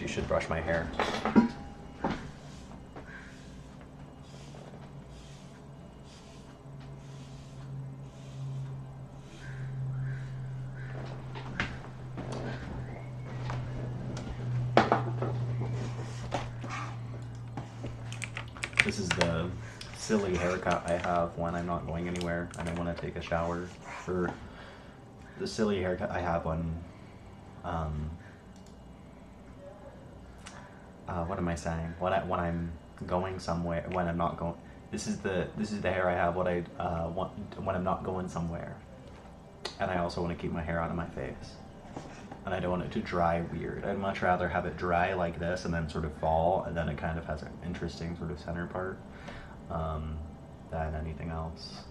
you should brush my hair. This is the silly haircut I have when I'm not going anywhere and I want to take a shower. For the silly haircut I have when, what am I saying? When I'm going somewhere, when I'm not going. This is the hair I have what I want when I'm not going somewhere, and I also want to keep my hair out of my face, and I don't want it to dry weird. I'd much rather have it dry like this and then sort of fall, and then it kind of has an interesting sort of center part, than anything else.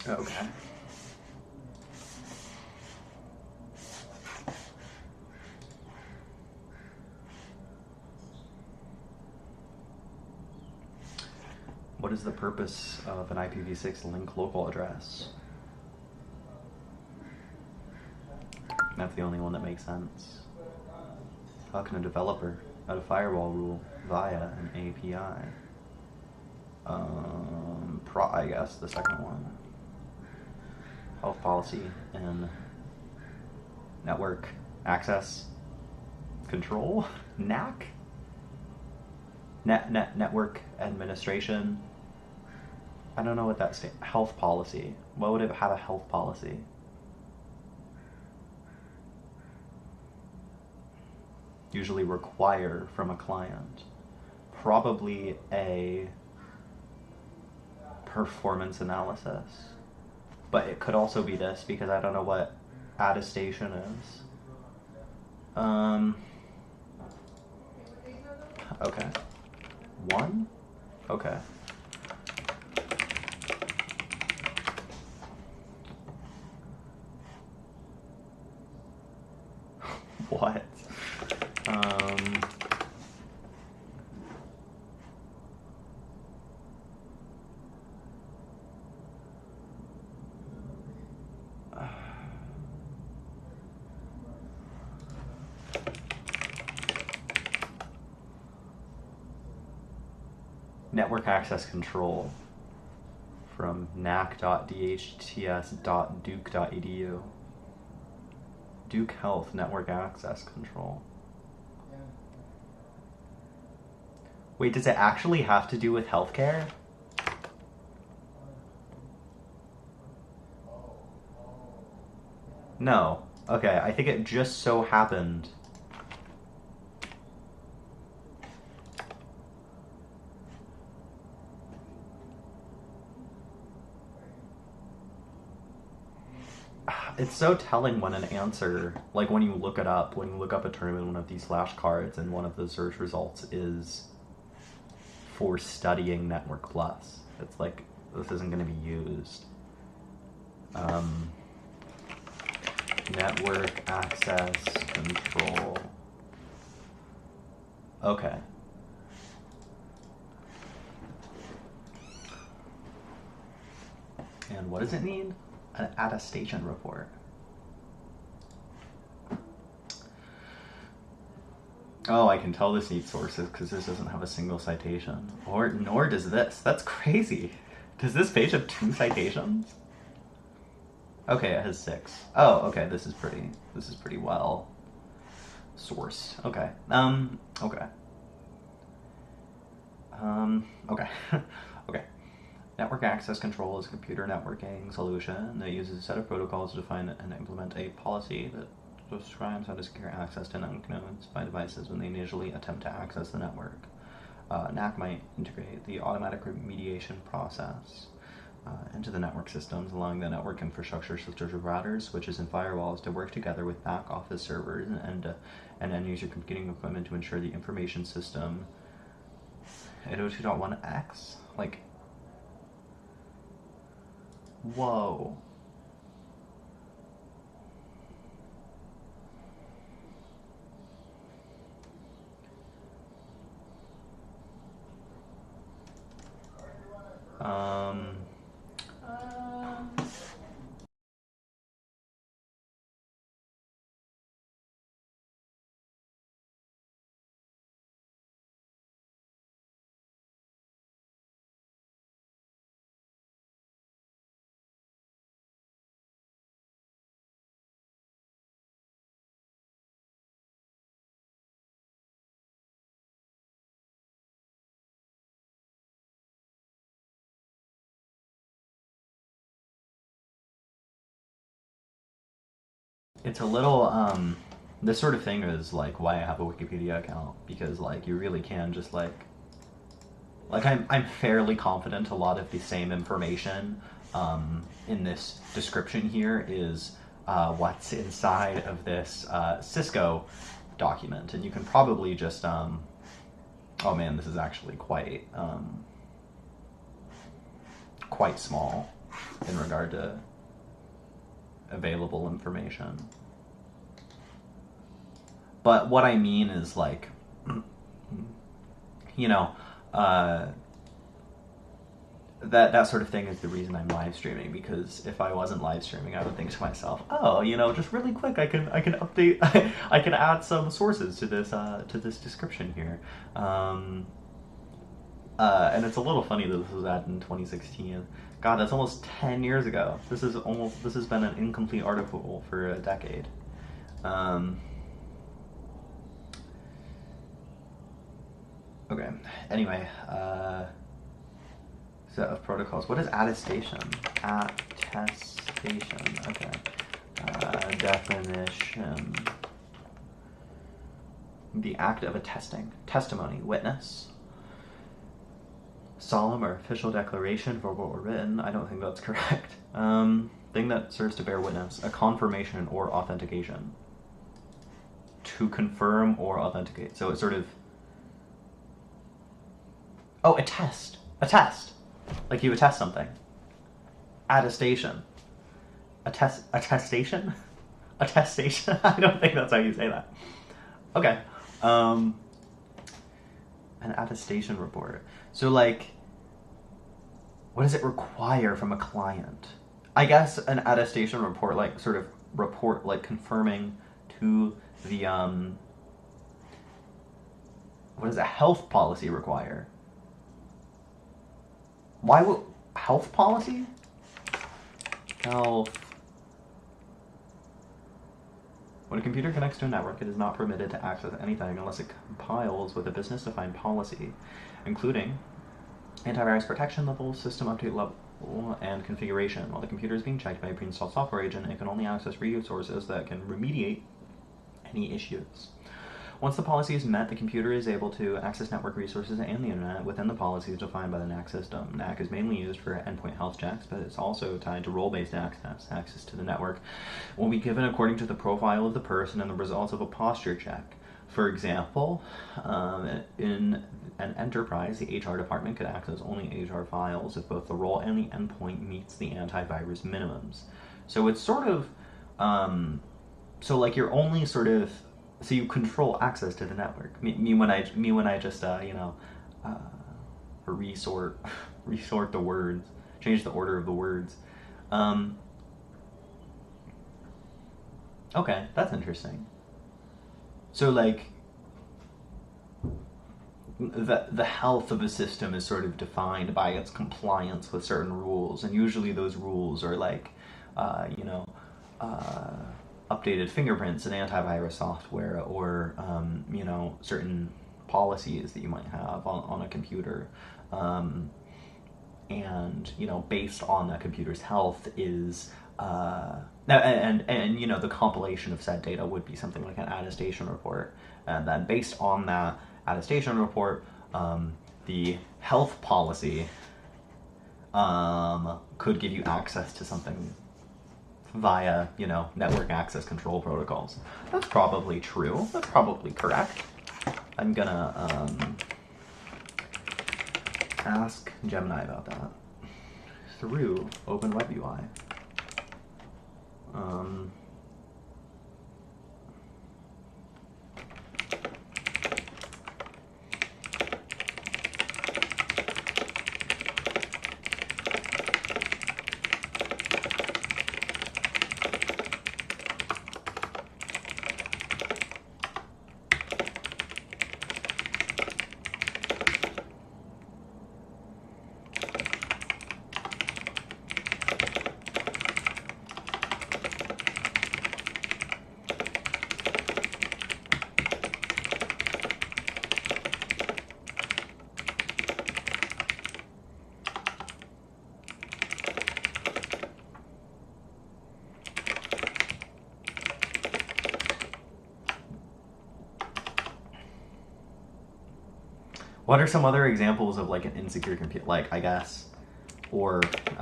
Okay. What is the purpose of an IPv6 link local address? That's the only one that makes sense. How can a developer add a firewall rule via an API? I guess the second one. Health policy and network access control. NAC? Network administration. I don't know what that stands. Health policy. Why would it have a health policy? Usually require from a client. Probably a performance analysis. But it could also be this because I don't know what attestation is. Okay. One? Okay. What? Network access control from nac.dhts.duke.edu. Duke Health Network Access Control. Wait, does it actually have to do with healthcare? No. Okay, I think it just so happened. It's so telling when an answer, like when you look it up, when you look up a term in one of these flashcards and one of the search results is for studying Network Plus. It's like, this isn't going to be used. Network access control. Okay. And what does it need? An attestation report. Oh, I can tell this needs sources because this doesn't have a single citation. Nor does this. That's crazy. Does this page have 2 citations? Okay, it has 6. Oh, okay, this is pretty well sourced. Okay. Okay. Okay. Okay. Network access control is a computer networking solution that uses a set of protocols to define and implement a policy that describes how to secure access to network nodes by devices when they initially attempt to access the network. NAC might integrate the automatic remediation process into the network systems, allowing the network infrastructure such as routers, switches, and firewalls to work together with back office servers and end user computing equipment to ensure the information system 802.1x? Like, whoa. It's a little, this sort of thing is like why I have a Wikipedia account, because like you really can just like I'm fairly confident a lot of the same information in this description here is what's inside of this Cisco document, and you can probably just oh man, this is actually quite small in regard to available information. But what I mean is like, you know, that sort of thing is the reason I'm live streaming, because if I wasn't live streaming, I would think to myself, oh, you know, just really quick, I can update, I can add some sources to this description here. And it's a little funny that this was added in 2016. God, that's almost 10 years ago. This has been an incomplete article for a decade. Okay, anyway, set of protocols. What is attestation? Attestation, okay. Definition. The act of attesting. Testimony, witness. Solemn or official declaration, verbal or written. I don't think that's correct. Thing that serves to bear witness. A confirmation or authentication. To confirm or authenticate. So it's sort of... Oh, attest. Attest. Like you attest something. Attestation. Attestation? Attestation? I don't think that's how you say that. Okay. An attestation report. So, like, what does it require from a client? I guess an attestation report, like, sort of report, like, confirming to the, what does a health policy require? Why would, health policy? Health. When a computer connects to a network, it is not permitted to access anything unless it compiles with a business-defined policy, including antivirus protection level, system update level, and configuration. While the computer is being checked by a pre-installed software agent, it can only access resources that can remediate any issues. Once the policy is met, the computer is able to access network resources and the internet within the policies defined by the NAC system. NAC is mainly used for endpoint health checks, but it's also tied to role-based access. Access to the network will be given according to the profile of the person and the results of a posture check. For example, in an enterprise, the HR department could access only HR files if both the role and the endpoint meets the antivirus minimums. So it's sort of, so like you're only sort of, so you control access to the network. Me when I just resort the words, change the order of the words. Okay, that's interesting. So like the health of a system is sort of defined by its compliance with certain rules, and usually those rules are like updated fingerprints and antivirus software, or certain policies that you might have on a computer, and based on that computer's health is the compilation of said data would be something like an attestation report, and then based on that attestation report, The health policy could give you access to something via, network access control protocols. That's probably true. That's probably correct. I'm gonna ask Gemini about that through Open Web UI. What are some other examples of like an insecure compute? Like, I guess, or if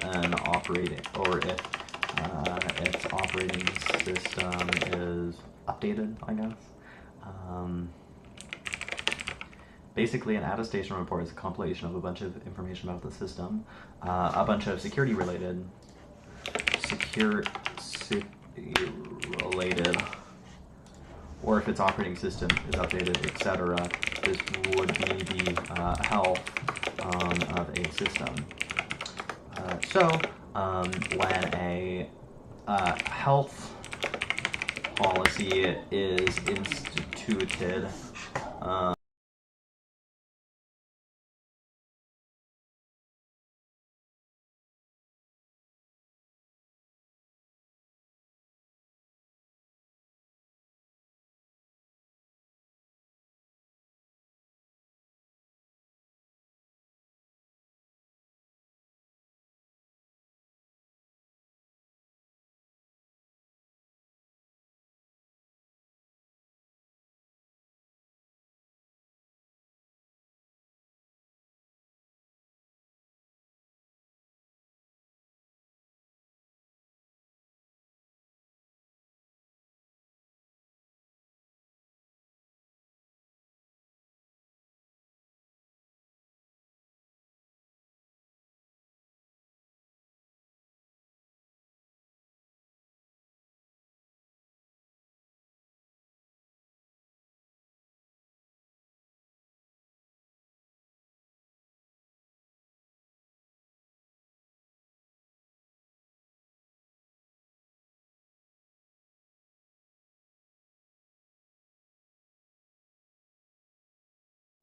an operating, or if its operating system is updated, I guess. Basically, an attestation report is a compilation of a bunch of information about the system, a bunch of security-related, or if its operating system is updated, etc. This would be the health of a system. When a health policy is instituted,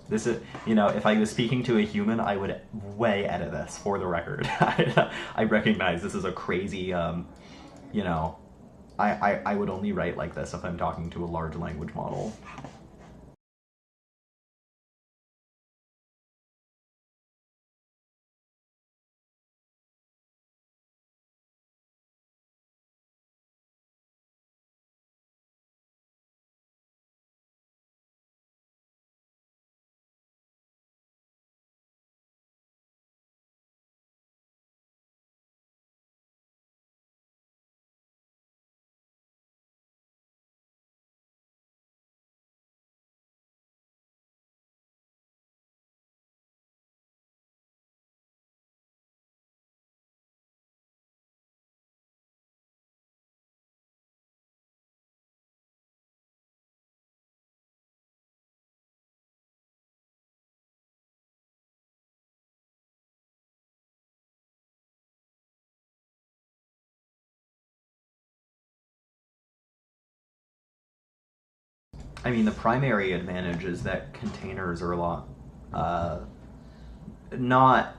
this is, if I was speaking to a human, I would way edit this for the record. I recognize this is a crazy, I would only write like this if I'm talking to a large language model. I mean, the primary advantage is that containers are a lot, not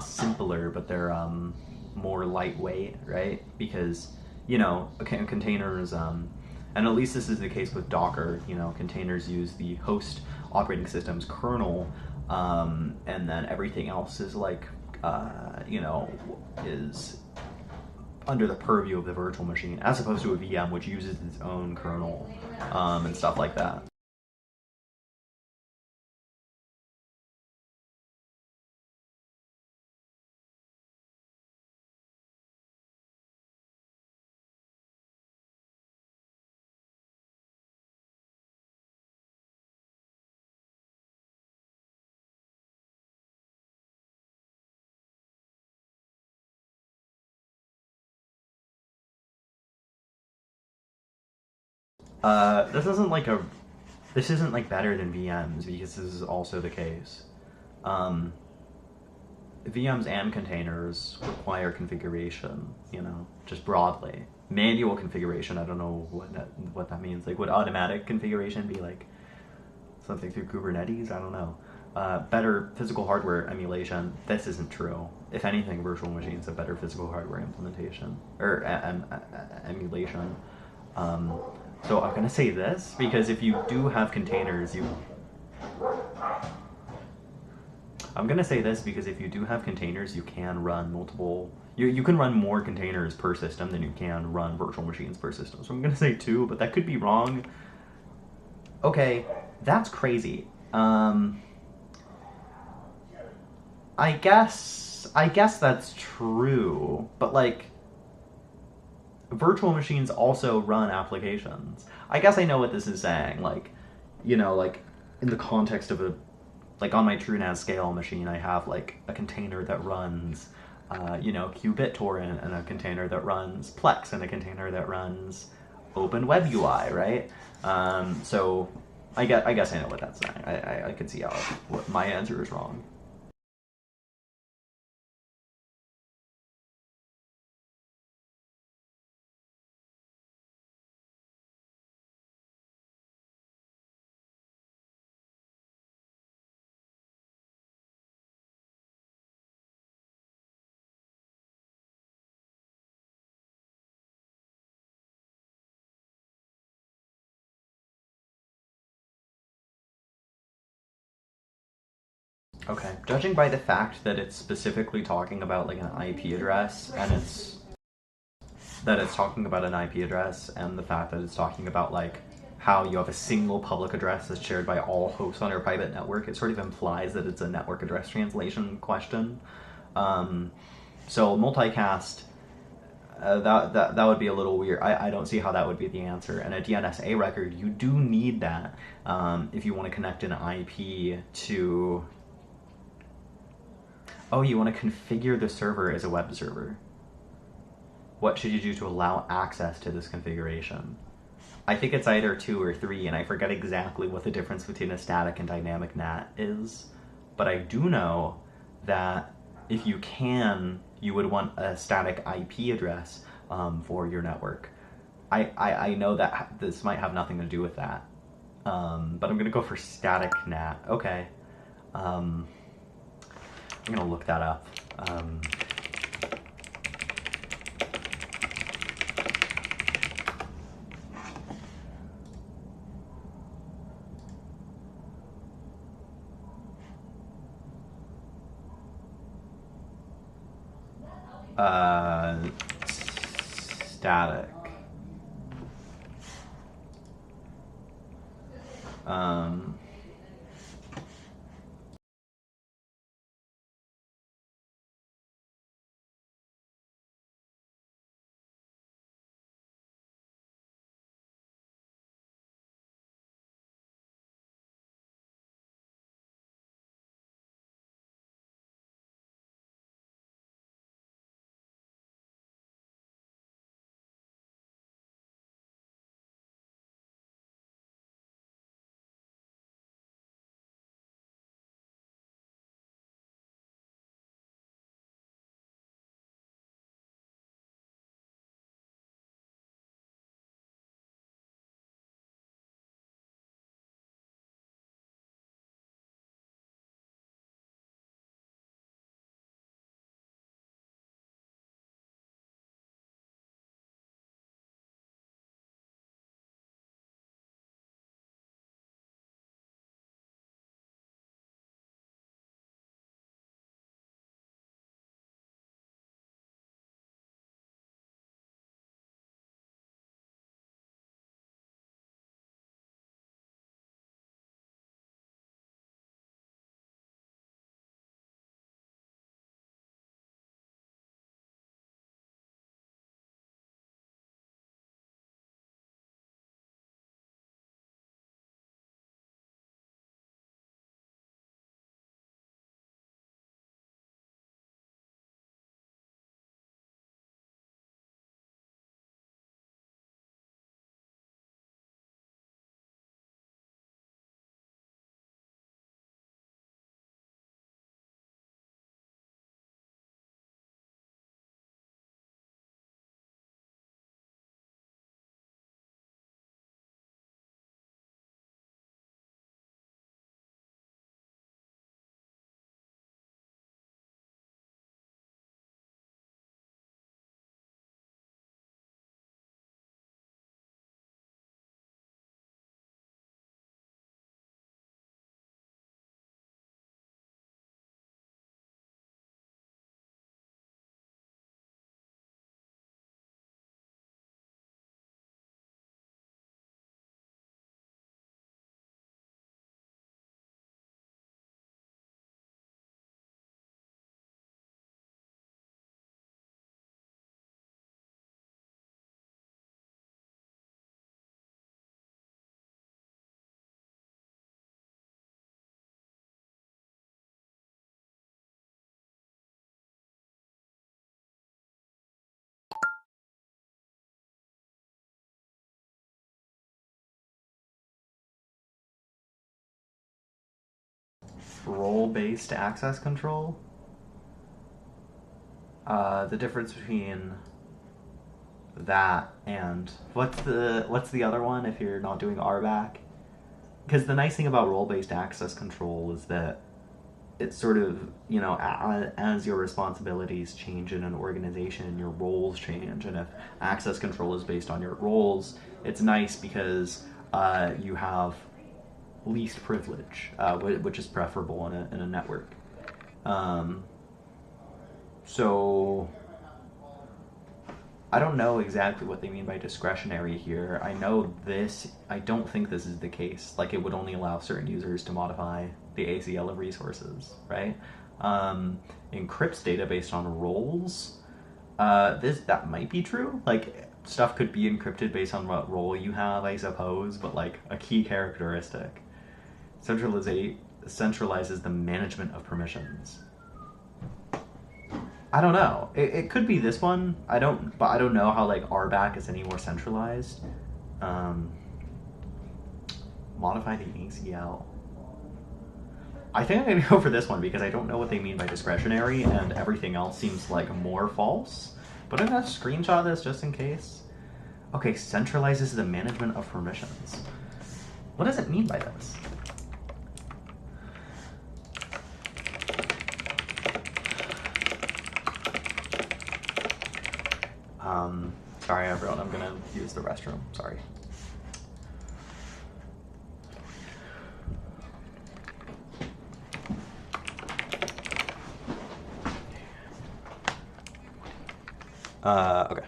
simpler, but they're more lightweight, right? Because containers, and at least this is the case with Docker. Containers use the host operating system's kernel, and then everything else is like, is under the purview of the virtual machine, as opposed to a VM, which uses its own kernel and stuff like that. This isn't like better than VMs because this is also the case. Um, VMs and containers require configuration, just broadly. Manual configuration, I don't know what that means. Like, would automatic configuration be like something through Kubernetes? I don't know. Better physical hardware emulation. This isn't true. If anything, virtual machines have better physical hardware implementation or emulation. Um, so I'm gonna say this because if you do have containers, I'm gonna say this because if you do have containers, you can run multiple. You can run more containers per system than you can run virtual machines per system. So I'm gonna say two, but that could be wrong. Okay, that's crazy. I guess that's true, but like virtual machines also run applications. I guess I know what this is saying. Like, like in the context of like on my TrueNAS scale machine, I have like a container that runs, qBit torrent, and a container that runs Plex, and a container that runs Open Web UI, right? So I guess I know what that's saying. I could see how what my answer is wrong. Okay. Judging by the fact that it's specifically talking about like an IP address and it's talking about an IP address and the fact that it's talking about like how you have a single public address that's shared by all hosts on your private network, it sort of implies that it's a network address translation question. Um, so multicast, that would be a little weird. I don't see how that would be the answer. And a DNS-A record, you do need that if you want to connect an IP to. Oh, you want to configure the server as a web server. What should you do to allow access to this configuration? I think it's either 2 or 3, and I forget exactly what the difference between a static and dynamic NAT is. But I do know that if you can, you would want a static IP address for your network. I know that this might have nothing to do with that, but I'm going to go for static NAT. Okay. Um, I'm going to look that up. Um, uh, static. Um, role-based access control. The difference between that and what's the other one if you're not doing RBAC? Because the nice thing about role-based access control is that it's sort of, you know, as your responsibilities change in an organization, your roles change, and if access control is based on your roles, it's nice because you have least privilege, which is preferable in a network. So I don't know exactly what they mean by discretionary here. I don't think this is the case. Like, it would only allow certain users to modify the ACL of resources, right? Encrypts data based on roles. That might be true. Like, stuff could be encrypted based on what role you have, I suppose, but like a key characteristic. Centralizes the management of permissions. I don't know. It could be this one. I don't know how like RBAC is any more centralized. Um, Modify the ACL. I think I'm gonna go for this one because I don't know what they mean by discretionary, and everything else seems like more false. But I'm gonna screenshot this just in case. Okay, centralizes the management of permissions. What does it mean by this? Sorry everyone, I'm gonna use the restroom. Sorry. Okay.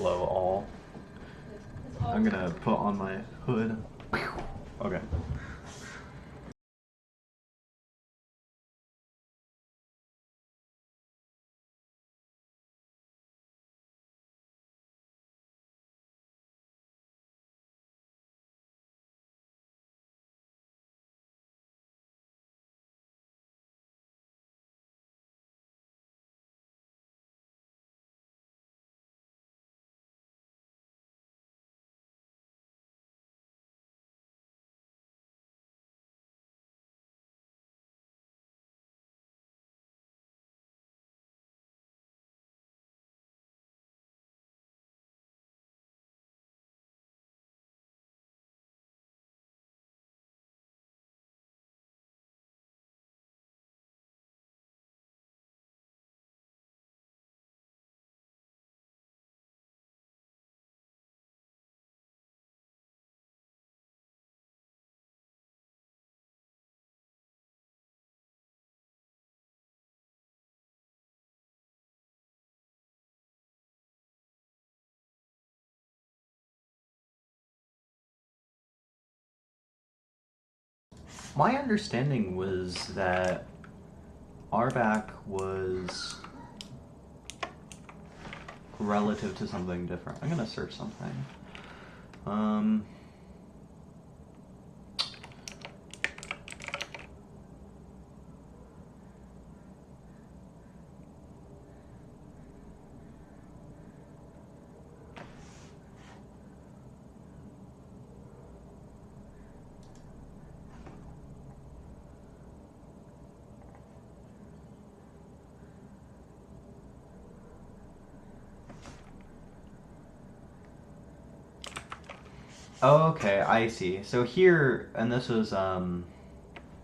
Hello all. I'm gonna put on my hood. Okay. My understanding was that RBAC was relative to something different. I'm gonna search something. Okay, I see. So here, and this was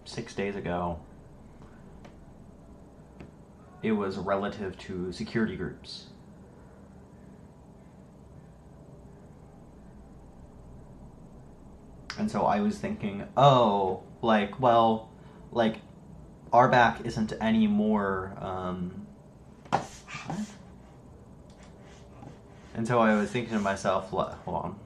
6 days ago, it was relative to security groups. And so I was thinking, oh, like, well, like, RBAC isn't any more, what? And so I was thinking to myself, hold on.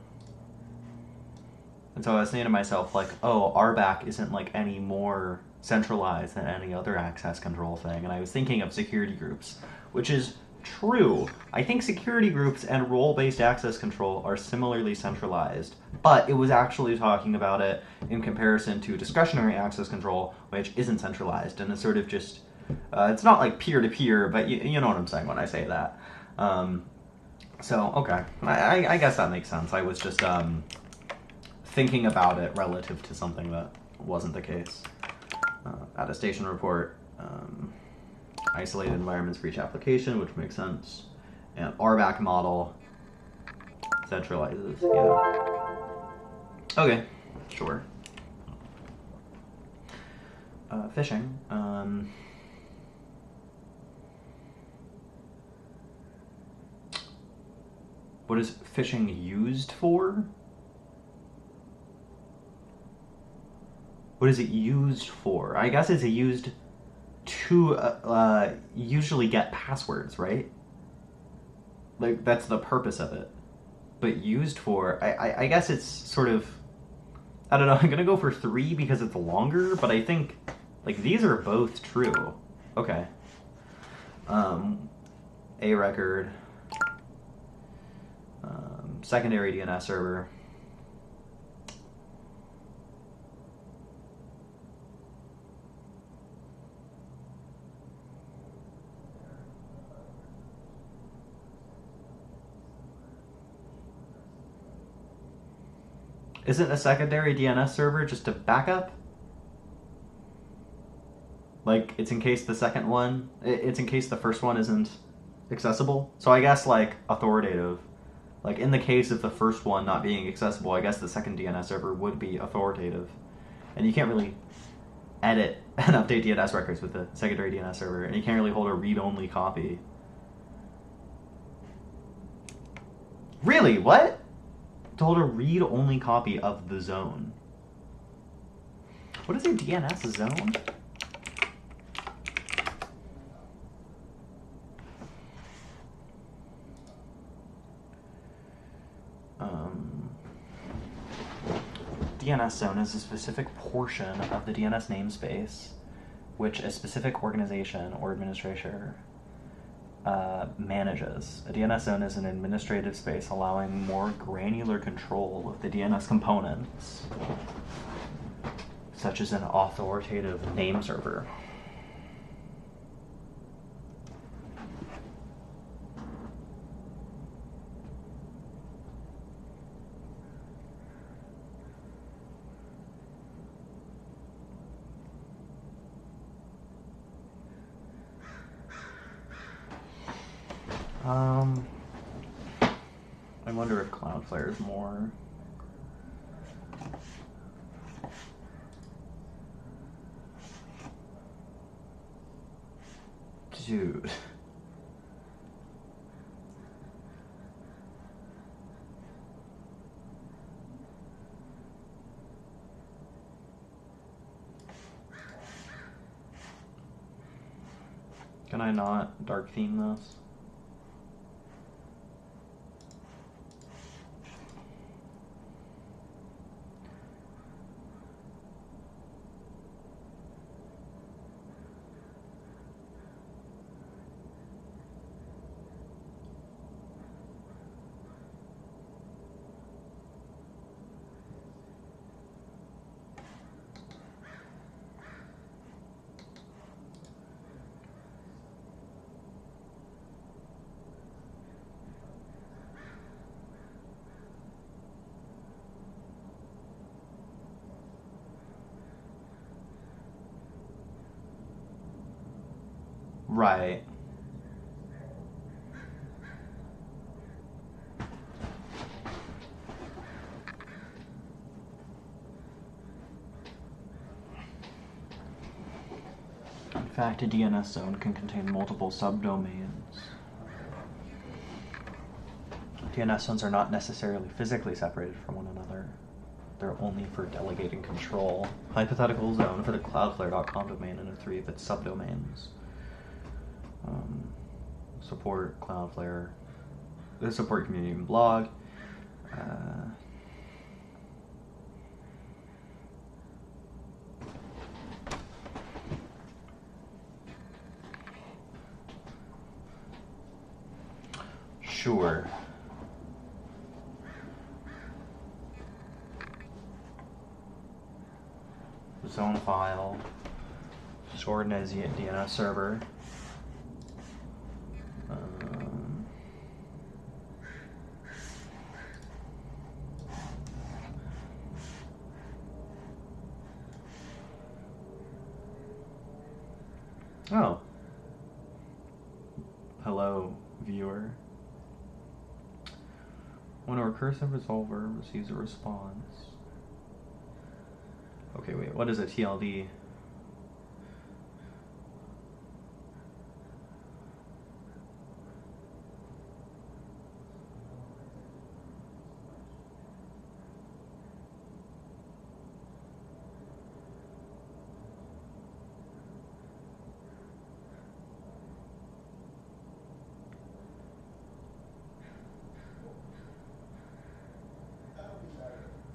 And so I was thinking to myself, like, oh, RBAC isn't, like, any more centralized than any other access control thing. And I was thinking of security groups, which is true. I think security groups and role-based access control are similarly centralized, but it was actually talking about it in comparison to discretionary access control, which isn't centralized, and it's sort of just, it's not like peer-to-peer, but you know what I'm saying when I say that. So, okay, I guess that makes sense. I was just thinking about it relative to something that wasn't the case. Attestation report, isolated environments for each application, which makes sense. And RBAC model centralizes, yeah. Okay, sure. Phishing. What is phishing used for? What is it used for? I guess it's used to usually get passwords, right? Like, that's the purpose of it. But used for, I guess it's sort of, I don't know, I'm gonna go for 3 because it's longer, but I think, like, these are both true. Okay. A record. Secondary DNS server. Isn't a secondary DNS server just a backup? Like, it's in case the second one, it's in case the first one isn't accessible. So I guess, like, authoritative. Like, in the case of the first one not being accessible, I guess the second DNS server would be authoritative. And you can't really edit and update DNS records with the secondary DNS server, and you can't really hold a read-only copy. Really? What? To hold a read-only copy of the zone. What is a DNS zone? DNS zone is a specific portion of the DNS namespace which a specific organization or administrator manages. A DNS zone is an administrative space allowing more granular control of the DNS components, such as an authoritative name server. I wonder if Cloudflare is more. Dude. Can I not dark theme this? Right. In fact, a DNS zone can contain multiple subdomains. DNS zones are not necessarily physically separated from one another. They're only for delegating control. Hypothetical zone for the cloudflare.com domain and 3 of its subdomains. Support Cloudflare. The support community and blog. Sure. Zone file. Stored in a DNS server. Oh. Hello, viewer. When a recursive resolver receives a response. Okay, wait, what is a TLD?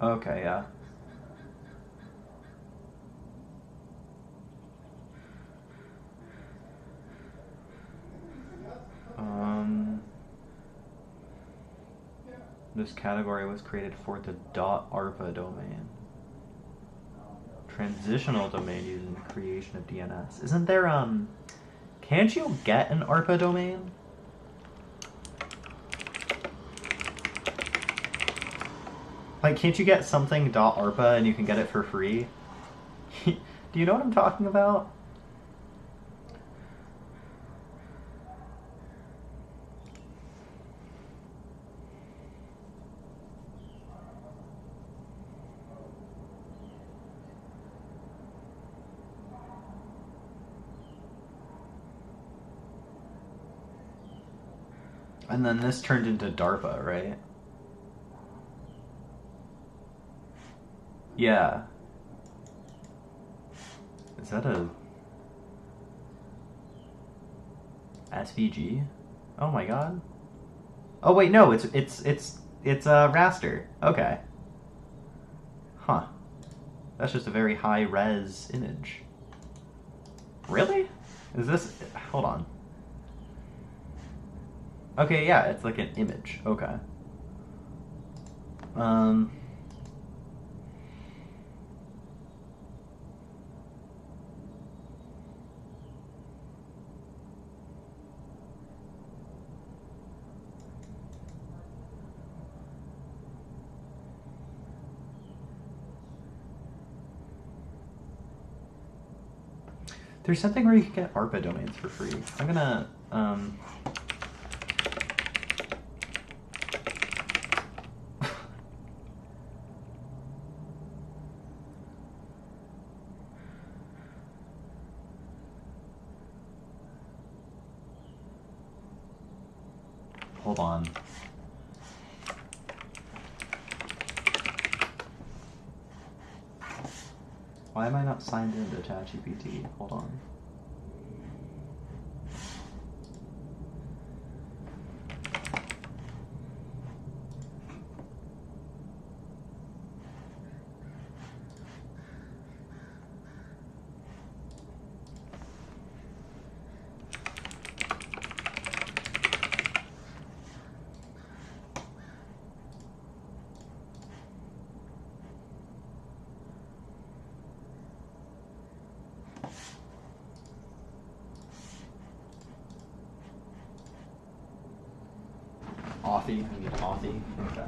Okay, yeah. This category was created for the .arpa domain. Transitional domain used in the creation of DNS. Isn't there, can't you get an ARPA domain? Like, can't you get something .arpa and you can get it for free? Do you know what I'm talking about? And then this turned into DARPA, right? Yeah. Is that a SVG? Oh my god. Oh wait, no, it's a raster. Okay. Huh. That's just a very high-res image. Really? Is this... Hold on. Okay, yeah, it's like an image. Okay. There's something where you can get ARPA domains for free. I'm gonna, hold on. Why am I not signed into ChatGPT? Hold on. Authy, I need Authy. Okay.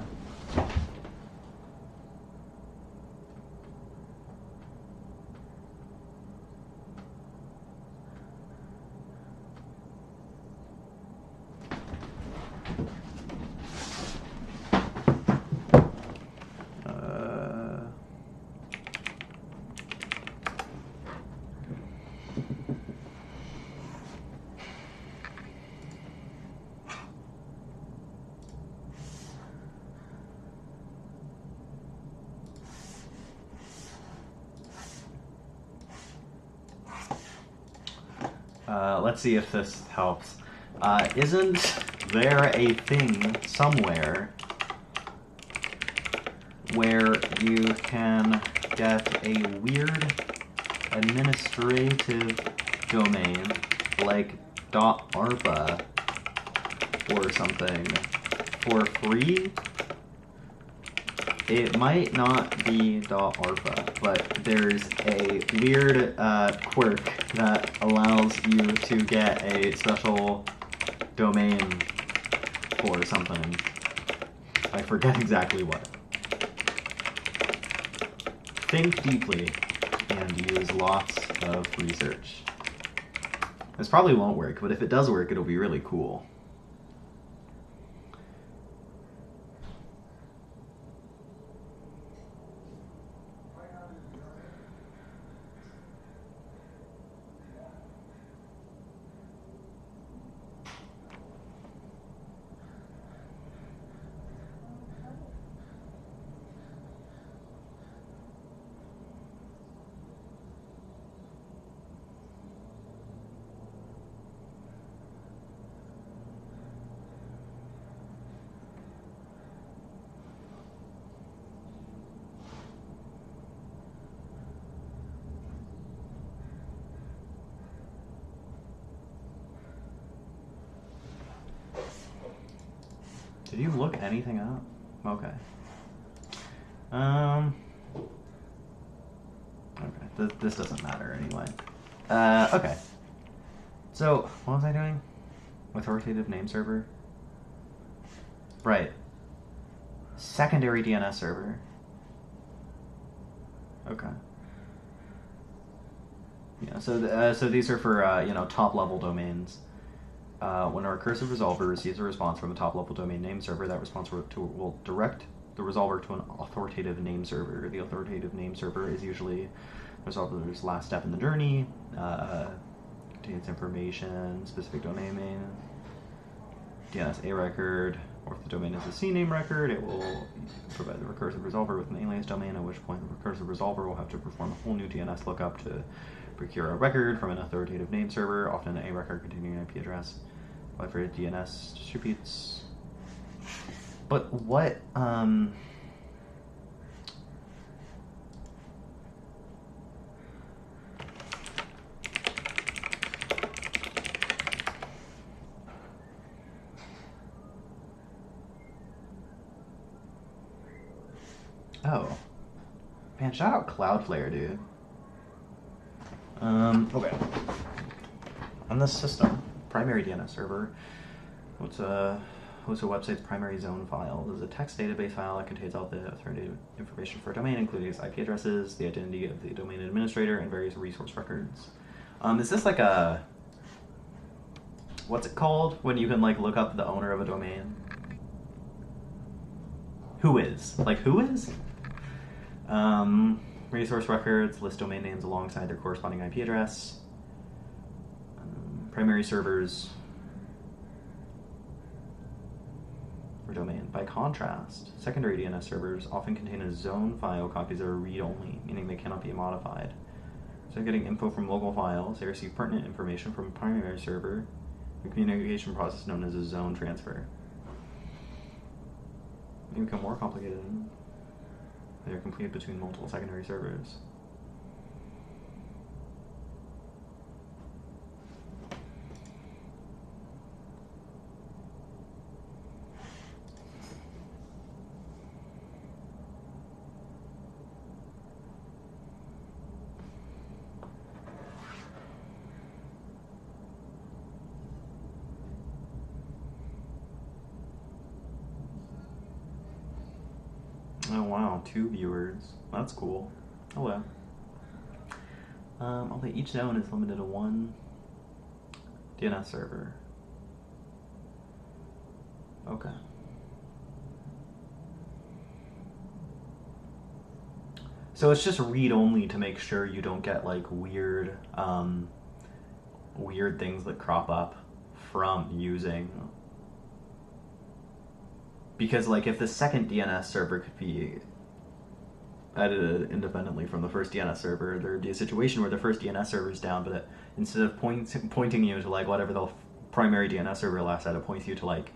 Let's see if this helps. Isn't there a thing somewhere where you can get a weird administrative domain like .arpa or something for free? It might not be .arpa, but there's a weird quirk that allows you to get a special domain for something. I forget exactly what. Think deeply and use lots of research. This probably won't work, but if it does work, it'll be really cool. Did you look anything up? Okay. Okay, this doesn't matter anyway. Okay. So, what was I doing? Authoritative name server? Right. Secondary DNS server. Okay. Yeah, so these are for, you know, top-level domains. When a recursive resolver receives a response from a top-level domain name server, that response will direct the resolver to an authoritative name server. The authoritative name server is usually the resolver's last step in the journey, contains information, specific domain name, DNS A record, or if the domain is a CNAME record, it will provide the recursive resolver with an alias domain, at which point the recursive resolver will have to perform a whole new DNS lookup to procure a record from an authoritative name server, often a record containing an IP address. Whatever DNS distributes. But what, Oh. Man, shout out Cloudflare, dude. Okay. On this system, primary DNS server, what's a website's primary zone file? This is a text database file that contains all the authoritative information for a domain, including its IP addresses, the identity of the domain administrator, and various resource records. Is this like a... What's it called when you can like look up the owner of a domain? Who is? Like who is? Resource records list domain names alongside their corresponding IP address. Primary servers or domain. By contrast, secondary DNS servers often contain a zone file copies that are read-only, meaning they cannot be modified. So getting info from local files, they receive pertinent information from a primary server, the communication process known as a zone transfer. They become more complicated. They are completed between multiple secondary servers. Oh wow, 2 viewers. That's cool. Hello. Although each zone is limited to 1 DNS server. Okay. So it's just read-only to make sure you don't get like weird things that crop up from using. Because like if the second DNS server could be edited independently from the first DNS server, there'd be a situation where the first DNS server is down, but instead of pointing you to like whatever the primary DNS server last at, it points you to like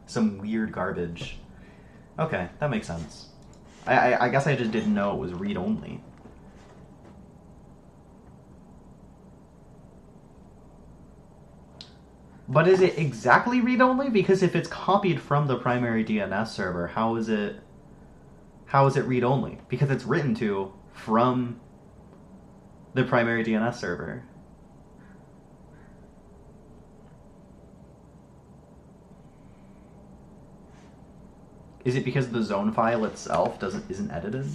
some weird garbage. Okay, that makes sense. I guess I just didn't know it was read-only. But is it exactly read-only? Because if it's copied from the primary DNS server, how is it read-only? Because it's written to from the primary DNS server. Is it because the zone file itself isn't edited?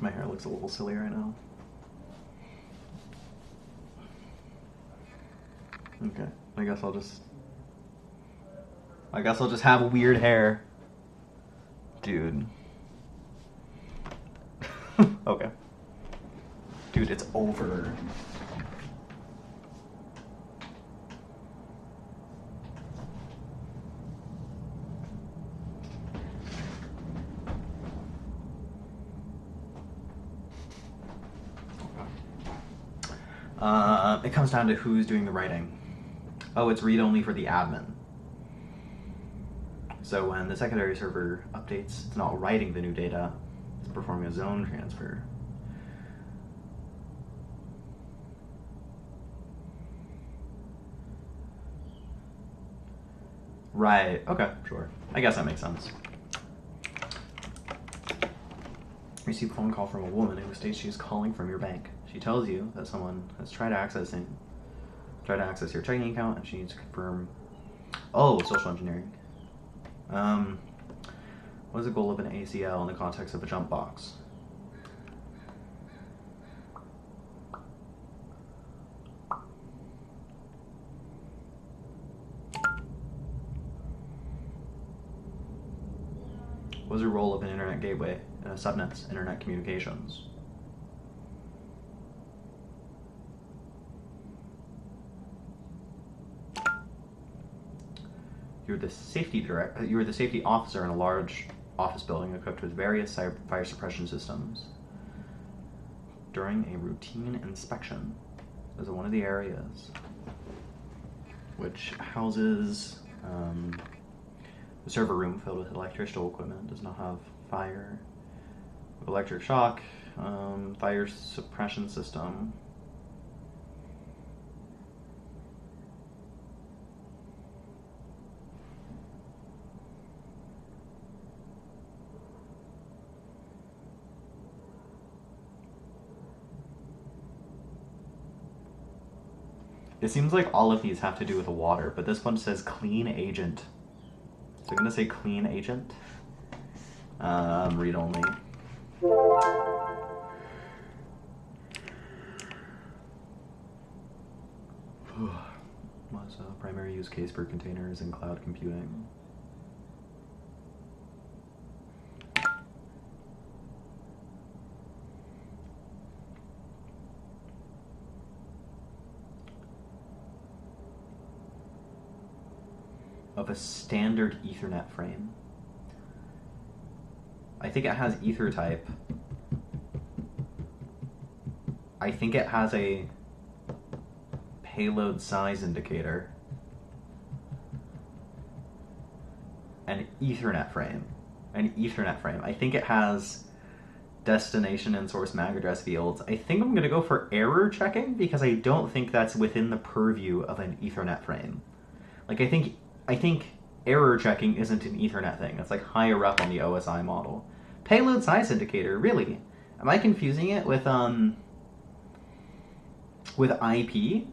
My hair looks a little silly right now. Okay, I guess I'll just have weird hair. Dude. Okay. Dude, it's over. It comes down to who's doing the writing. Oh, it's read-only for the admin. So when the secondary server updates, it's not writing the new data, it's performing a zone transfer. Right, okay, sure. I guess that makes sense. receive a phone call from a woman who states she is calling from your bank. She tells you that someone has tried to access your checking account, and she needs to confirm. Oh, social engineering. What is the goal of an ACL in the context of a jump box? What is the role of an internet gateway in a subnet's internet communications? You're the safety officer in a large office building equipped with various fire suppression systems. During a routine inspection, there's one of the areas which houses the server room filled with electrical equipment does not have fire, electric shock, fire suppression system. It seems like all of these have to do with water, but this one says clean agent. So I'm gonna say clean agent. Read only. What's a primary use case for containers in cloud computing? Of a standard Ethernet frame. I think it has ether type. I think it has a payload size indicator. An Ethernet frame. I think it has destination and source MAC address fields. I think I'm going to go for error checking because I don't think that's within the purview of an Ethernet frame. Like, I think error checking isn't an Ethernet thing. It's like higher up on the OSI model. Payload size indicator, really? Am I confusing it with IP?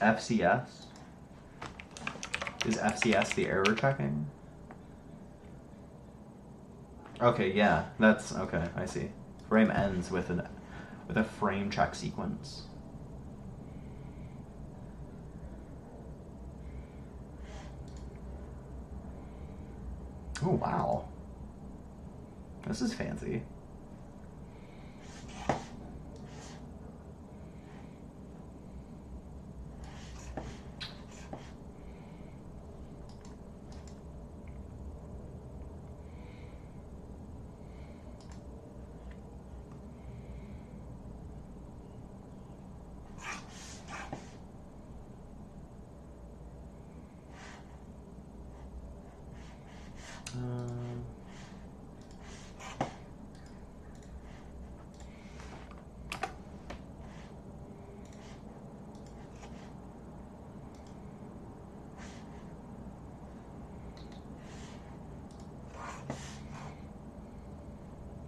FCS? Is FCS the error checking? Okay, yeah, that's okay. I see. Frame ends with a frame check sequence. Oh wow, this is fancy.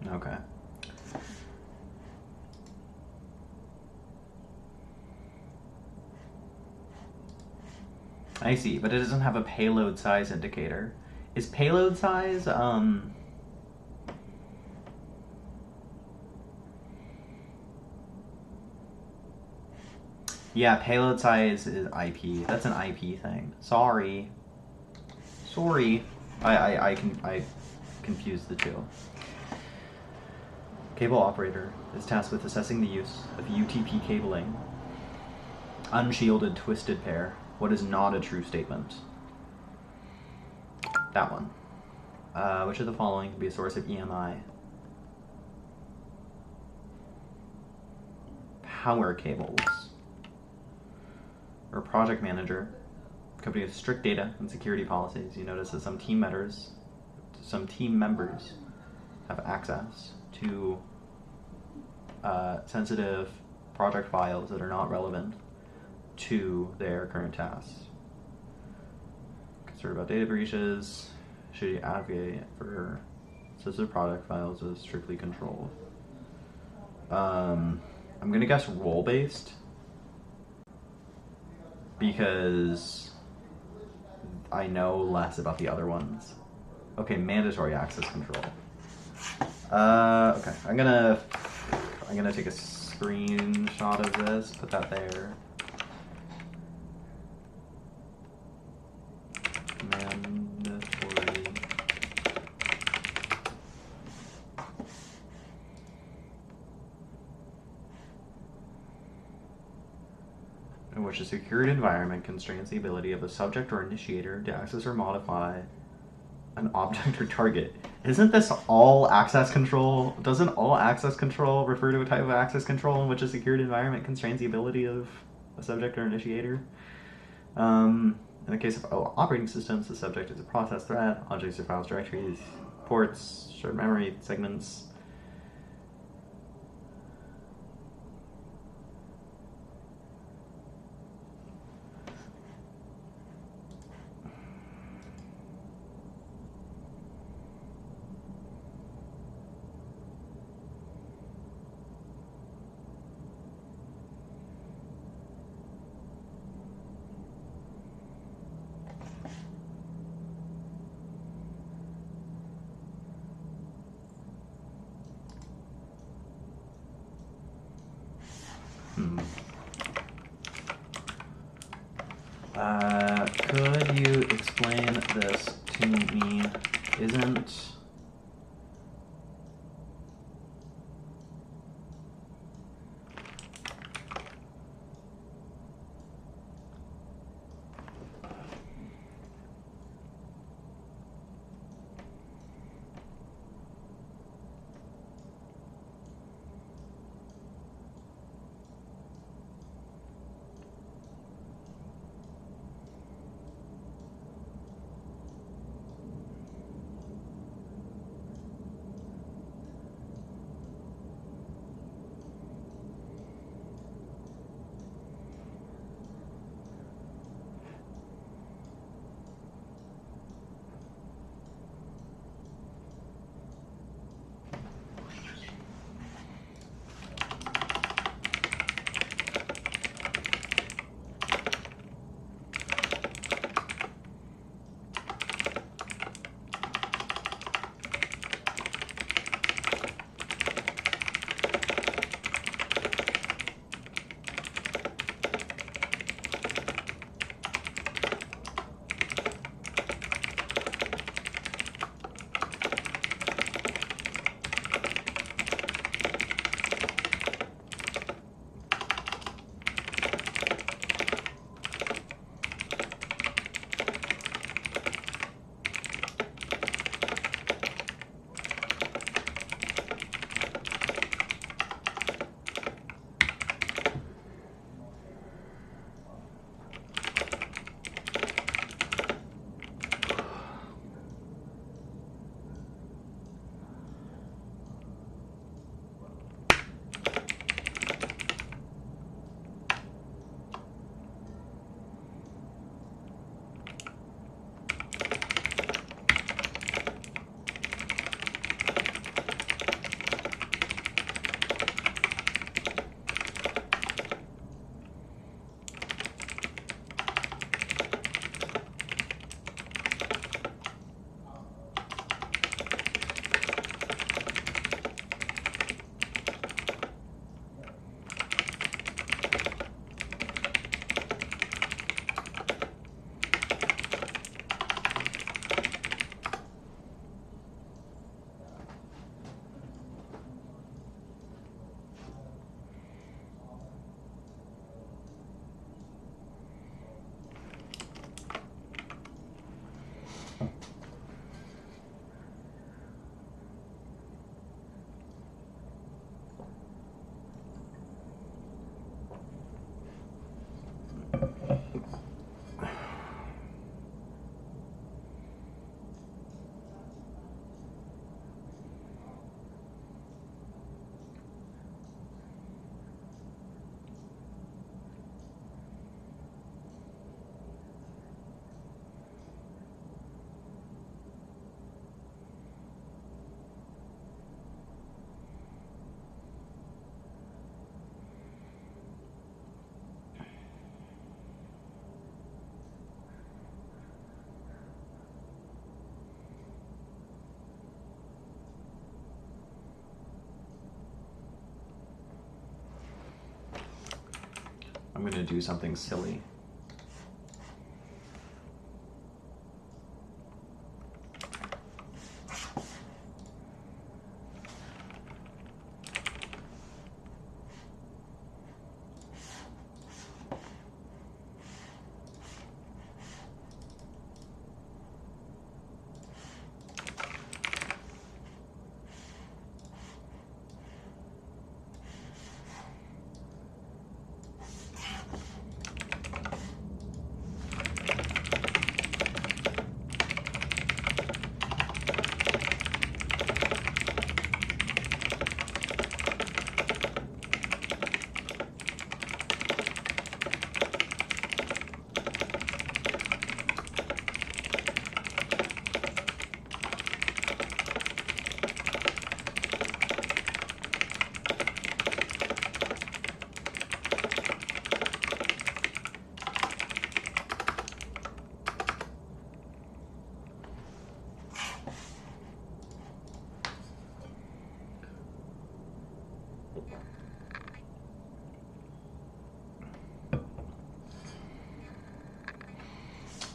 Okay. I see, but it doesn't have a payload size indicator. Is payload size, yeah, payload size is IP. That's an IP thing. Sorry. I confused the two. Cable operator is tasked with assessing the use of UTP cabling. Unshielded twisted pair. What is not a true statement? That one. Which of the following can be a source of EMI? Power cables. Or project manager. Company with strict data and security policies. You notice that some team members have access to sensitive project files that are not relevant to their current tasks. Concerned about data breaches. Should you advocate for sensitive product files as strictly controlled? I'm gonna guess role-based because I know less about the other ones. Okay, mandatory access control. Okay, I'm gonna take a screenshot of this, put that there. Mandatory. In which a secured environment constrains the ability of a subject or initiator to access or modify an object or target. Isn't this all access control? Doesn't all access control refer to a type of access control in which a secured environment constrains the ability of a subject or initiator? In the case of operating systems, the subject is a process thread, objects are files, directories, ports, shared memory, segments. Could you explain this to me? Isn't... gonna do something silly.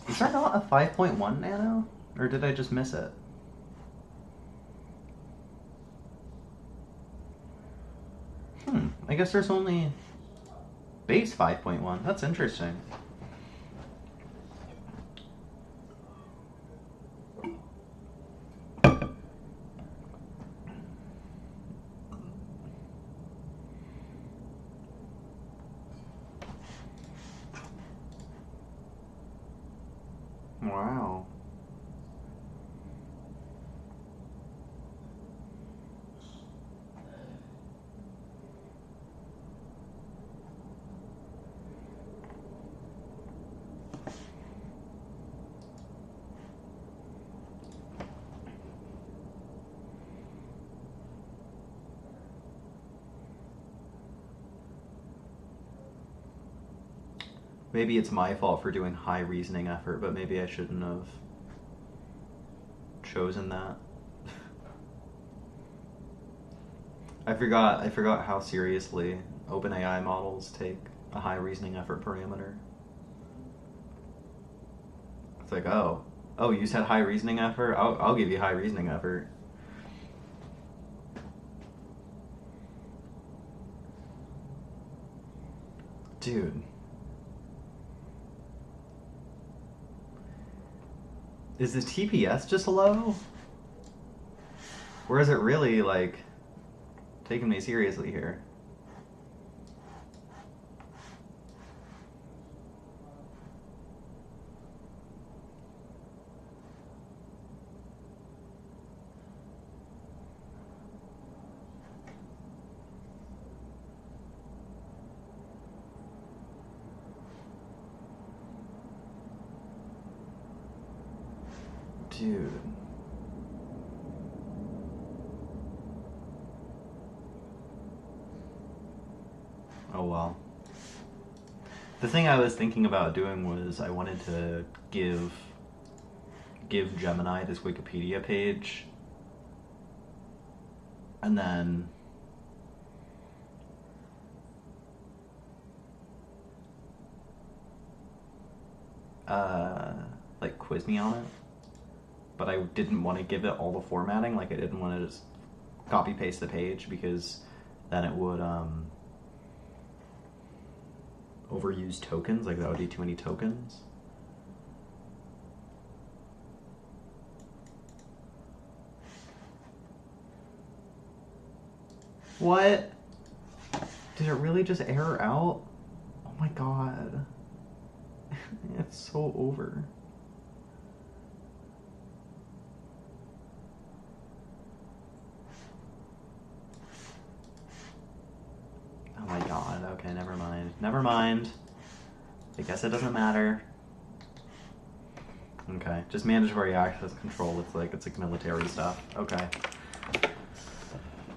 Is that not a 5.1 nano? Or did I just miss it? I guess there's only base 5.1. That's interesting. Wow. Maybe it's my fault for doing high reasoning effort, but maybe I shouldn't have chosen that. I forgot how seriously OpenAI models take a high reasoning effort parameter. It's like, oh, you said high reasoning effort? I'll give you high reasoning effort. Dude. Is the TPS just low? Or is it really, like, taking me seriously here? Dude. Oh well. The thing I was thinking about doing was I wanted to give Gemini this Wikipedia page, and then like quiz me on it. But I didn't want to give it all the formatting. Like, I didn't want to just copy paste the page, because then it would overuse tokens. Like, that would be too many tokens. What? Did it really just error out? Oh my god. It's so over. Oh my god, okay, never mind. Never mind. I guess it doesn't matter. Okay, just mandatory access control. It's like military stuff. Okay.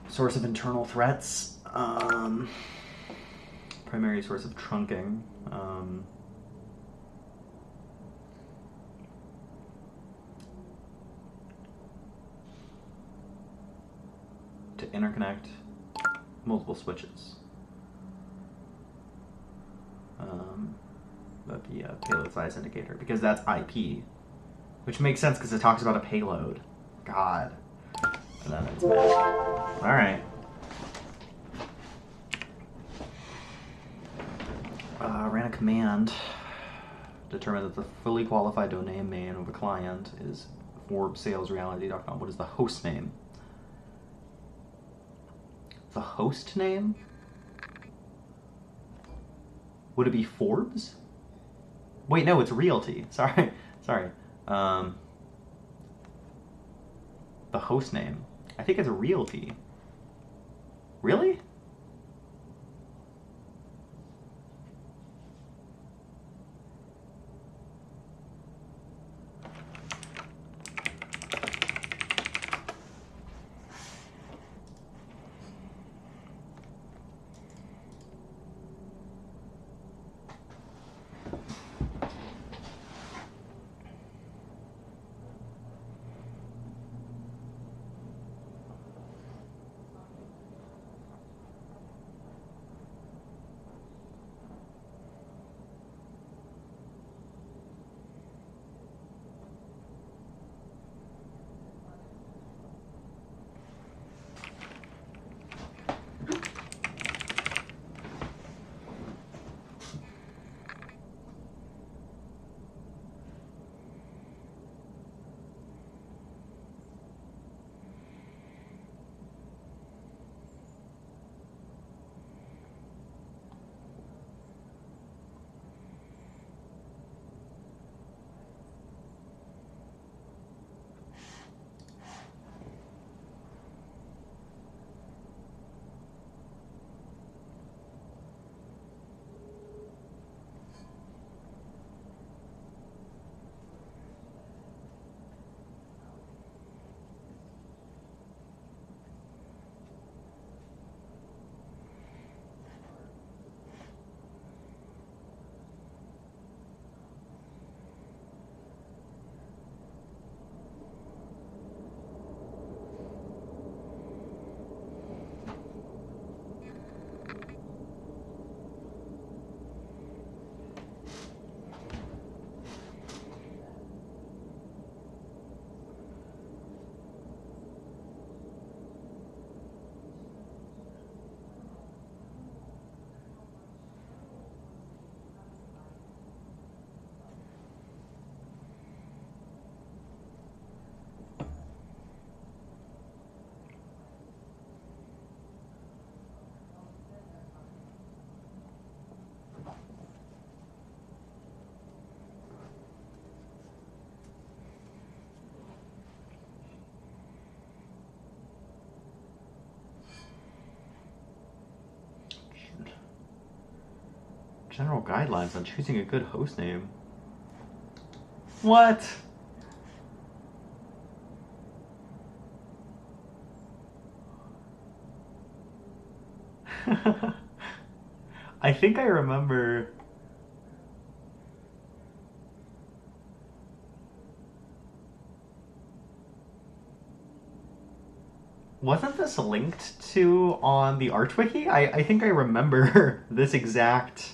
Source of internal threats. Primary source of trunking. To interconnect multiple switches. payload size indicator, because that's IP, which makes sense because it talks about a payload. God. And then it's back. All right. Ran a command. Determined that the fully qualified domain name of a client is ForbesSalesReality.com. What is the host name? The host name? Would it be Forbes? Wait, no, it's Realty. Sorry. The host name. I think it's Realty. Really? General guidelines on choosing a good host name. What? I think I remember. Wasn't this linked to on the ArchWiki? I think I remember this exact.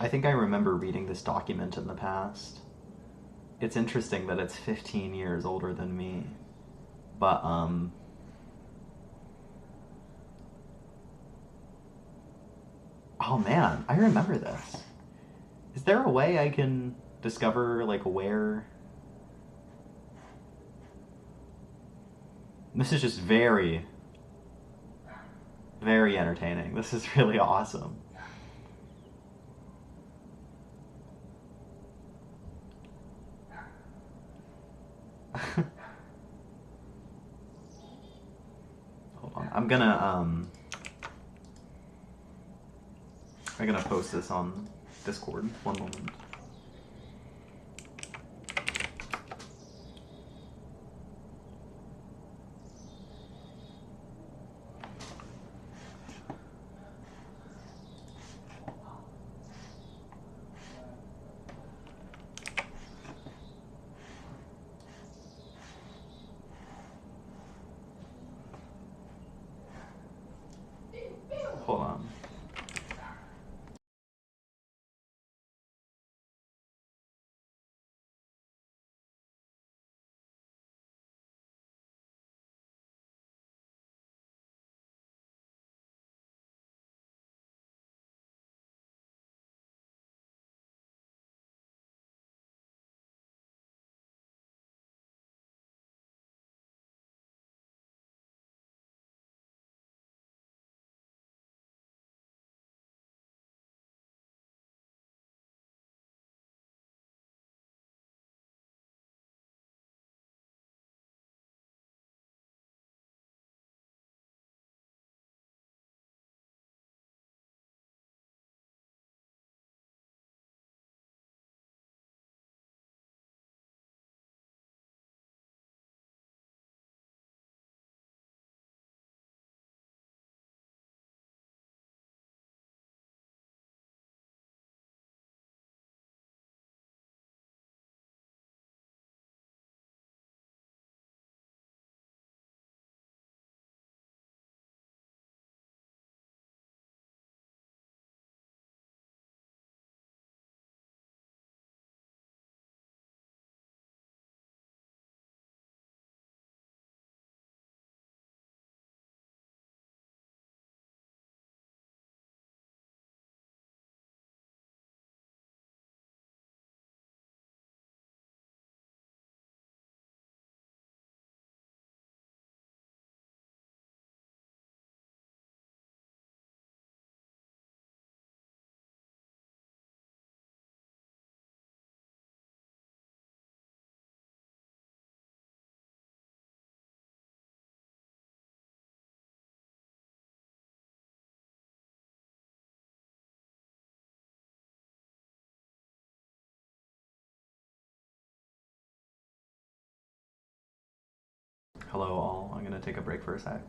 I think I remember reading this document in the past. It's interesting that it's 15 years older than me. But, oh man, I remember this. Is there a way I can discover, like, where... This is just very, very entertaining. This is really awesome. Hold on. I'm gonna I'm gonna post this on Discord. One moment. Hold on. Hello all. I'm gonna take a break for a sec.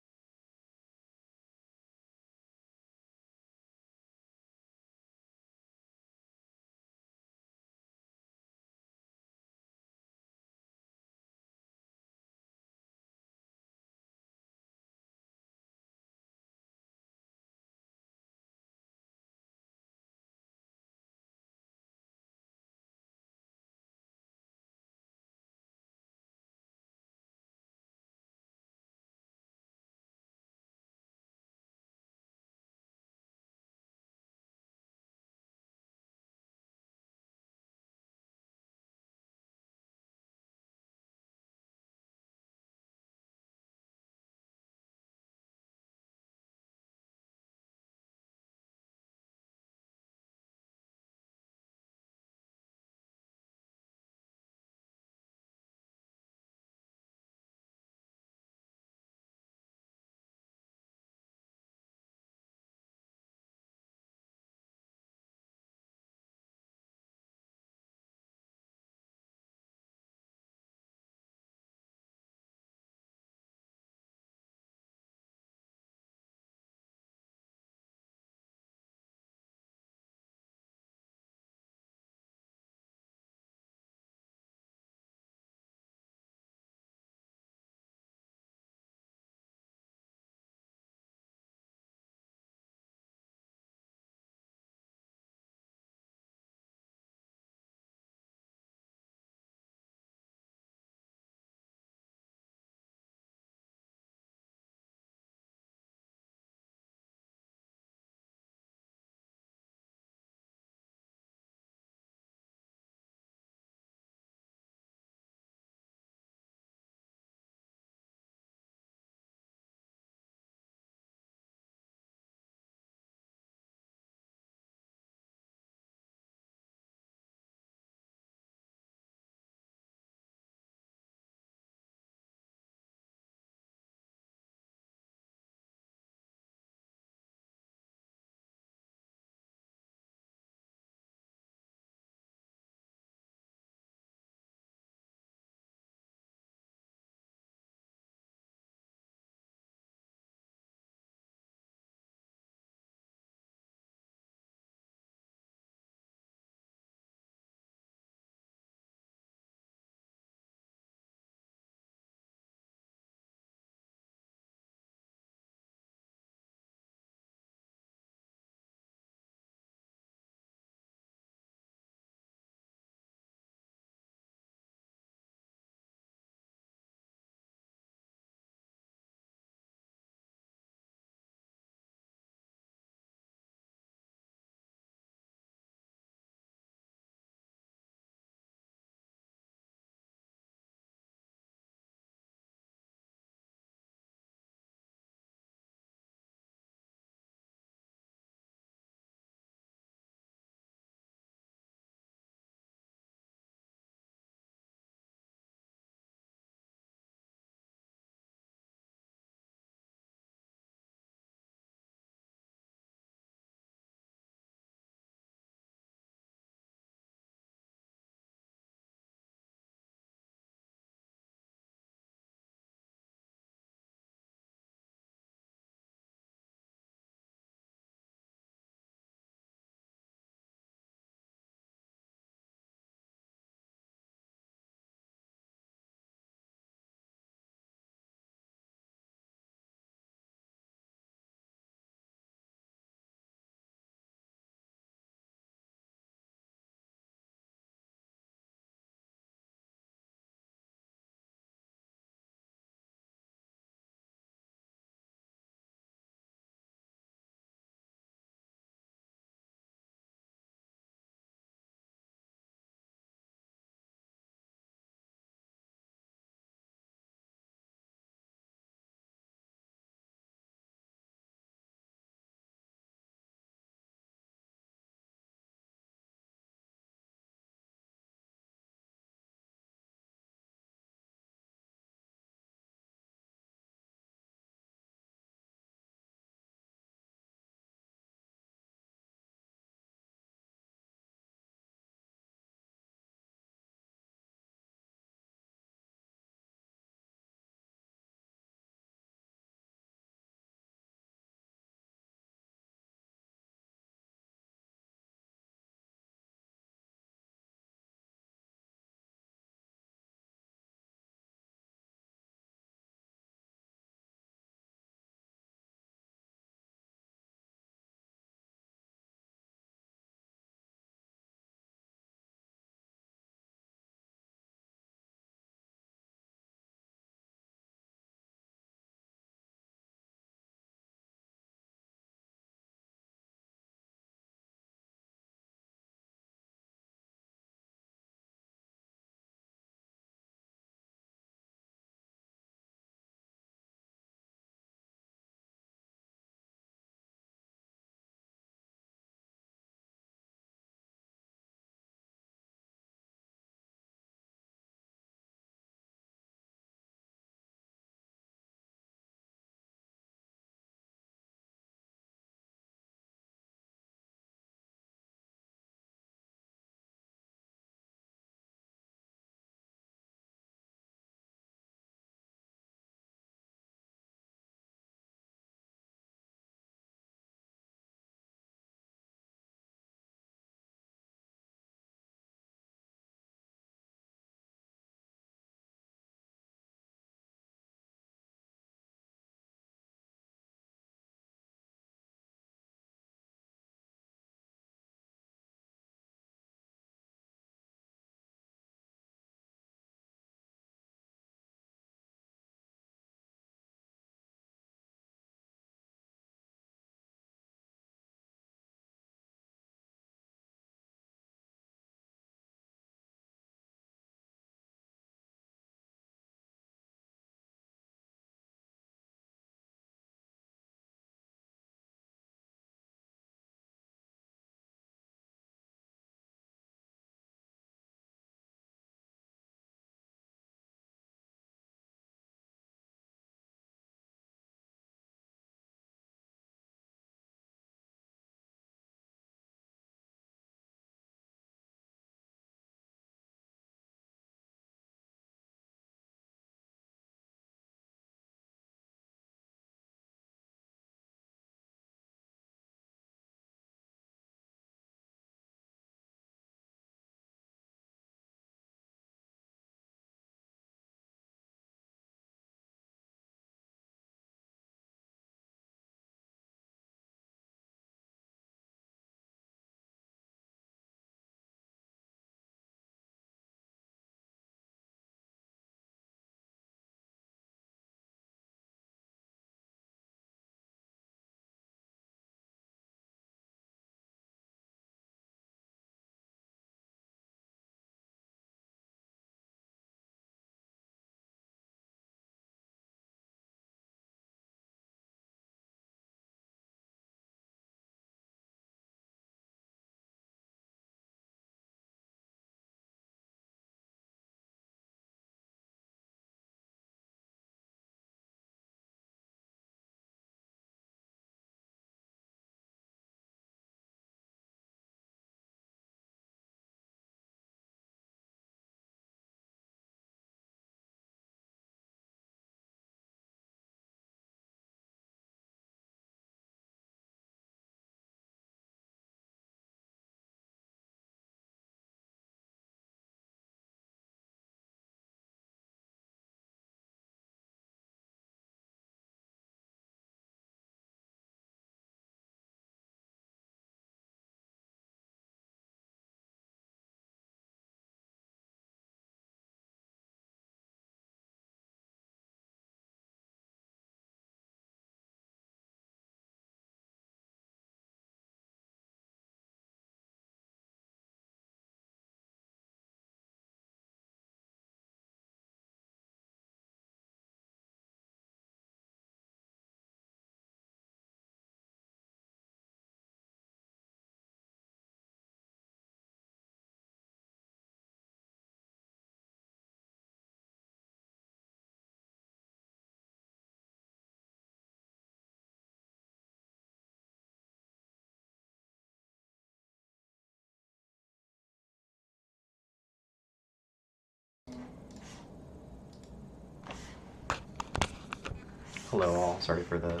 Hello all, sorry for the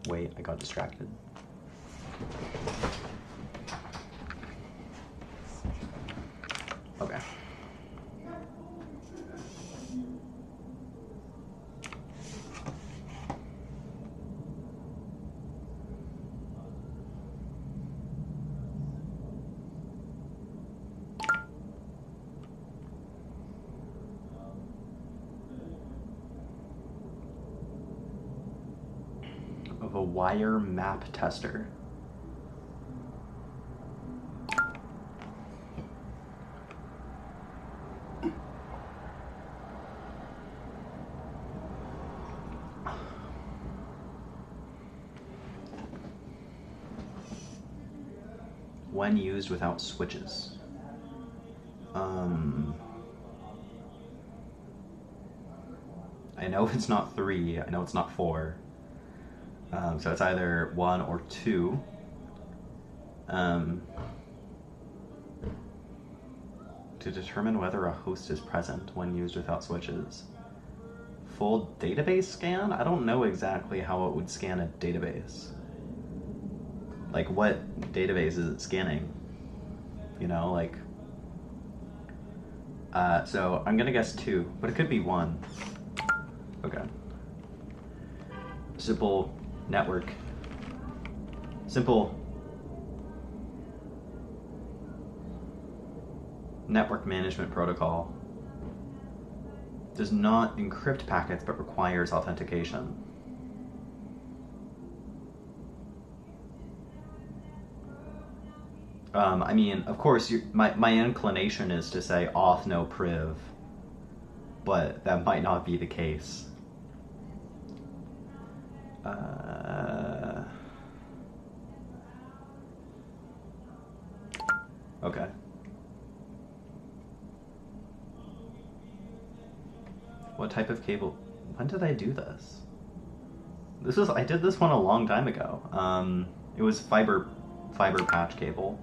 wait, I got distracted. Okay. Of a wire map tester. When used without switches. I know it's not 3, I know it's not 4. So it's either 1 or 2. To determine whether a host is present when used without switches. Full database scan? I don't know exactly how it would scan a database. Like, what database is it scanning? You know, like... so I'm gonna guess 2, but it could be 1. Okay. Simple network. Simple network management protocol. Does not encrypt packets but requires authentication. I mean, of course, my inclination is to say auth no priv, but that might not be the case. Okay. What type of cable? When did I do this? I did this one a long time ago. It was fiber patch cable.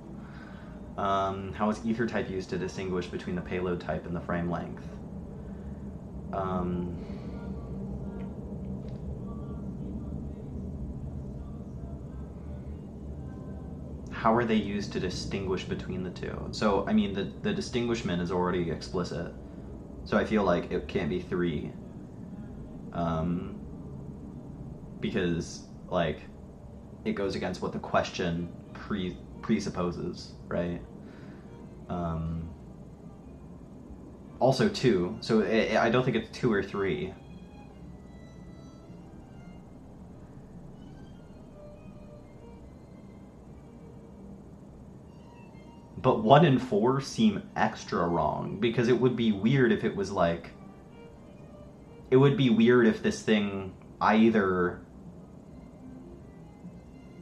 How is ether type used to distinguish between the payload type and the frame length? How are they used to distinguish between the two? So, I mean, the distinguishment is already explicit. So I feel like it can't be 3. Because, like, it goes against what the question presupposes, right? Also 2, so I don't think it's 2 or 3. But 1 and 4 seem extra wrong, because it would be weird if it was like... It would be weird if this thing either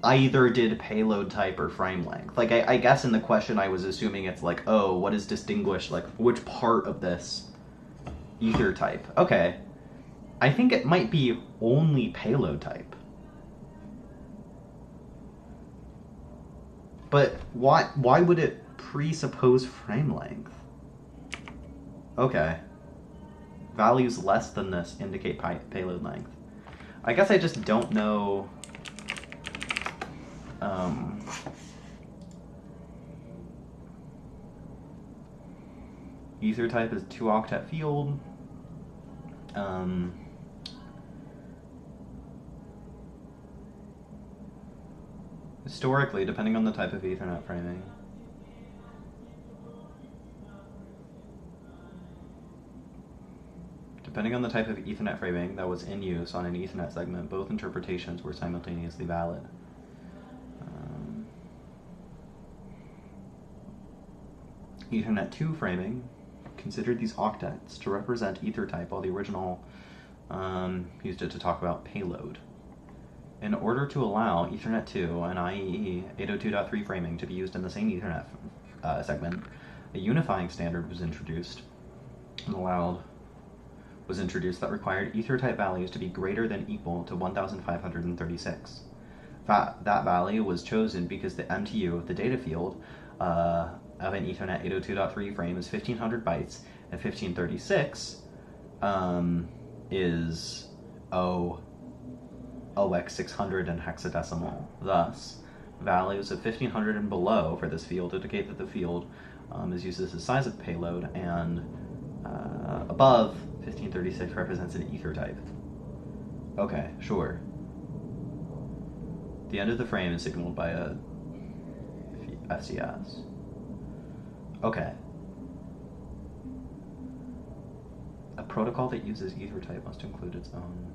did payload type or frame length. Like, I guess in the question I was assuming it's like, oh, what is distinguished? Like, which part of this ether type? Okay. I think it might be only payload type. But why would it presuppose frame length? Okay. Values less than this indicate payload length. I guess I just don't know... ether type is 2-octet field. Historically, depending on the type of Ethernet framing. Depending on the type of Ethernet framing that was in use on an Ethernet segment, both interpretations were simultaneously valid. Ethernet 2 framing considered these octets to represent ether type, while the original used it to talk about payload. In order to allow Ethernet 2 and IEEE 802.3 framing to be used in the same Ethernet segment, a unifying standard was introduced that required ether type values to be greater than equal to 1,536. That value was chosen because the MTU of the data field of an Ethernet 802.3 frame is 1,500 bytes, and 1,536 is OX600 in hexadecimal. Thus, values of 1500 and below for this field indicate that the field is used as the size of payload, and above 1536 represents an ether type. Okay, sure. The end of the frame is signaled by a FCS. Okay. A protocol that uses ether type must include its own.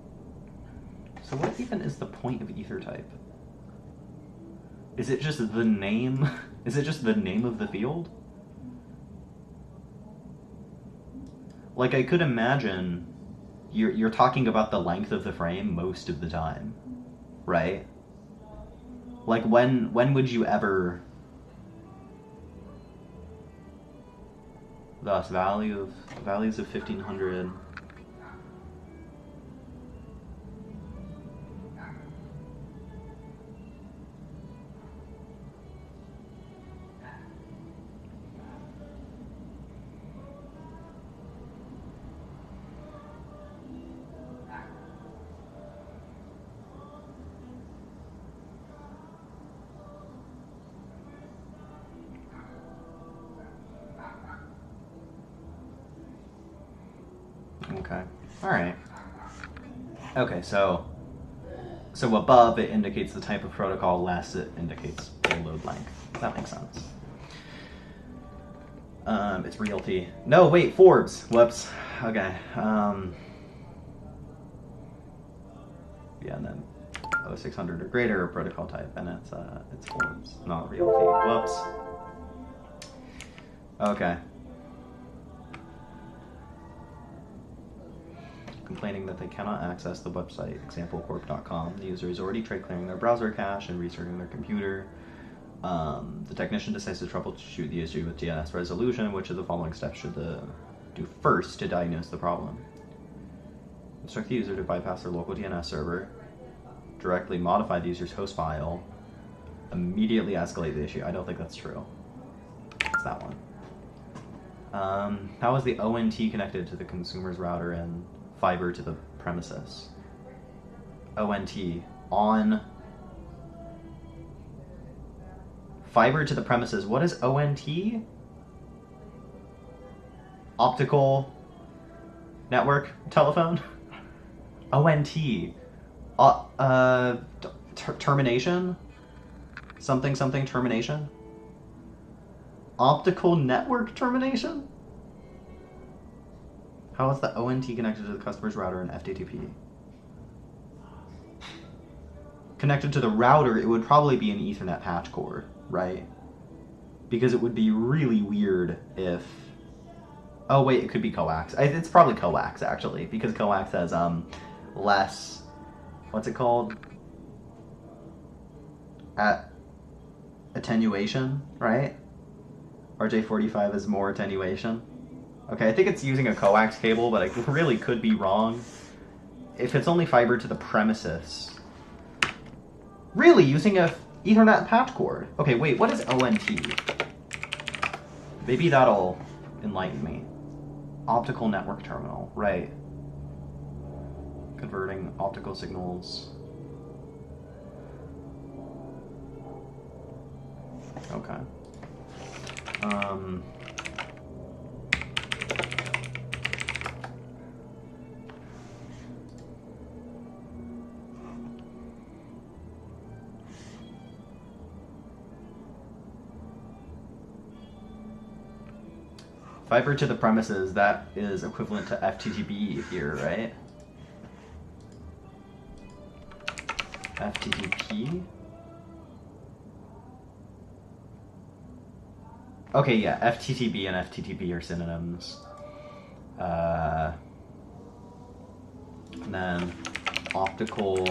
So what even is the point of ether type? Is it just the name? Is it just the name of the field? Like, I could imagine you're talking about the length of the frame most of the time, right? Like, when would you ever... Thus, values of 1500... Okay. Alright. Okay, so above it indicates the type of protocol, less it indicates payload length. That makes sense. It's realty. No, wait, Forbes. Whoops. Okay. Yeah, and then 0600 or greater protocol type, and it's Forbes, not realty. Whoops. Okay. Complaining that they cannot access the website examplecorp.com. The user is already trade clearing their browser cache and restarting their computer. The technician decides to troubleshoot the issue with DNS resolution. Which of the following steps should do first to diagnose the problem? Instruct the user to bypass their local DNS server, directly modify the user's host file, immediately escalate the issue. I don't think that's true. It's that one. How is the ONT connected to the consumer's router and fiber to the premises? ONT on fiber to the premises. What is ONT? Optical network telephone? ONT. Termination? Something termination? Optical network termination? How is the ONT connected to the customer's router and FTTP? Connected to the router, it would probably be an Ethernet patch cord, right? Because it would be really weird if... Oh wait, it could be coax. It's probably coax, actually, because coax has less... What's it called? Attenuation, right? RJ45 is more attenuation. Okay, I think it's using a coax cable, but I really could be wrong. If it's only fiber to the premises... Really, using a Ethernet patch cord. Okay, wait, what is ONT? Maybe that'll enlighten me. Optical network terminal, right. Converting optical signals. Okay. Fiber to the premises, that is equivalent to FTTP here, right? FTTP? Okay, yeah, FTTB and FTTP are synonyms. And then optical...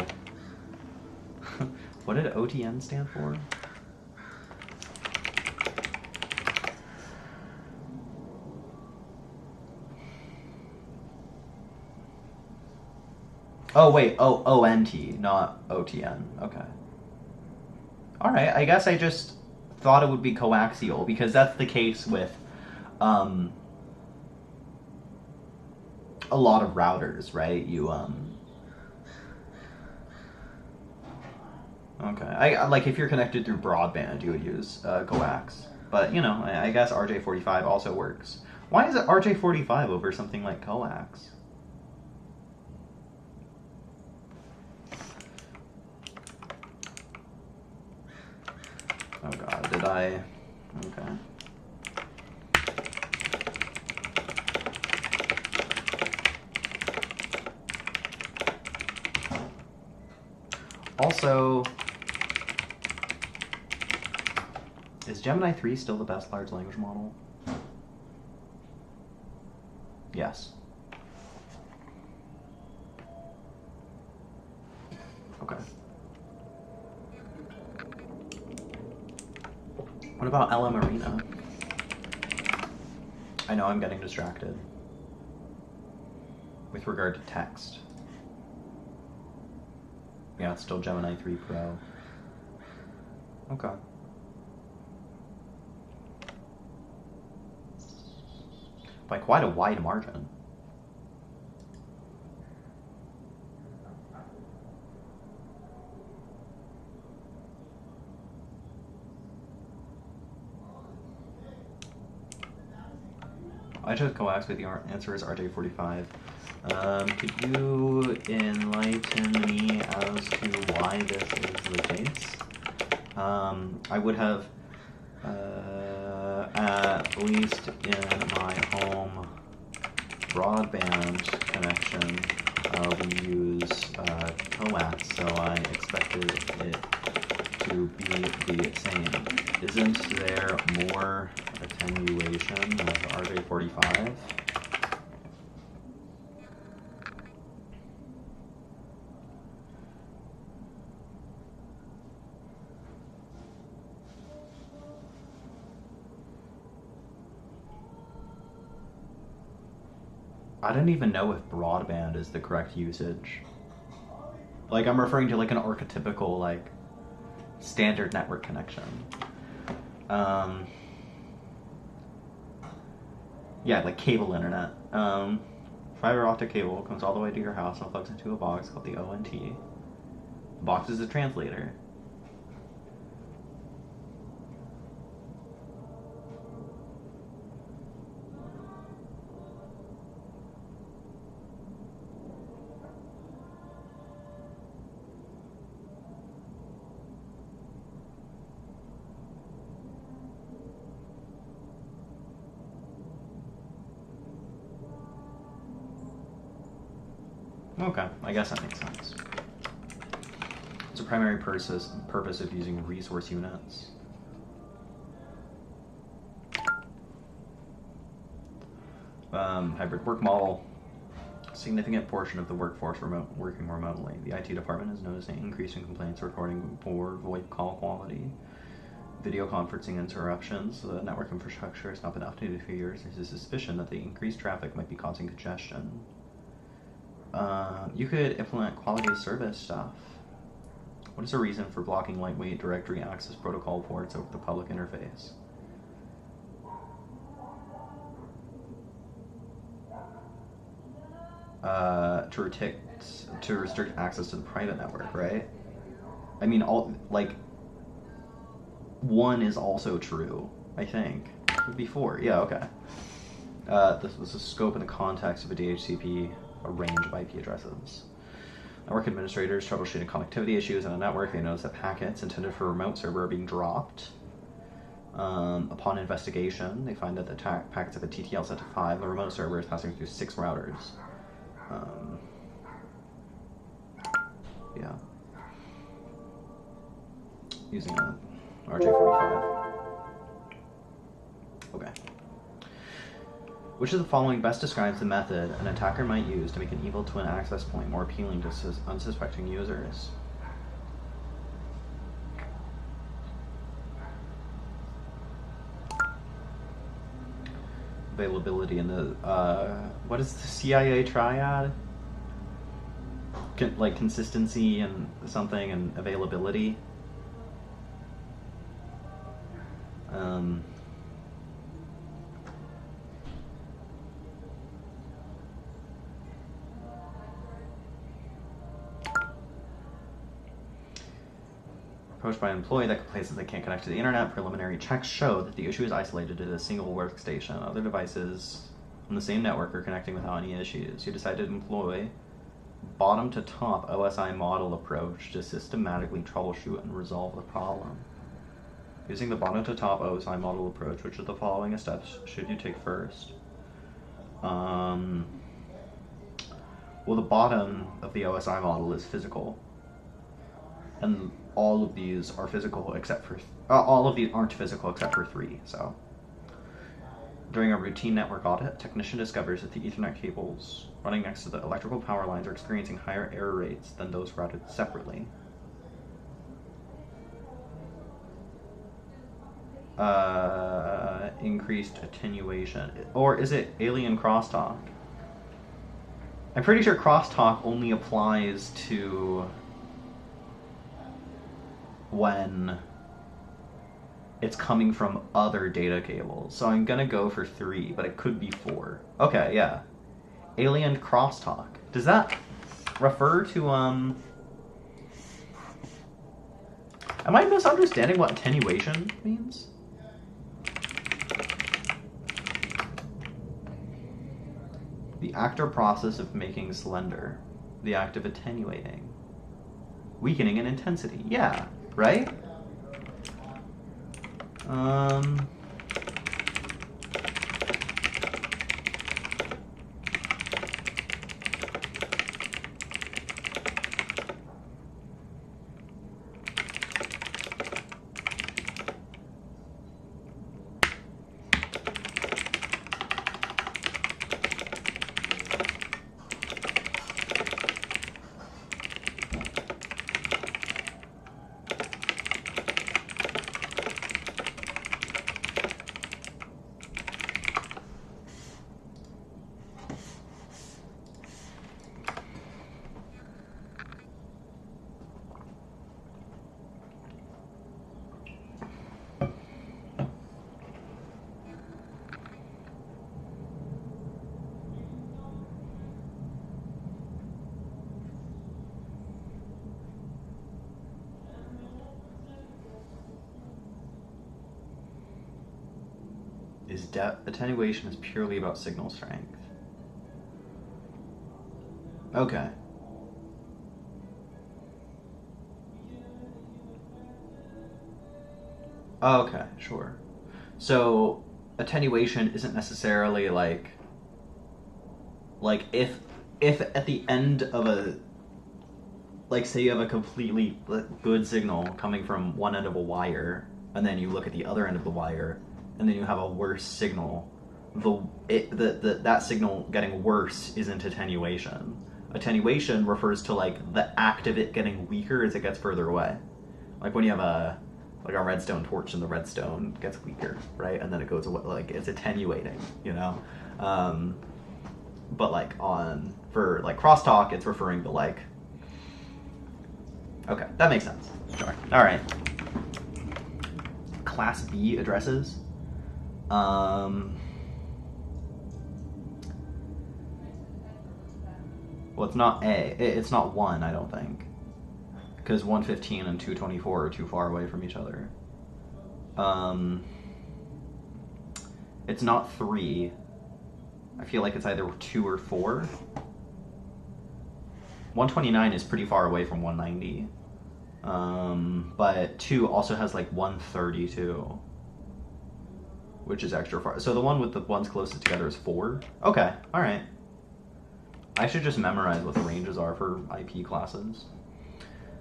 What did OTN stand for? Oh, wait, ONT, not OTN. Okay. Alright, I guess I just thought it would be coaxial, because that's the case with a lot of routers, right? Okay. I like if you're connected through broadband, you would use coax. But you know, I guess RJ45 also works. Why is it RJ45 over something like coax? Oh god, did I? Okay. Also, is Gemini 3 still the best large language model? Yes. Okay. What about LM Arena? I know I'm getting distracted. With regard to text. Yeah, it's still Gemini 3 Pro. Okay. By quite a wide margin. I chose coax, but the answer is RJ45. Could you enlighten me as to why this is the case? I would have, at least in my home broadband connection, we use coax, so I expected it to be the same. Isn't there more attenuation with RJ45? I don't even know if broadband is the correct usage. Like, I'm referring to like an archetypical, like, standard network connection. Yeah, like cable internet. Fiber optic cable comes all the way to your house and plugs into a box called the ONT. The box is a translator. Okay, I guess that makes sense. It's a primary purpose of using resource units. Hybrid work model. A significant portion of the workforce working remotely. The IT department has noticed an increase in complaints regarding poor VoIP call quality, video conferencing interruptions. The network infrastructure has not been updated for years. There's a suspicion that the increased traffic might be causing congestion. You could implement quality of service stuff. What is the reason for blocking lightweight directory access protocol ports over the public interface? To restrict access to the private network, right? I mean, one is also true, I think. It would be 4. Yeah, okay. This was the scope and the context of a DHCP, a range of IP addresses. Network administrators troubleshooting connectivity issues in a network. They notice that packets intended for a remote server are being dropped. Upon investigation, they find that the packets have a TTL set to 5. The remote server is passing through 6 routers. Yeah. Using a RJ45. Okay. Which of the following best describes the method an attacker might use to make an evil twin access point more appealing to unsuspecting users? Availability in the, what is the CIA triad? Like consistency and something and availability. Approached by an employee that complains that they can't connect to the internet. Preliminary checks show that the issue is isolated to a single workstation. Other devices on the same network are connecting without any issues. You decide to employ bottom-to-top OSI model approach to systematically troubleshoot and resolve the problem. Using the bottom-to-top OSI model approach, which of the following steps should you take first? Well, the bottom of the OSI model is physical, and all of these are physical except for all of these aren't physical except for 3. So, during a routine network audit, technician discovers that the Ethernet cables running next to the electrical power lines are experiencing higher error rates than those routed separately. Increased attenuation, or is it alien crosstalk? I'm pretty sure crosstalk only applies to when it's coming from other data cables. So I'm gonna go for 3, but it could be 4. Okay, yeah. Alien crosstalk. Does that refer to, am I misunderstanding what attenuation means? The act or process of making slender. The act of attenuating. Weakening in intensity. Yeah, right? Attenuation is purely about signal strength. Okay. Okay, sure. So attenuation isn't necessarily like if at the end of a, like, say you have a completely good signal coming from one end of a wire, and then you look at the other end of the wire, and then you have a worse signal, that signal getting worse isn't attenuation. Attenuation refers to like the act of it getting weaker as it gets further away. Like when you have a redstone torch and the redstone gets weaker, right? And then it goes away, like it's attenuating, you know? But like for crosstalk, it's referring to like, okay, that makes sense. Sure. All right. Class B addresses. Well, it's not A. It's not 1, I don't think. Because 115 and 224 are too far away from each other. It's not 3. I feel like it's either 2 or 4. 129 is pretty far away from 190. But 2 also has like 132. Which is extra far. So the one with the ones closest together is 4? Okay, alright. I should just memorize what the ranges are for IP classes.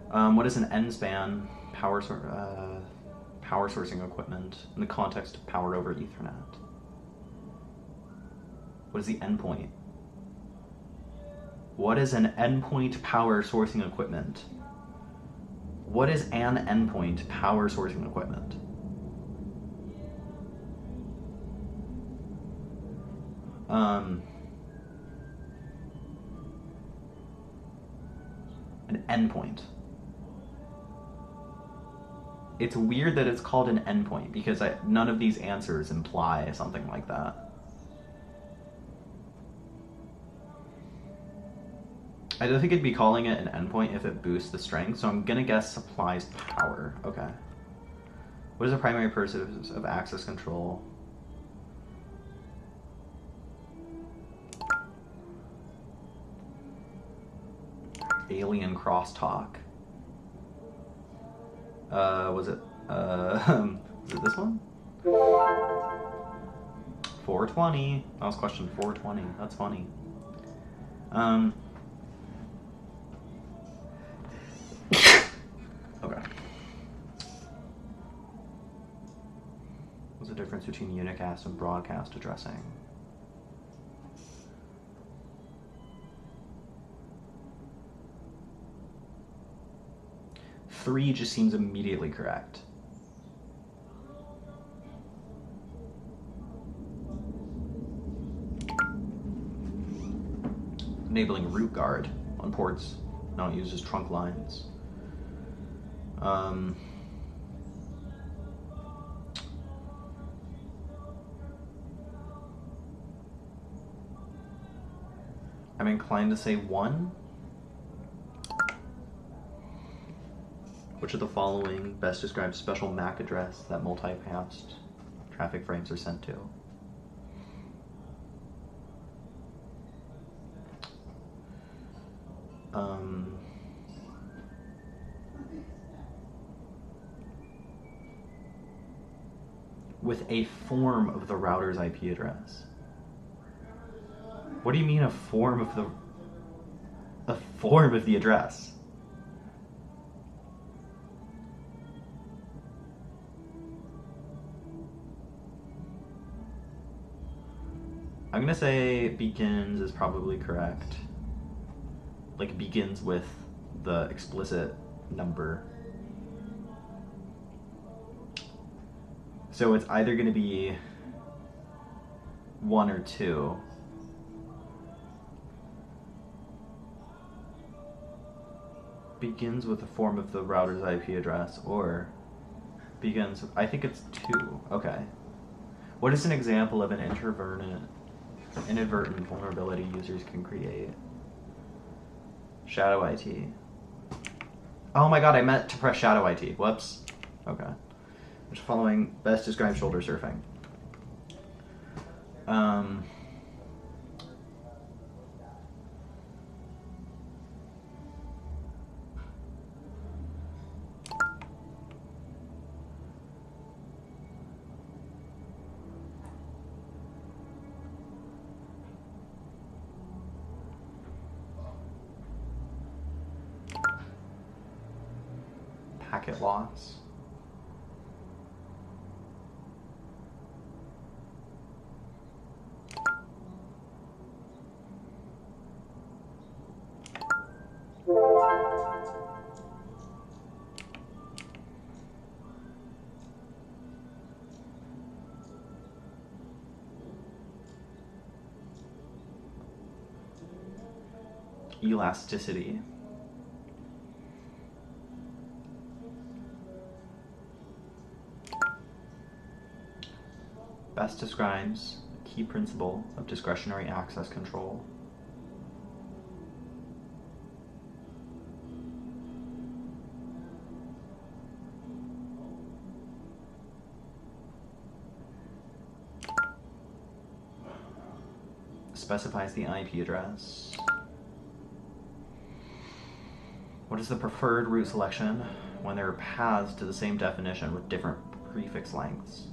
What is an N-span power sourcing equipment in the context of power over Ethernet? What is the endpoint? What is an endpoint power sourcing equipment? What is an endpoint power sourcing equipment? An endpoint. It's weird that it's called an endpoint because none of these answers imply something like that. I don't think it'd be calling it an endpoint if it boosts the strength, so I'm gonna guess supplies power. Okay. What is the primary purpose of access control? Alien crosstalk. Was it this one? 420. That was question 420. That's funny. Okay. What's the difference between unicast and broadcast addressing? Three just seems immediately correct. Enabling root guard on ports. Now it uses trunk lines. I'm inclined to say 1. Which of the following best describes special MAC address that multipassed traffic frames are sent to? With a form of the router's IP address. What do you mean a form of the address? I'm gonna say begins is probably correct. Like begins with the explicit number. So it's either gonna be 1 or 2. Begins with the form of the router's IP address, or begins with, I think it's 2. Okay. What is an example of an inadvertent vulnerability users can create? Shadow IT. Oh my god, I meant to press shadow IT. Whoops. Okay. Which following best describes shoulder surfing? Packet loss. Elasticity. Best describes a key principle of discretionary access control. Specifies the IP address. What is the preferred route selection when there are paths to the same definition with different prefix lengths?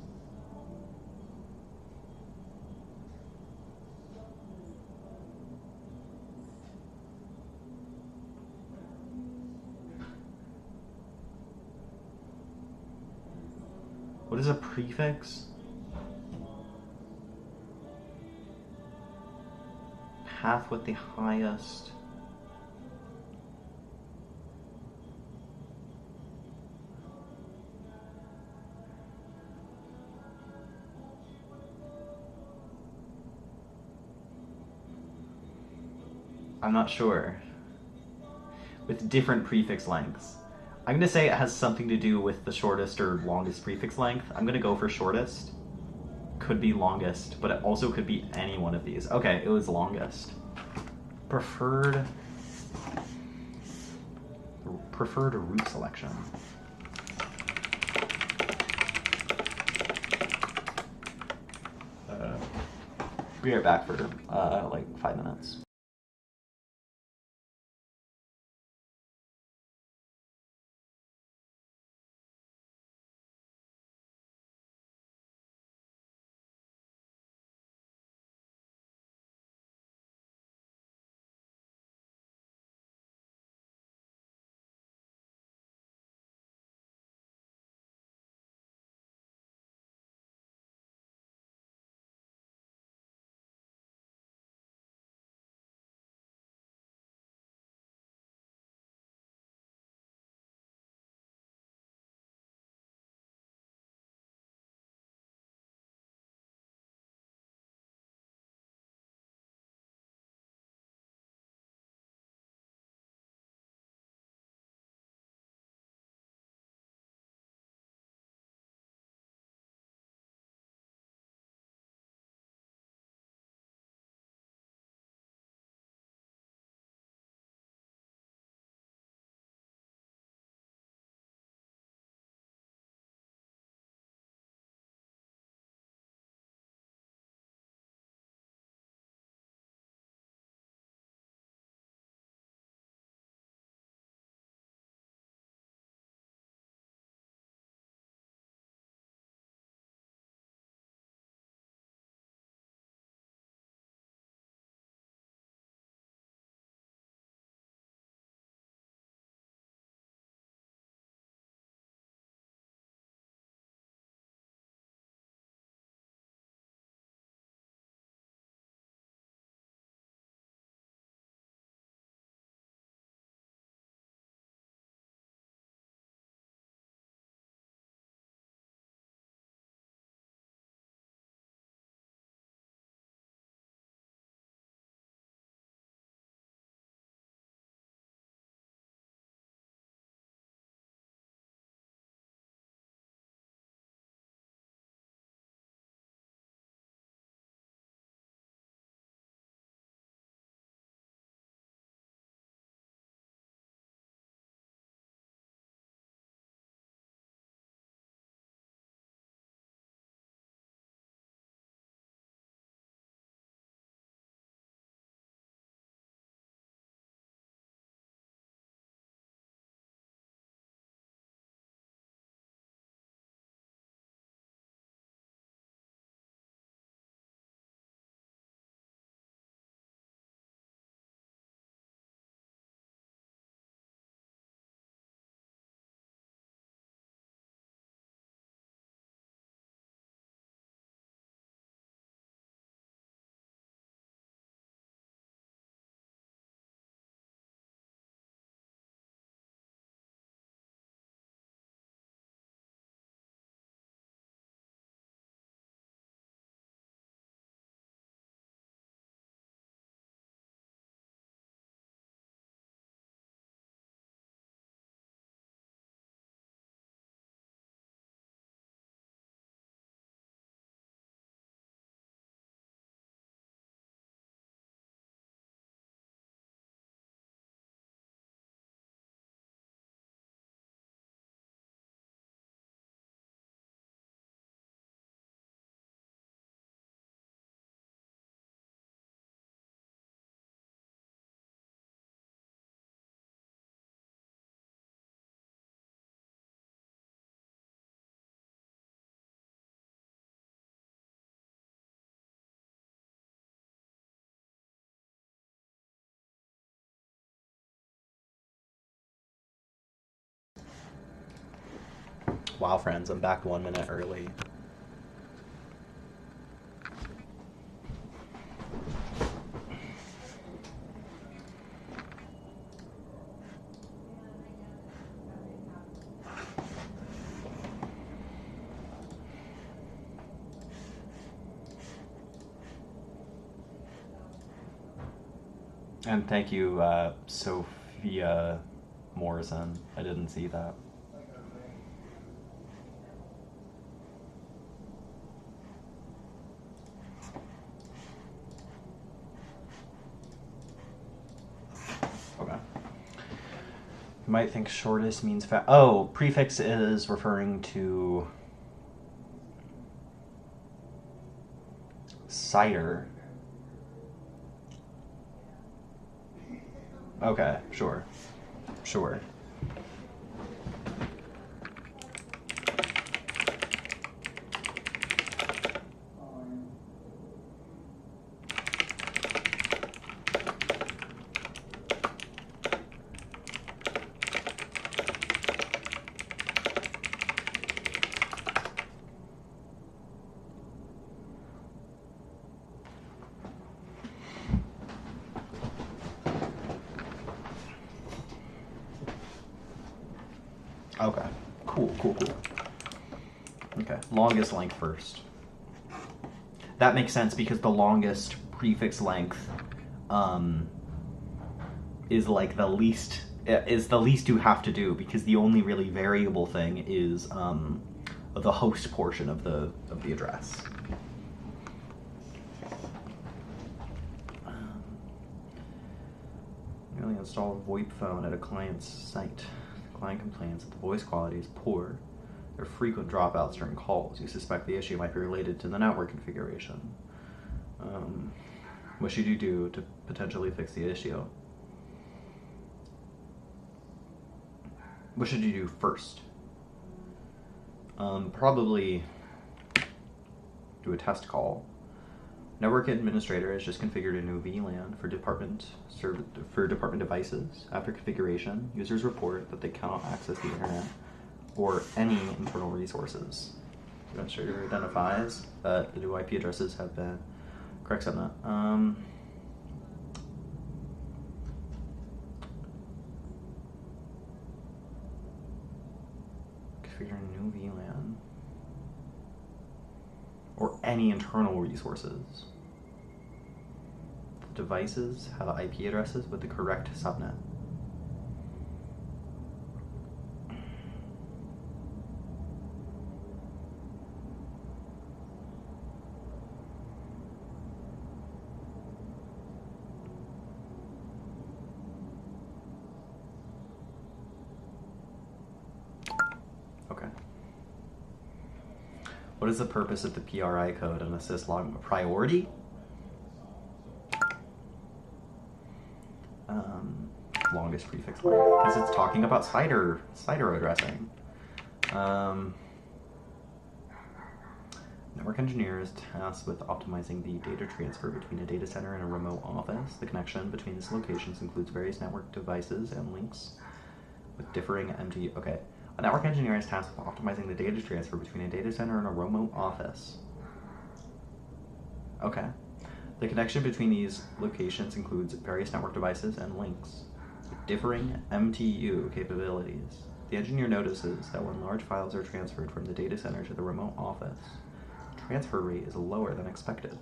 What is a prefix? Path with the highest. I'm not sure. With different prefix lengths. I'm going to say it has something to do with the shortest or longest prefix length. I'm going to go for shortest. Could be longest, but it also could be any one of these. Okay, it was longest. Preferred Preferred route selection. Be right back for like 5 minutes. Wow, friends, I'm back 1 minute early. And thank you, Sophia Morrison. I didn't see that. Okay. You might think shortest means fast. Oh, prefix is referring to cider. Okay, sure. Sure. Okay. Cool. Okay, longest length first. That makes sense because the longest prefix length is like the least you have to do, because the only really variable thing is the host portion of the address. Newly installed VoIP phone at a client's site. The client complains that the voice quality is poor. There are frequent dropouts during calls. You suspect the issue might be related to the network configuration. What should you do to potentially fix the issue? What should you do first? Probably do a test call. Network administrator has just configured a new VLAN for department devices. After configuration, users report that they cannot access the internet or any internal resources. The administrator identifies that the new IP addresses have been correct on that. Configure a new VLAN or any internal resources. The devices have IP addresses with the correct subnet. Okay. What is the purpose of the PRI code and assist log priority? Longest prefix length, because it's talking about cider addressing. Network engineer is tasked with optimizing the data transfer between a data center and a remote office. The connection between these locations includes various network devices and links with differing MTU. Okay. A network engineer is tasked with optimizing the data transfer between a data center and a remote office. Okay. The connection between these locations includes various network devices and links with differing MTU capabilities. The engineer notices that when large files are transferred from the data center to the remote office, the transfer rate is lower than expected.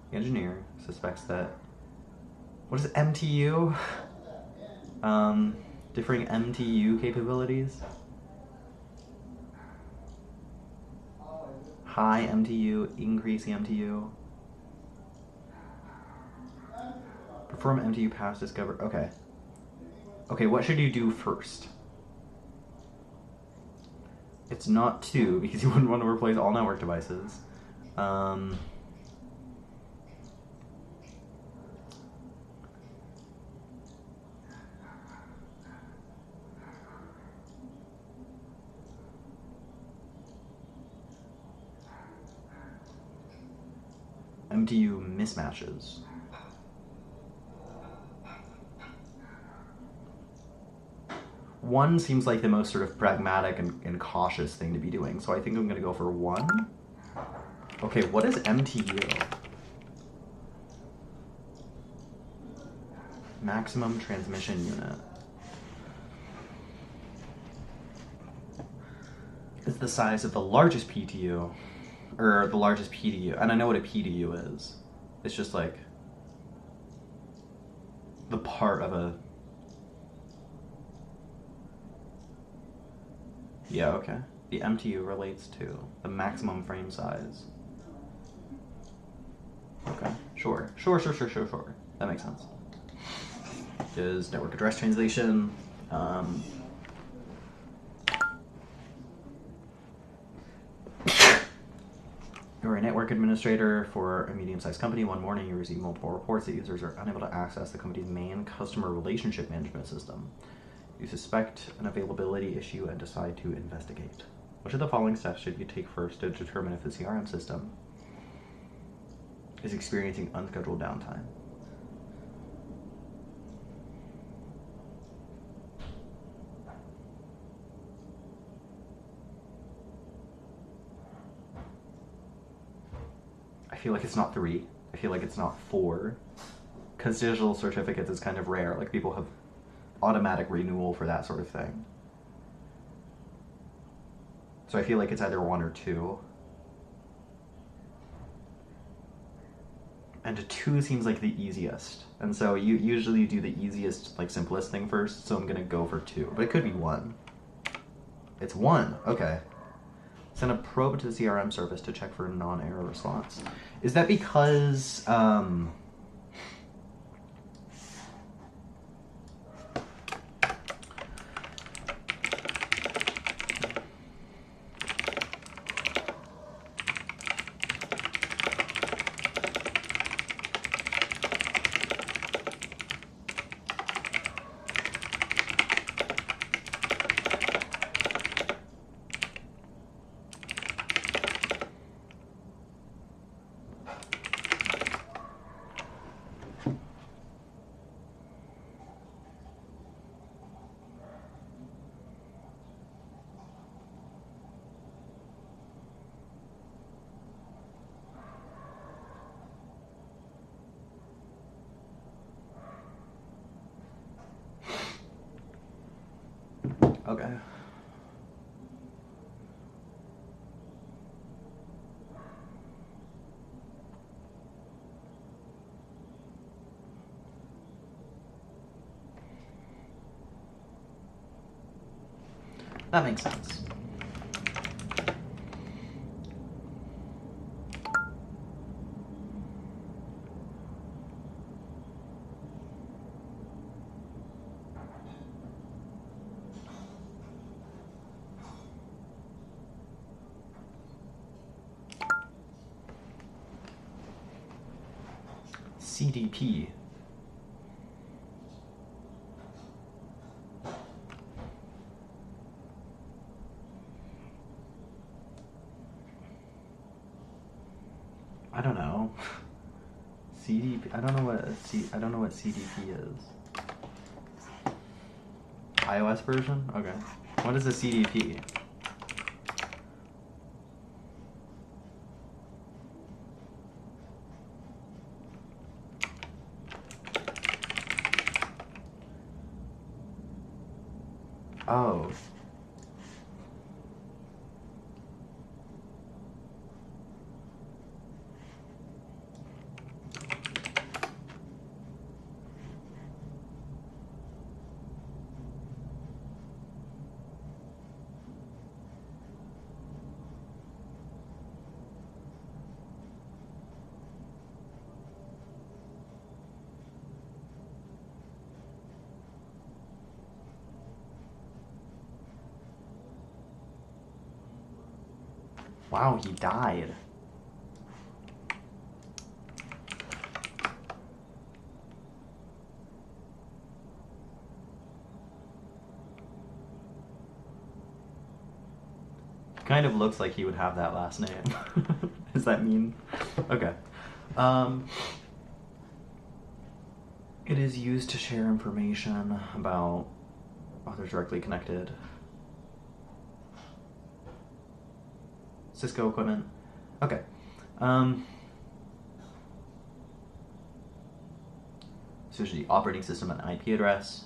The engineer suspects that... What is MTU? Differing MTU capabilities? High MTU, increasing MTU. Perform MTU pass discover. Okay. Okay, what should you do first? It's not 2, because you wouldn't want to replace all network devices. MTU mismatches. One seems like the most sort of pragmatic and cautious thing to be doing, so I think I'm going to go for 1. Okay, what is MTU? Maximum transmission unit. It's the size of the largest PTU, or the largest PDU, and I know what a PDU is. It's just like the part of a... Yeah, okay. The MTU relates to the maximum frame size. Okay, sure. Sure. That makes sense. Is network address translation You're a network administrator for a medium-sized company. One morning you receive multiple reports that users are unable to access the company's main customer relationship management system. You suspect an availability issue and decide to investigate. Which of the following steps should you take first to determine if the CRM system is experiencing unscheduled downtime? I feel like it's not 3. I feel like it's not 4. Because digital certificates is kind of rare. Like, people have automatic renewal for that sort of thing. So I feel like it's either 1 or 2. And 2 seems like the easiest. And so you usually do the easiest, like, simplest thing first. So I'm going to go for 2. But it could be 1. It's 1. Okay. Send a probe to the CRM service to check for a non-error response. Is that because okay. That makes sense. CDP. I don't know. CDP. I don't know what CDP is. iOS version? Okay. What is a CDP? Oh. Wow, he died. Kind of looks like he would have that last name. Does that mean? Okay. It is used to share information about others directly connected. Cisco equipment. Okay. So the operating system and IP address.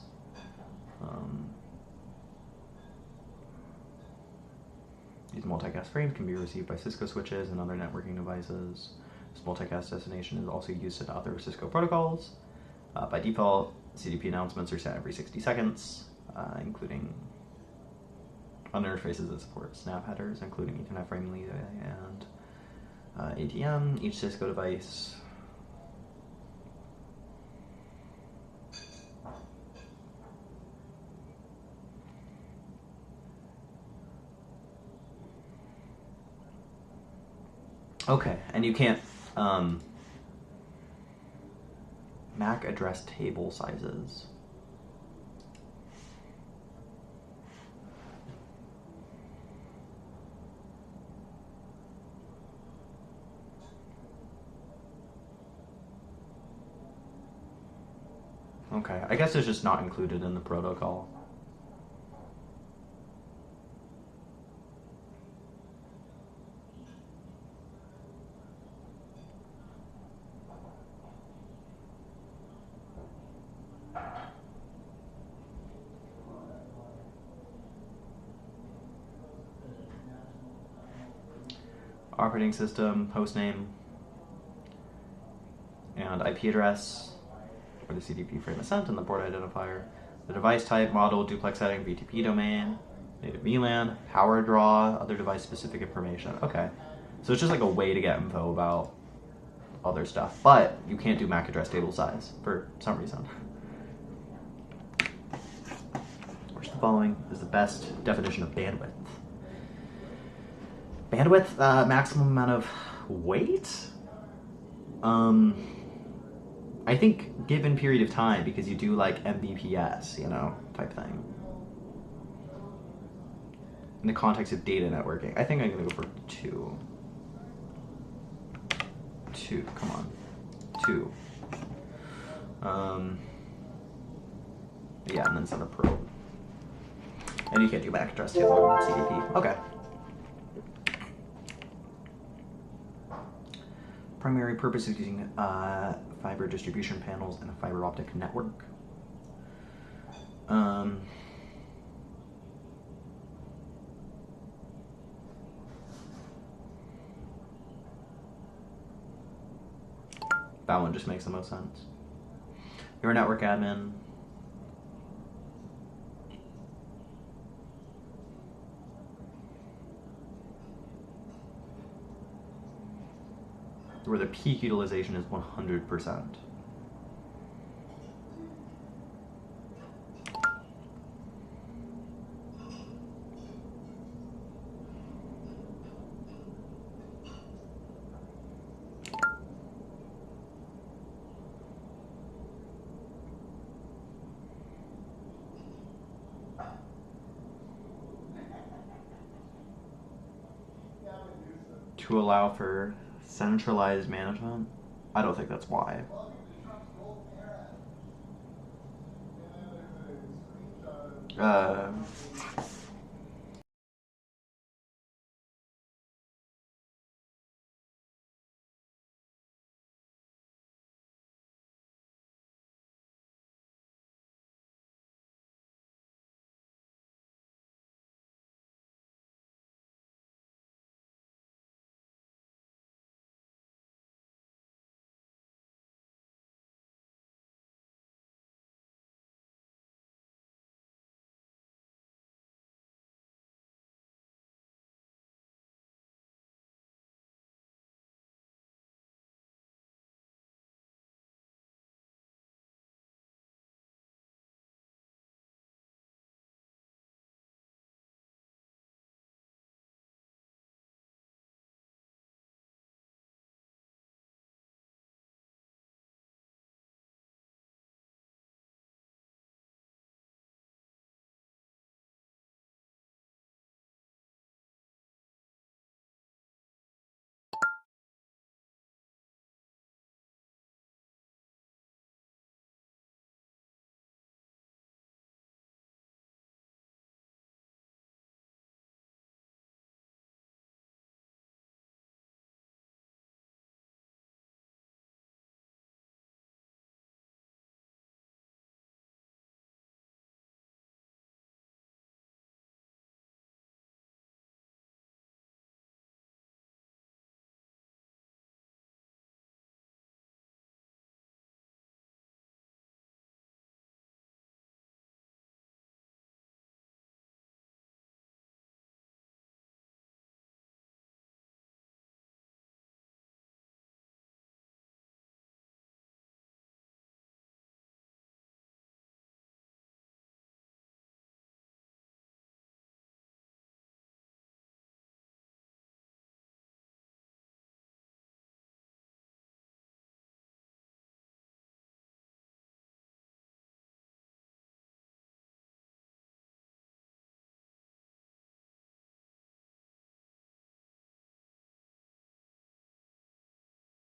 These multicast frames can be received by Cisco switches and other networking devices. This multicast destination is also used in other Cisco protocols. By default, CDP announcements are sent every 60 seconds, including on interfaces that support snap headers, including Ethernet frame relay and ATM. Each Cisco device Okay, and you can't MAC address table sizes. Okay, I guess it's just not included in the protocol. Operating system, hostname, and IP address, or the CDP frame of sent, and the port identifier. The device type, model, duplex setting, BTP domain, native VLAN, power draw, other device specific information. Okay. So it's just like a way to get info about other stuff. But you can't do MAC address table size for some reason. Which the following is the best definition of bandwidth. Bandwidth, maximum amount of weight? I think given period of time, because you do like Mbps, you know, type thing. In the context of data networking, I think I'm gonna go for 2. 2, come on. 2. Yeah, and then send a probe. And you can't do MAC address table CDP. Okay. Primary purpose is using fiber distribution panels and a fiber optic network. That one just makes the most sense. You're a network admin. Where the peak utilization is 100%. To allow for centralized management? I don't think that's why.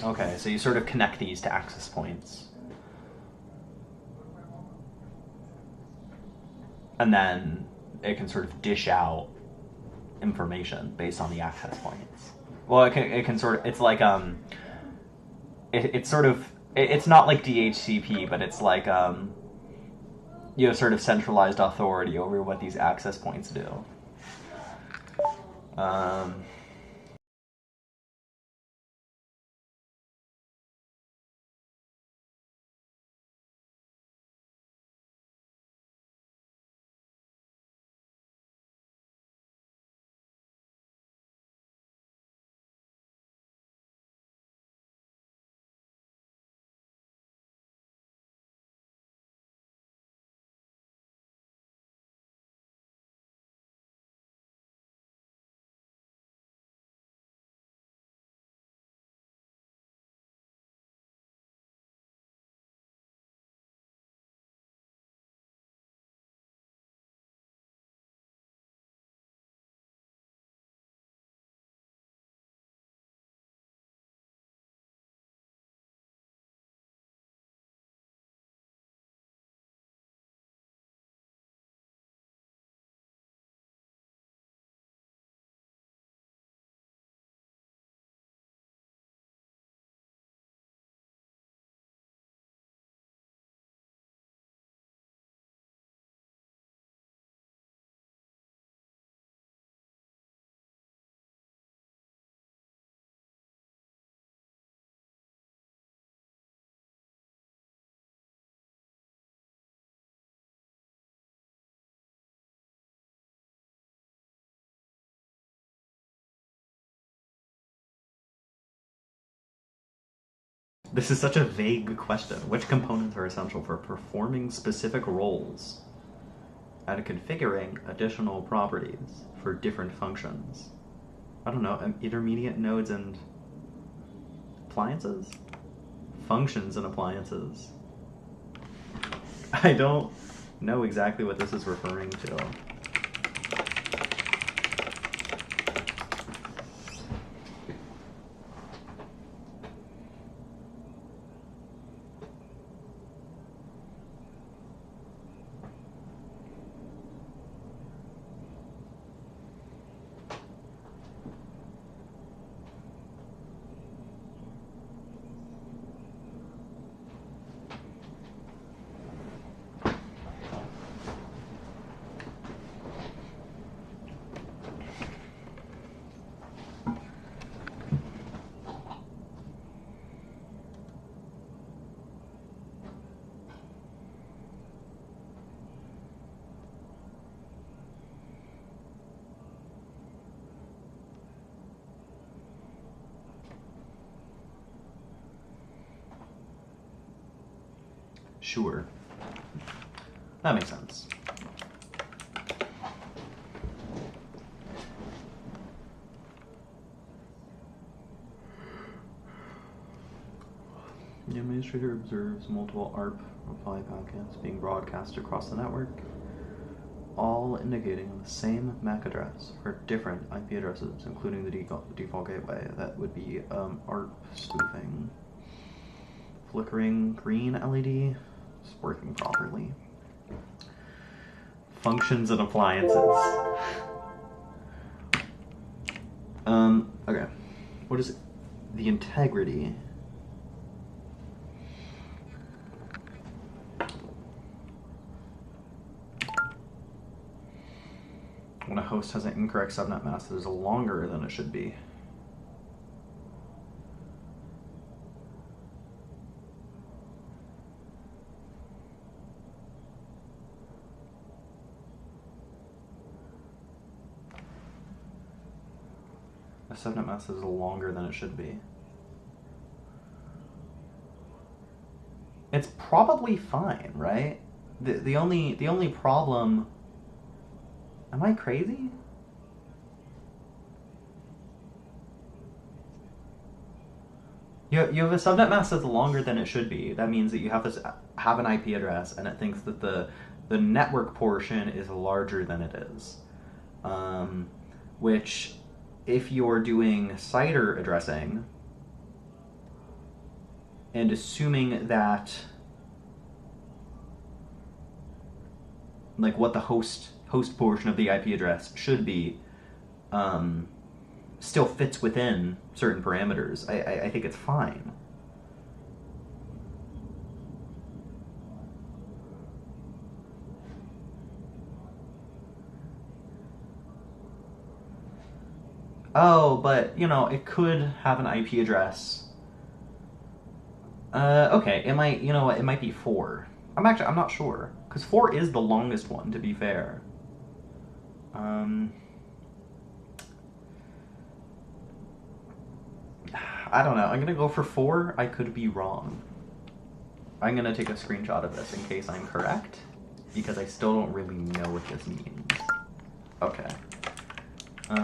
Okay, so you sort of connect these to access points. And then it can sort of dish out information based on the access points. Well, it can sort of, it's like, it's sort of, it's not like DHCP, but it's like, you have sort of centralized authority over what these access points do. This is such a vague question. Which components are essential for performing specific roles and configuring additional properties for different functions? I don't know, intermediate nodes and appliances? Functions and appliances. I don't know exactly what this is referring to. Sure. That makes sense. The administrator observes multiple ARP reply packets being broadcast across the network, all indicating the same MAC address for different IP addresses, including the default gateway. That would be ARP spoofing. Flickering green LED is working properly. Functions and appliances. Okay. What is it? The integrity. When a host has an incorrect subnet mask that is longer than it should be. A subnet mask is longer than it should be. It's probably fine, right? The only problem. Am I crazy? You have a subnet mask that's longer than it should be. That means that you have an IP address, and it thinks that the network portion is larger than it is, which, if you're doing CIDR addressing, and assuming that like what the host portion of the IP address should be still fits within certain parameters, I think it's fine. Oh, but, you know, it could have an IP address. Okay, it might, you know what, it might be 4. I'm not sure. Because 4 is the longest one, to be fair. I don't know. I'm gonna go for 4. I could be wrong. I'm gonna take a screenshot of this in case I'm correct, because I still don't really know what this means. Okay. The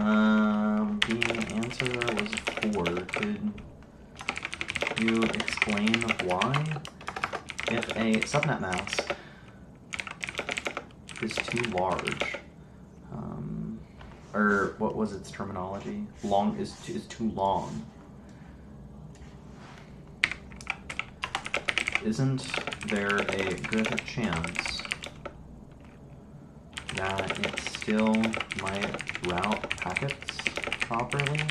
answer was 4. Could you explain why? If a subnet mask is too large, or what was its terminology? Long is too long. Isn't there a good chance that it still might route packets properly?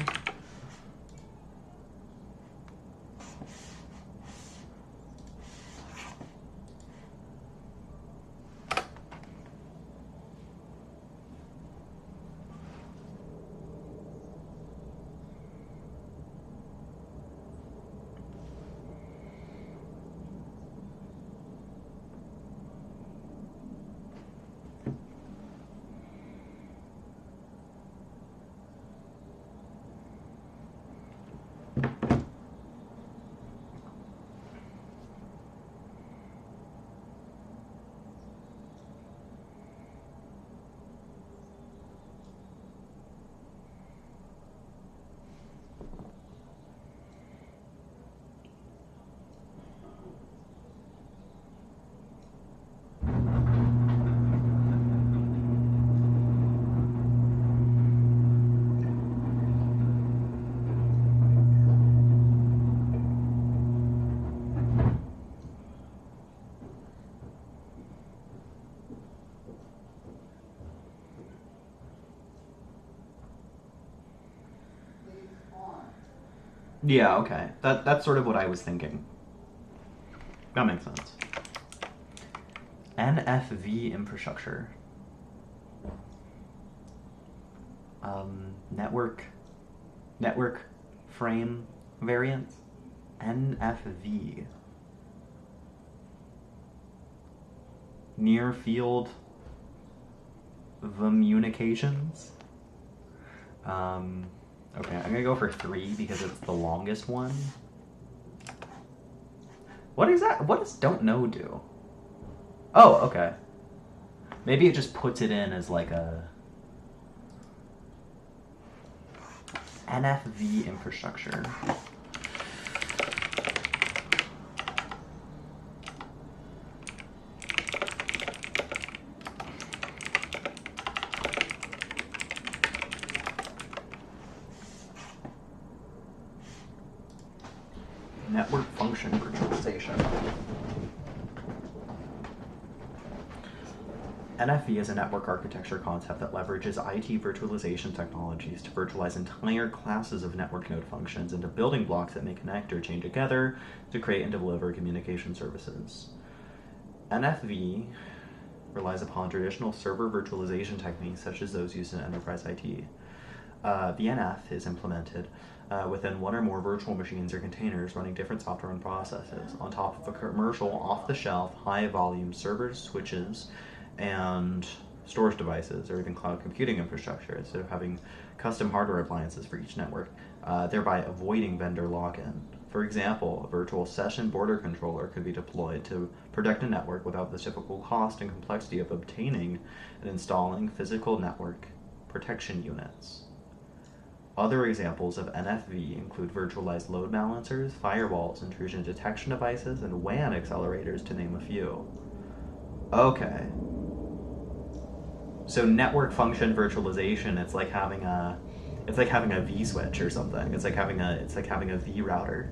Yeah, okay. That's sort of what I was thinking. That makes sense. NFV infrastructure. Network frame variants. NFV. Near field communications. Okay, I'm gonna go for 3 because it's the longest one. What is that? What does don't know do? Oh, okay. Maybe it just puts it in as like a NFV infrastructure. Network function virtualization. NFV is a network architecture concept that leverages IT virtualization technologies to virtualize entire classes of network node functions into building blocks that may connect or chain together to create and deliver communication services. NFV relies upon traditional server virtualization techniques such as those used in enterprise IT. VNF is implemented within one or more virtual machines or containers running different software and processes on top of a commercial, off-the-shelf, high-volume servers, switches, and storage devices, or even cloud computing infrastructure, instead of having custom hardware appliances for each network, thereby avoiding vendor lock-in. For example, a virtual session border controller could be deployed to protect a network without the typical cost and complexity of obtaining and installing physical network protection units. Other examples of NFV include virtualized load balancers, firewalls, intrusion detection devices, and WAN accelerators, to name a few. Okay. So network function virtualization, it's like having a vSwitch or something. It's like having a vRouter.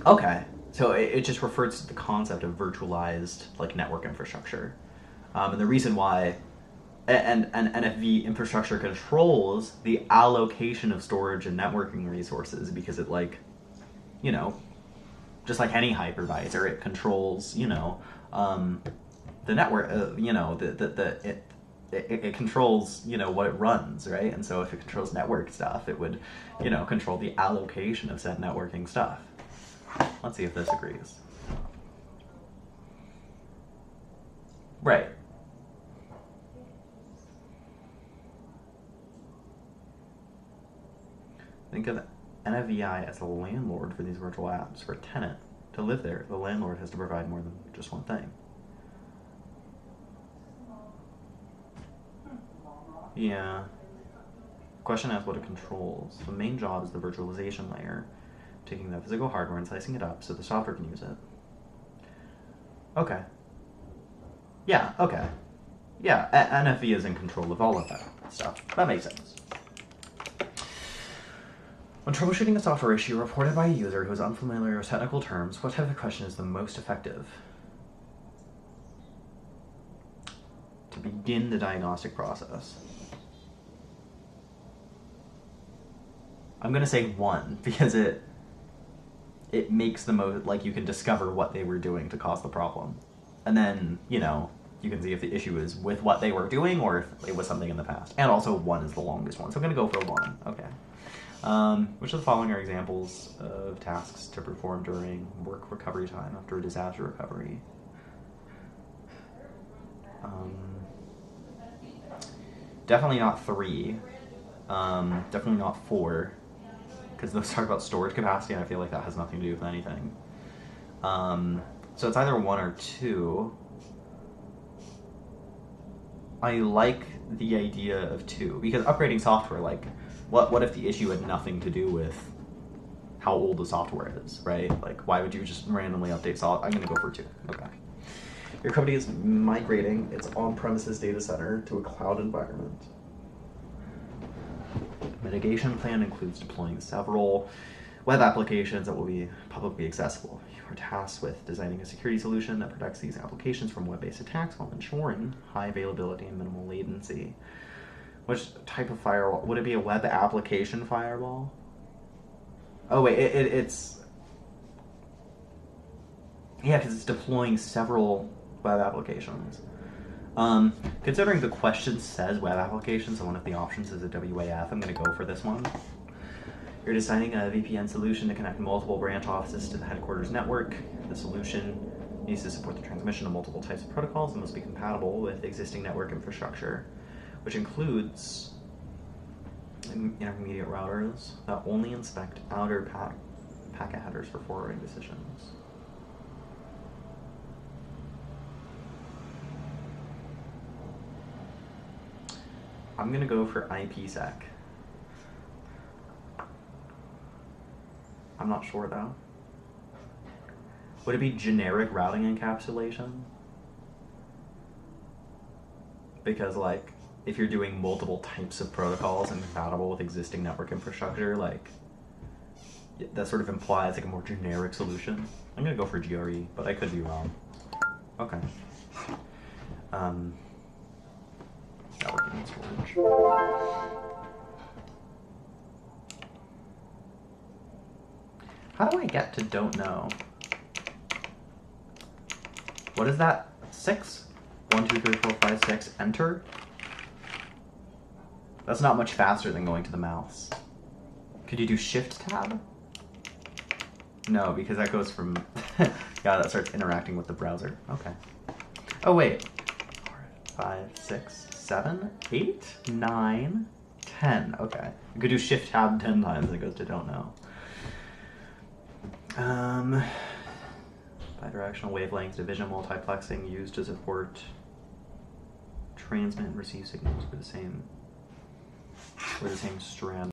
Okay, so it just refers to the concept of virtualized like network infrastructure, and the reason why, and if the infrastructure controls the allocation of storage and networking resources, because it like, you know, just like any hypervisor, it controls, the network, it controls, what it runs, right? And so if it controls network stuff, it would, control the allocation of said networking stuff. Let's see if this agrees. Right. Think of NFVI as a landlord for these virtual apps. For a tenant to live there, the landlord has to provide more than just one thing. Yeah. Question asks what it controls. The main job is the virtualization layer, taking the physical hardware and slicing it up so the software can use it. Okay. Yeah, okay. Yeah, NFV is in control of all of that stuff. That makes sense. When troubleshooting a software issue reported by a user who is unfamiliar with technical terms, what type of question is the most effective? To begin the diagnostic process. I'm gonna say 1 because it makes the most, like, you can discover what they were doing to cause the problem, and then you can see if the issue is with what they were doing or if it was something in the past. And also 1 is the longest one, so I'm gonna go for 1. Okay. Which of the following are examples of tasks to perform during work recovery time after a disaster recovery? Definitely not 3. Definitely not 4. Because those talk about storage capacity, and I feel like that has nothing to do with anything. So it's either 1 or 2. I like the idea of 2, because upgrading software, like, what if the issue had nothing to do with how old the software is, right? Like, why would you just randomly update software? I'm going to go for 2. Okay. Your company is migrating its on-premises data center to a cloud environment. Mitigation plan includes deploying several web applications that will be publicly accessible. You are tasked with designing a security solution that protects these applications from web-based attacks while ensuring high availability and minimal latency. Which type of firewall? Would it be a web application firewall? Oh wait, it's... Yeah, because it's deploying several web applications. Considering the question says web applications and one of the options is a WAF, I'm going to go for this one. You're designing a VPN solution to connect multiple branch offices to the headquarters network. The solution needs to support the transmission of multiple types of protocols and must be compatible with existing network infrastructure, which includes intermediate routers that only inspect outer packet headers for forwarding decisions. I'm gonna go for IPsec. I'm not sure though. Would it be generic routing encapsulation? Because like, if you're doing multiple types of protocols and compatible with existing network infrastructure, like, that sort of implies like a more generic solution. I'm gonna go for GRE, but I could be wrong. Okay. Networking and storage. How do I get to don't know? What is that? 6? 1, 2, 3, 4, 5, 6. Enter? That's not much faster than going to the mouse. Could you do Shift Tab? No, because that goes from... yeah, that starts interacting with the browser. Okay. Oh, wait. 4, 5, 6, 7, 8, 9, 10. Okay. You could do Shift Tab 10 times and it goes to don't know. Bidirectional wavelength division multiplexing used to support transmit and receive signals for the same strand.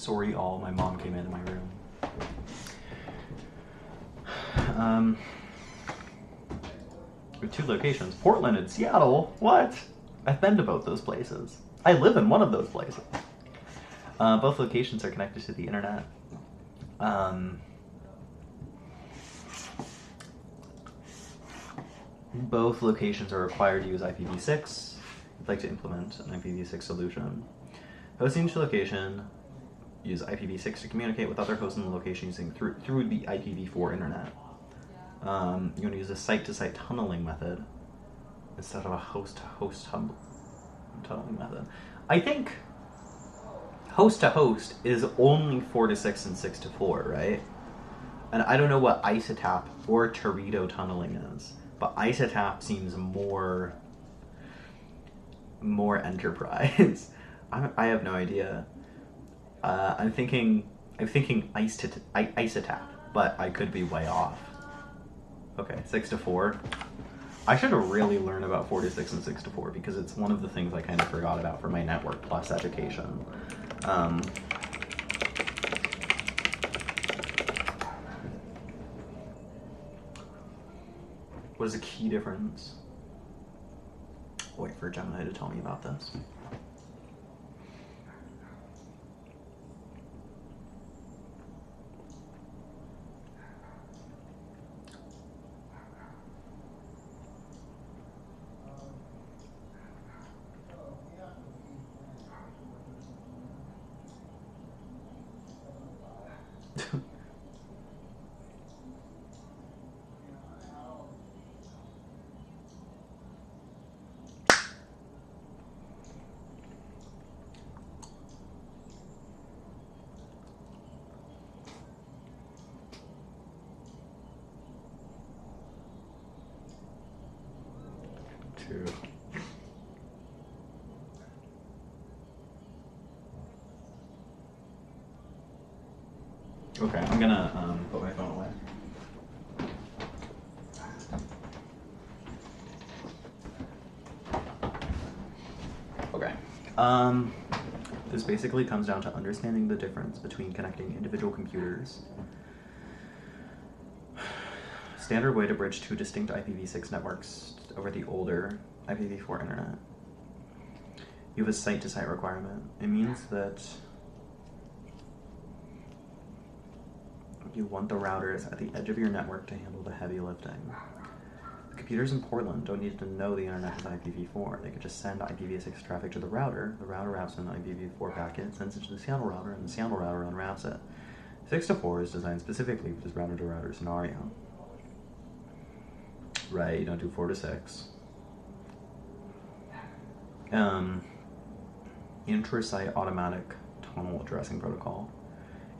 Sorry, all. My mom came into my room. We have 2 locations, Portland and Seattle. What? I've been to both those places. I live in one of those places. Both locations are connected to the internet. Both locations are required to use IPv6. I'd like to implement an IPv6 solution. Hosting each location, use IPv6 to communicate with other hosts in the location using through the IPv4 internet. You're going to use a site-to-site tunneling method instead of a host-to-host tunneling method. I think host-to-host is only 4-to-6 and 6-to-4, right? And I don't know what isotap or Teredo tunneling is, but isotap seems more enterprise. I have no idea. I'm thinking isotap, but I could be way off. Okay, 6-to-4. I should have really learned about 4-to-6 and 6-to-4 because it's one of the things I kind of forgot about for my Network Plus education. What is the key difference? Wait for Gemini to tell me about this. Okay, I'm gonna put my phone away. Okay. This basically comes down to understanding the difference between connecting individual computers. Standard way to bridge 2 distinct IPv6 networks over the older IPv4 internet. You have a site-to-site requirement. It means that you want the routers at the edge of your network to handle the heavy lifting. The computers in Portland don't need to know the internet is IPv4. They could just send IPv6 traffic to the router routes an IPv4 packet, sends it to the Seattle router, and the Seattle router unroutes it. 6-to-4 is designed specifically for this router-to-router scenario. Right, you don't do 4-to-6. Intra-site automatic tunnel addressing protocol.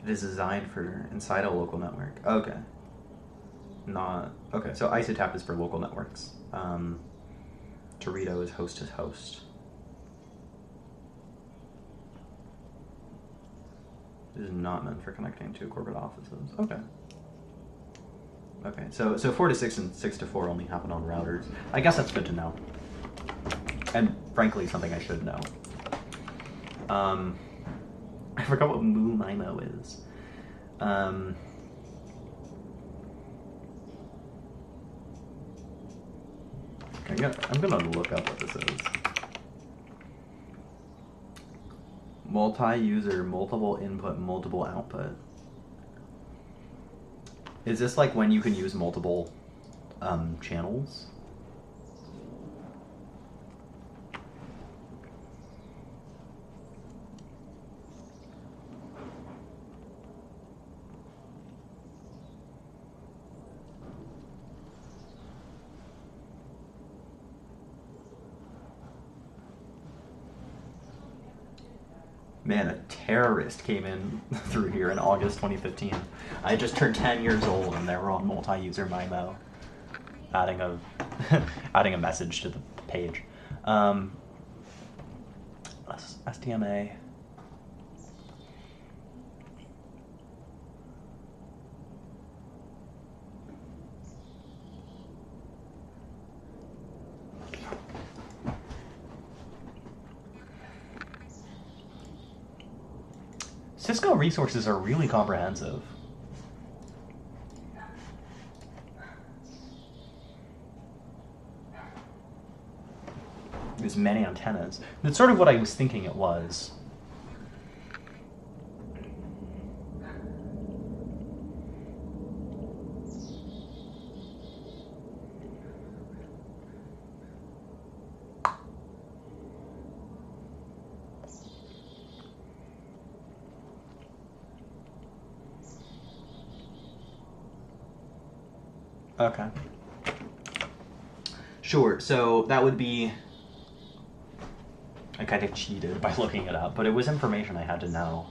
It is designed for inside a local network. Okay. Okay, so isotap is for local networks. Teredo is host to host. It is not meant for connecting to corporate offices. Okay. Okay, so 4-to-6 and 6-to-4 only happen on routers. I guess that's good to know. And frankly, something I should know. I forgot what memo is. I'm gonna look up what this is. Multi-user, multiple input, multiple output. Is this like when you can use multiple channels? Man, a terrorist came in through here in August 2015. I just turned 10 years old and they were on multi-user MIMO, adding a adding a message to the page. SDMA. Cisco resources are really comprehensive. There's many antennas. That's sort of what I was thinking it was. Okay. Sure, so that would be... I kind of cheated by looking it up, but it was information I had to know.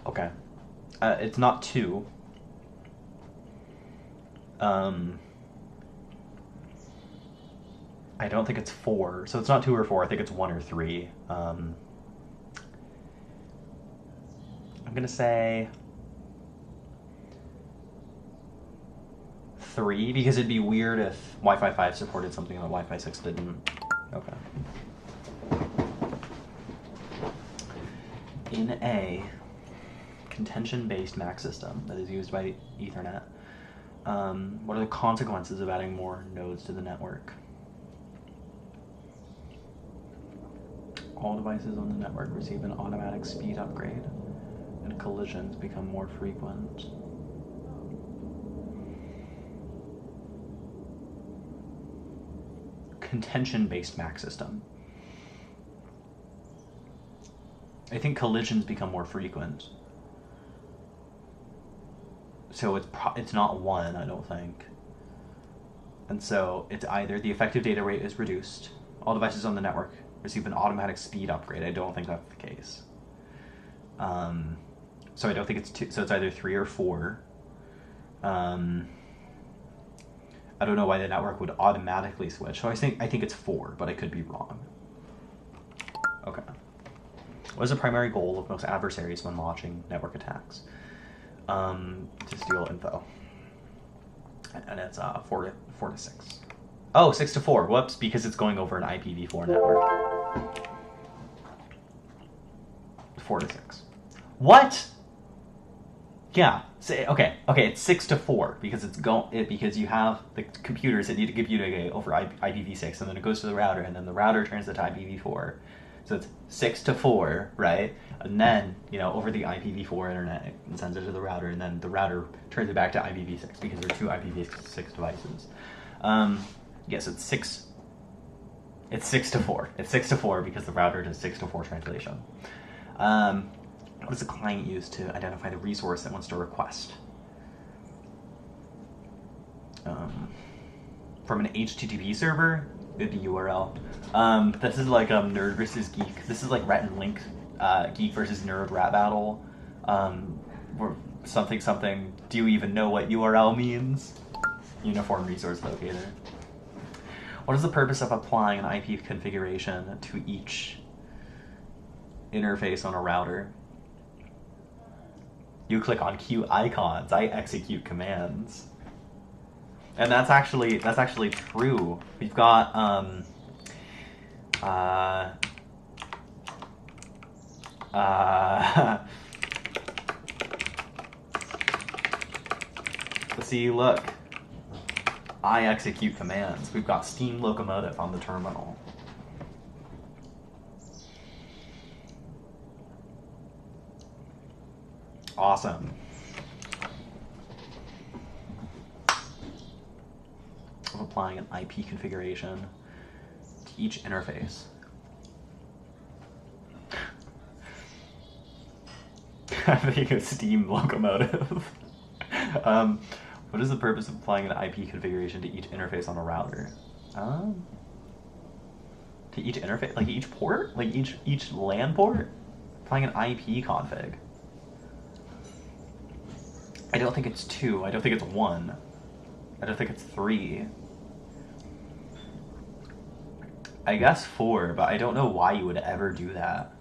Okay. It's not 2. I don't think it's 4, so it's not 2 or 4. I think it's 1 or 3. I'm gonna say 3, because it'd be weird if Wi-Fi 5 supported something that Wi-Fi 6 didn't. Okay. In a contention-based MAC system that is used by Ethernet, what are the consequences of adding more nodes to the network? All devices on the network receive an automatic speed upgrade, and collisions become more frequent. Contention-based MAC system. I think collisions become more frequent. So it's not 1, I don't think. And so it's either the effective data rate is reduced, all devices on the network receive an automatic speed upgrade. I don't think that's the case. So I don't think it's 2. So it's either 3 or 4. I don't know why the network would automatically switch. So I think it's 4, but I could be wrong. Okay. What is the primary goal of most adversaries when launching network attacks? To steal info. And it's 4 to 6. Oh, 6 to 4. Whoops, because it's going over an IPv4 network. 4 to 6. What? Yeah. Okay. It's 6 to 4 because because you have the computers that need to communicate over IPv6, and then it goes to the router, and then the router turns it to IPv4. So it's 6 to 4, right? And then, over the IPv4 internet, it sends it to the router, and then the router turns it back to IPv6 because there are 2 IPv6 devices. Yes, it's 6. It's 6 to 4. It's 6 to 4 because the router does 6 to 4 translation. What does the client use to identify the resource it wants to request? From an HTTP server, it'd be URL. This is like nerd versus geek. This is like Rhett and Link, geek versus nerd rap battle. Or something. Do you even know what URL means? Uniform resource locator. What is the purpose of applying an IP configuration to each interface on a router? You click on cute icons. I execute commands. And that's actually true. We've got see, look. I execute commands. We've got Steam Locomotive on the terminal. Awesome. Of applying an IP configuration to each interface. I think it's Steam Locomotive. What is the purpose of applying an IP configuration to each interface on a router? To each interface, like each port, like each LAN port, applying an IP config. I don't think it's 2. I don't think it's 1. I don't think it's 3. I guess 4, but I don't know why you would ever do that.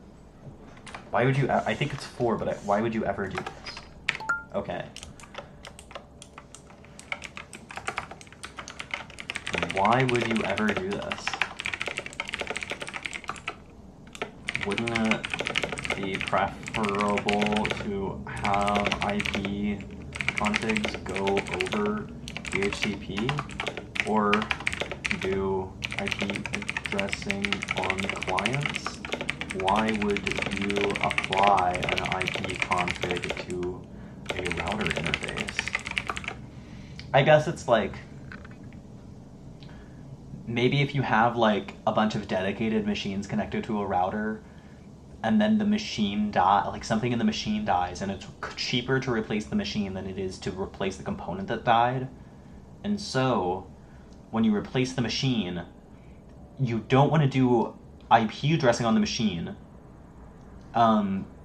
Why would you? I think it's 4, but why would you ever do this? Okay. Why would you ever do this? Wouldn't it be preferable to have IP configs go over DHCP, or do IP addressing on clients? Why would you apply an IP config to a router interface? I guess it's like, maybe if you have like a bunch of dedicated machines connected to a router, and then the machine like something in the machine dies, and it's cheaper to replace the machine than it is to replace the component that died. And so, when you replace the machine, you don't want to do IP addressing on the machine.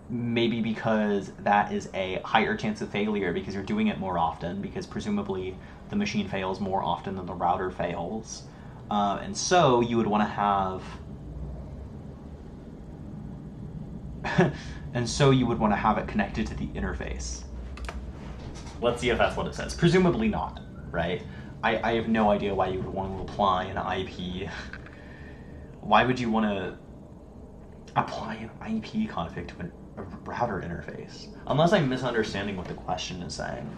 Maybe because that is a higher chance of failure because you're doing it more often, because presumably the machine fails more often than the router fails. And so you would want to have and so you would want to have it connected to the interface. Let's see if that's what it says. Presumably not, right? I have no idea why you would want to apply an IP. Why would you want to apply an IP config to a router interface? Unless I'm misunderstanding what the question is saying.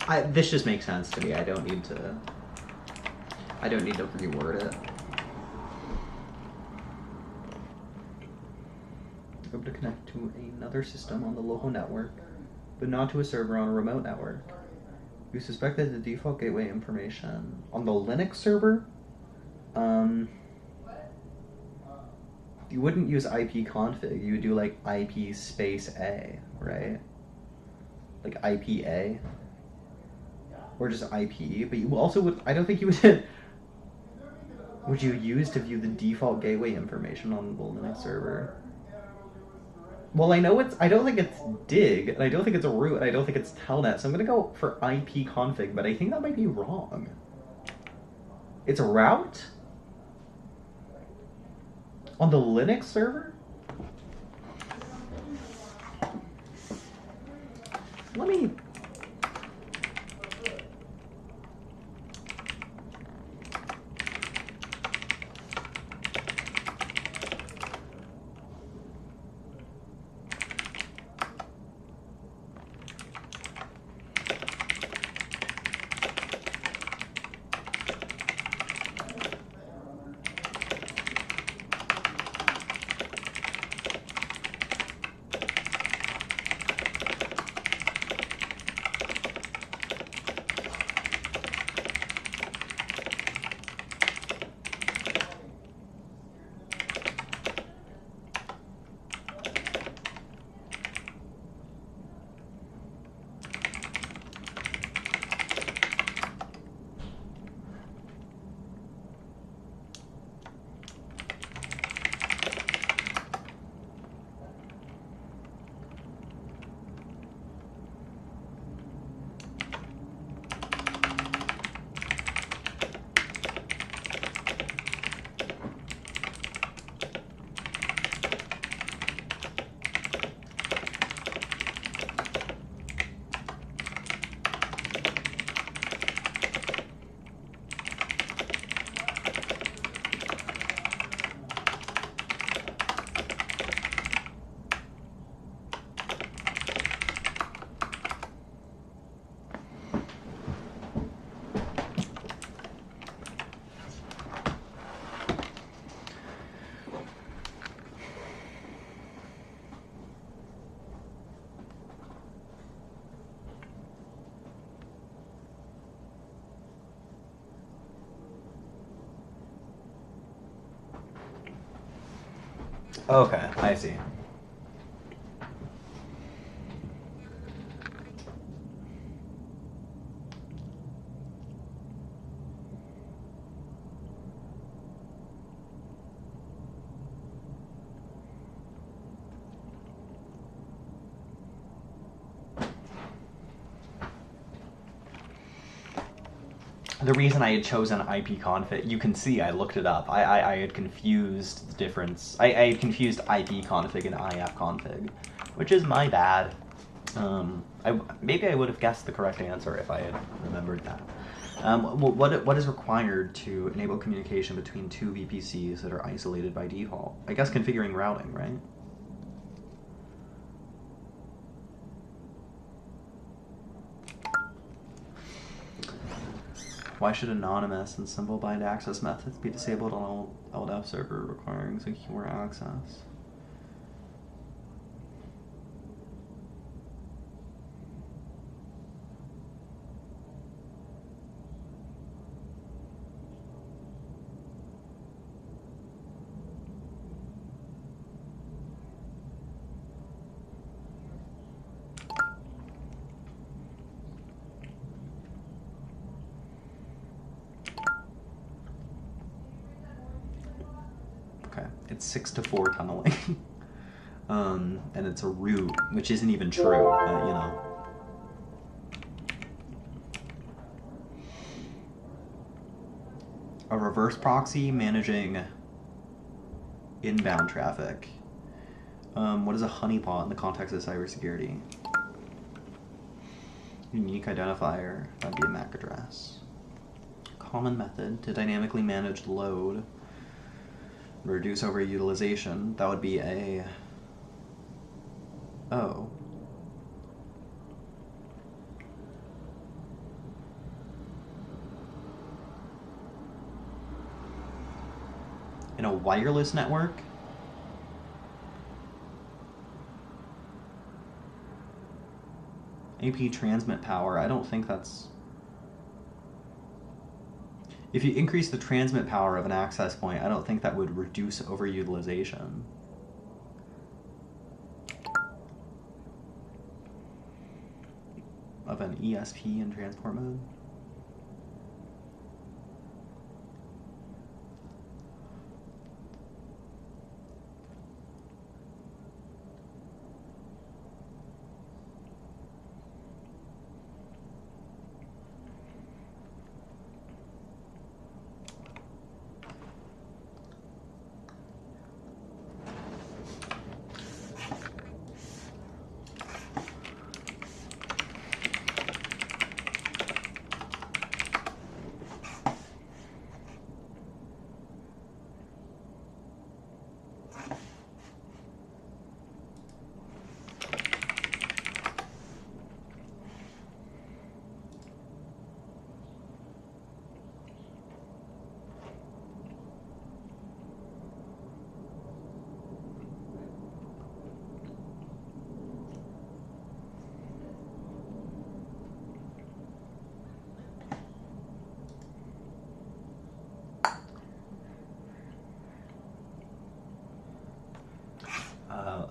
This just makes sense to me. I don't need to reword it. Able to connect to another system on the local network, but not to a server on a remote network. You suspect that the default gateway information on the Linux server, you wouldn't use ipconfig. You would do like IP space A, right? Like IPA, or just IP. But you also would. I don't think you would. Would you use to view the default gateway information on the Linux server? Well, I know I don't think it's dig, and I don't think it's a root, and I don't think it's telnet, so I'm gonna go for ipconfig, but I think that might be wrong. It's a route? On the Linux server? Let me... Okay, I see. The reason I had chosen ipconfig, you can see I looked it up. I had confused the difference. I had confused ipconfig and ifconfig, which is my bad. Maybe I would have guessed the correct answer if I had remembered that. What is required to enable communication between two VPCs that are isolated by default? I guess configuring routing, right? Why should anonymous and simple bind access methods be disabled on all LDAP server requiring secure access? It's 6-to-4 tunneling. And it's a root, which isn't even true, but you know. A reverse proxy managing inbound traffic. What is a honeypot in the context of cybersecurity? Unique identifier, that'd be a MAC address. Common method to dynamically manage load. Reduce overutilization, that would be a... Oh. In a wireless network? AP transmit power, I don't think that's... If you increase the transmit power of an access point, I don't think that would reduce overutilization. Of an ESP in transport mode?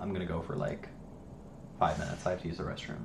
I'm gonna go for like 5 minutes. I have to use the restroom.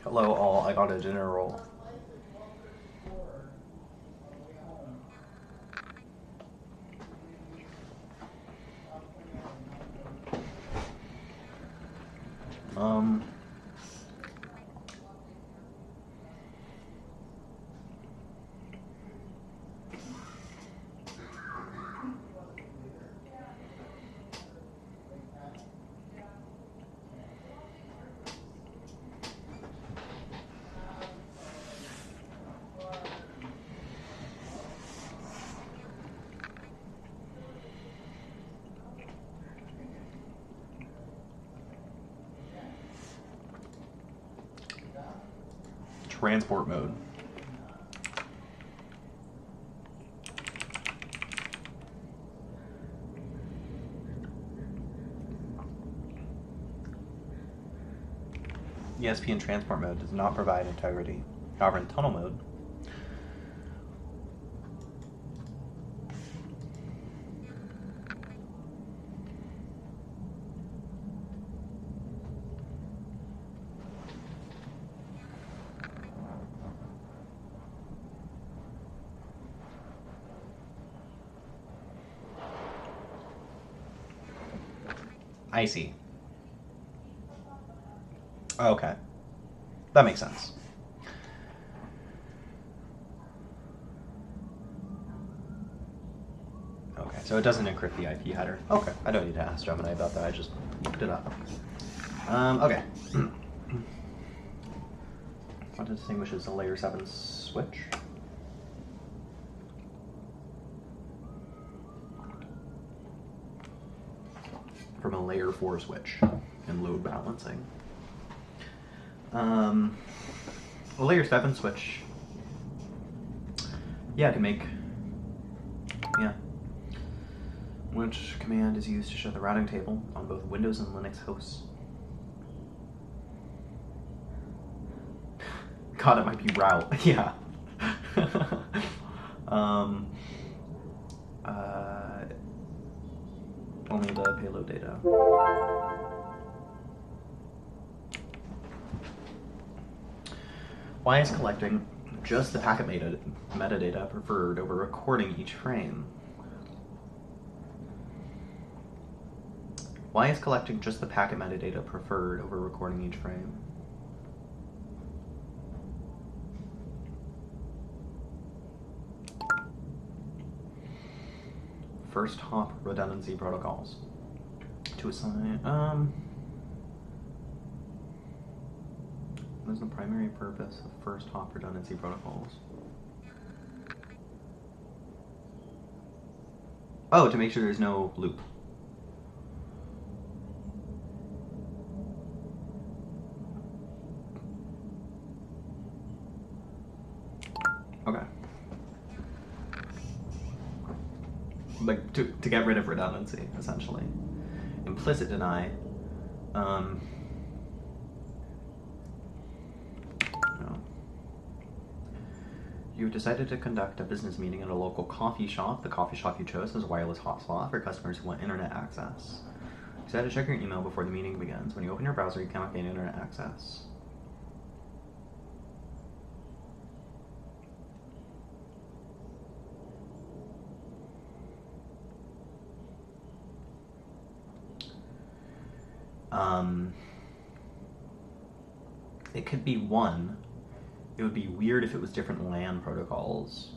Hello all, I got a dinner roll. Transport mode. ESP in transport mode does not provide integrity. However, in tunnel mode, I see. Okay. That makes sense. Okay, so it doesn't encrypt the IP header. Okay, I don't need to ask Gemini about that, I just looked it up. Okay. What distinguishes a layer 7 switch? From a layer 4 switch in load balancing. A layer 7 switch, yeah, can make, yeah. Which command is used to show the routing table on both Windows and Linux hosts? God, it might be route, yeah. Only the payload data. Why is collecting just the packet metadata preferred over recording each frame? Why is collecting just the packet metadata preferred over recording each frame? First hop redundancy protocols. To assign, what is the primary purpose of first hop redundancy protocols? Oh, to make sure there's no loop. Okay. Like, to get rid of redundancy, essentially. Implicit deny. No. You decided to conduct a business meeting at a local coffee shop. The coffee shop you chose has a wireless hotspot for customers who want internet access. You decided to check your email before the meeting begins. When you open your browser, you cannot gain internet access. It could be one. It would be weird if it was different LAN protocols.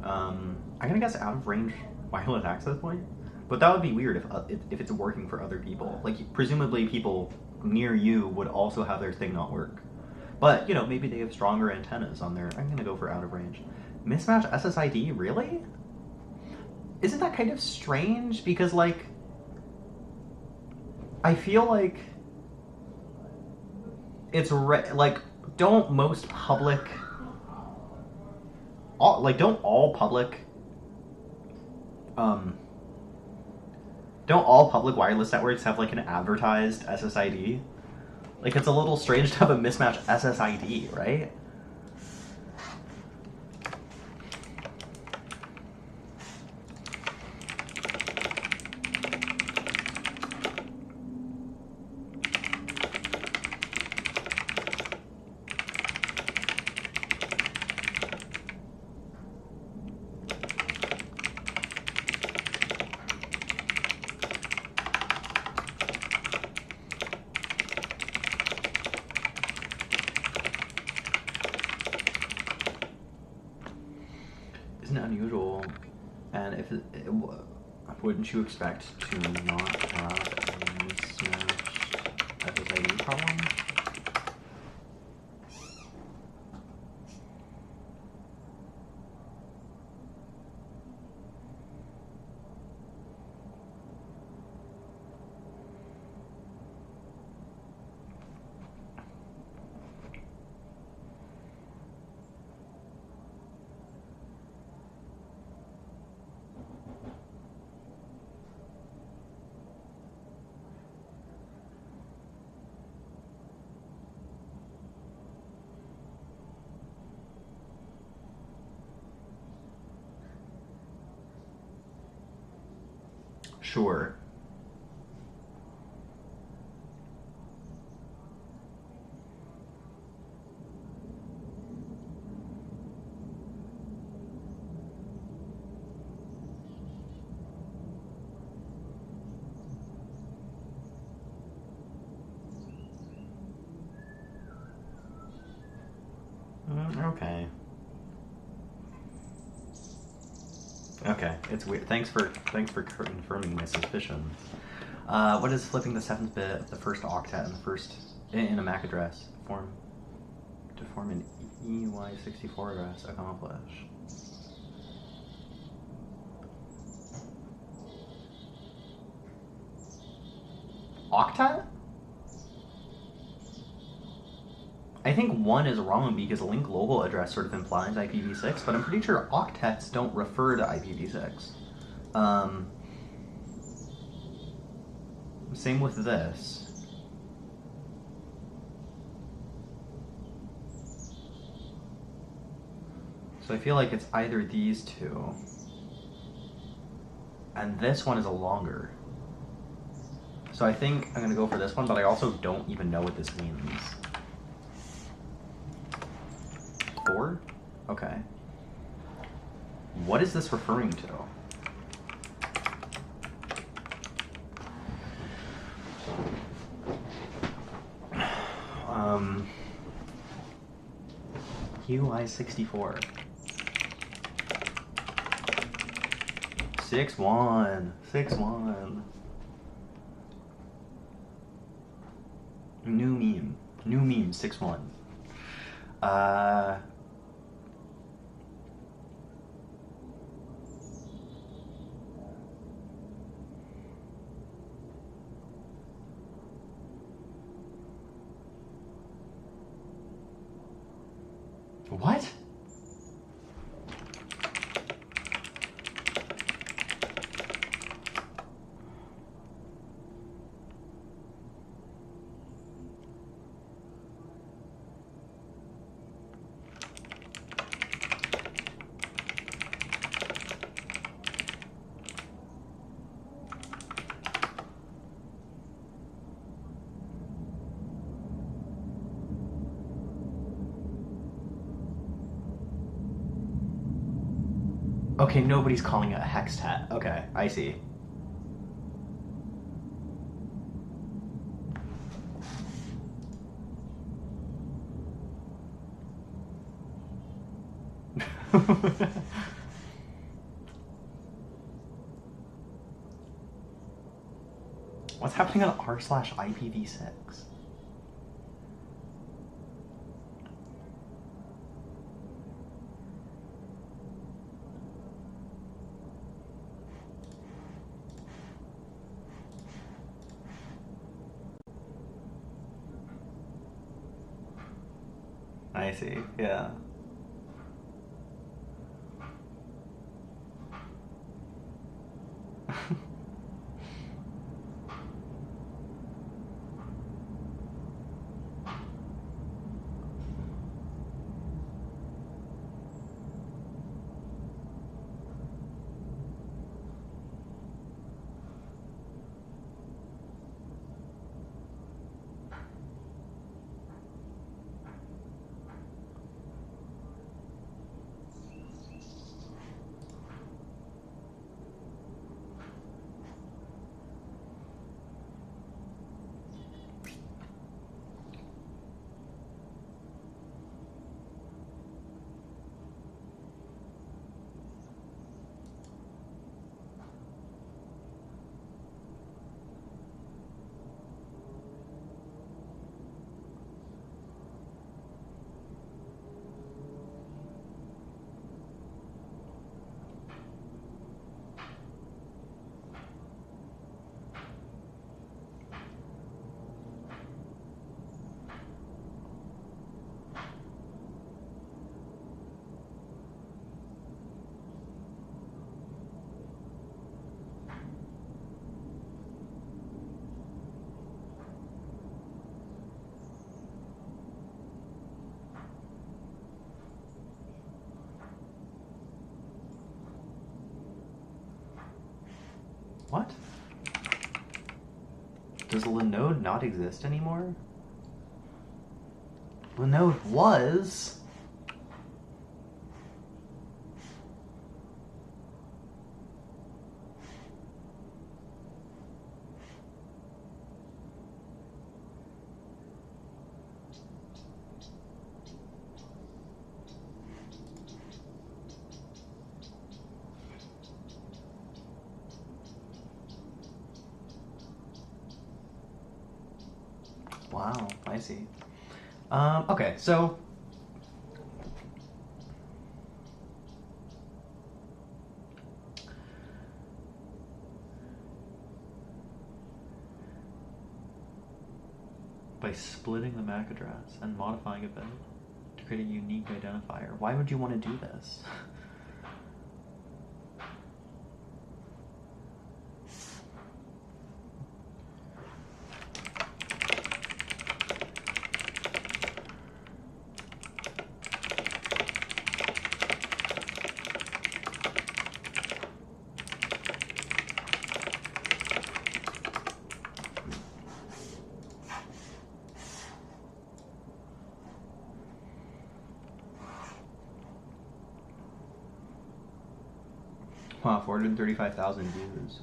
I'm gonna guess out of range wireless access point, but that would be weird if it's working for other people. Like, presumably people near you would also have their thing not work. But, you know, maybe they have stronger antennas on their... I'm gonna go for out of range. Mismatch SSID? Really? Isn't that kind of strange? Because, like, I feel like it's like, don't most public, don't all public wireless networks have like an advertised SSID? Like, it's a little strange to have a mismatch SSID, right? isn't unusual. And if wouldn't you expect to not have a mismatched SSID problem? Sure. Okay. Okay, it's weird. Thanks for confirming my suspicions. What does flipping the 7th bit of the first octet in a MAC address to form an EY64 address accomplish? Octet? I think 1 is wrong because a link global address sort of implies IPv6, but I'm pretty sure octets don't refer to IPv6. Same with this. So I feel like it's either these two, and this one is a longer. So I think I'm gonna go for this one, but I also don't even know what this means. 4? Okay. What is this referring to? UI64. 6-1. 6-1. New meme. New meme, 6-1. What? Okay, nobody's calling it a hextet. Okay, I see. What's happening on r/IPv6? I see, yeah. What? Does Linode not exist anymore? Linode was. Wow, I see. Okay, so by splitting the MAC address and modifying it to create a unique identifier. Why would you want to do this? Wow, 435,000 views.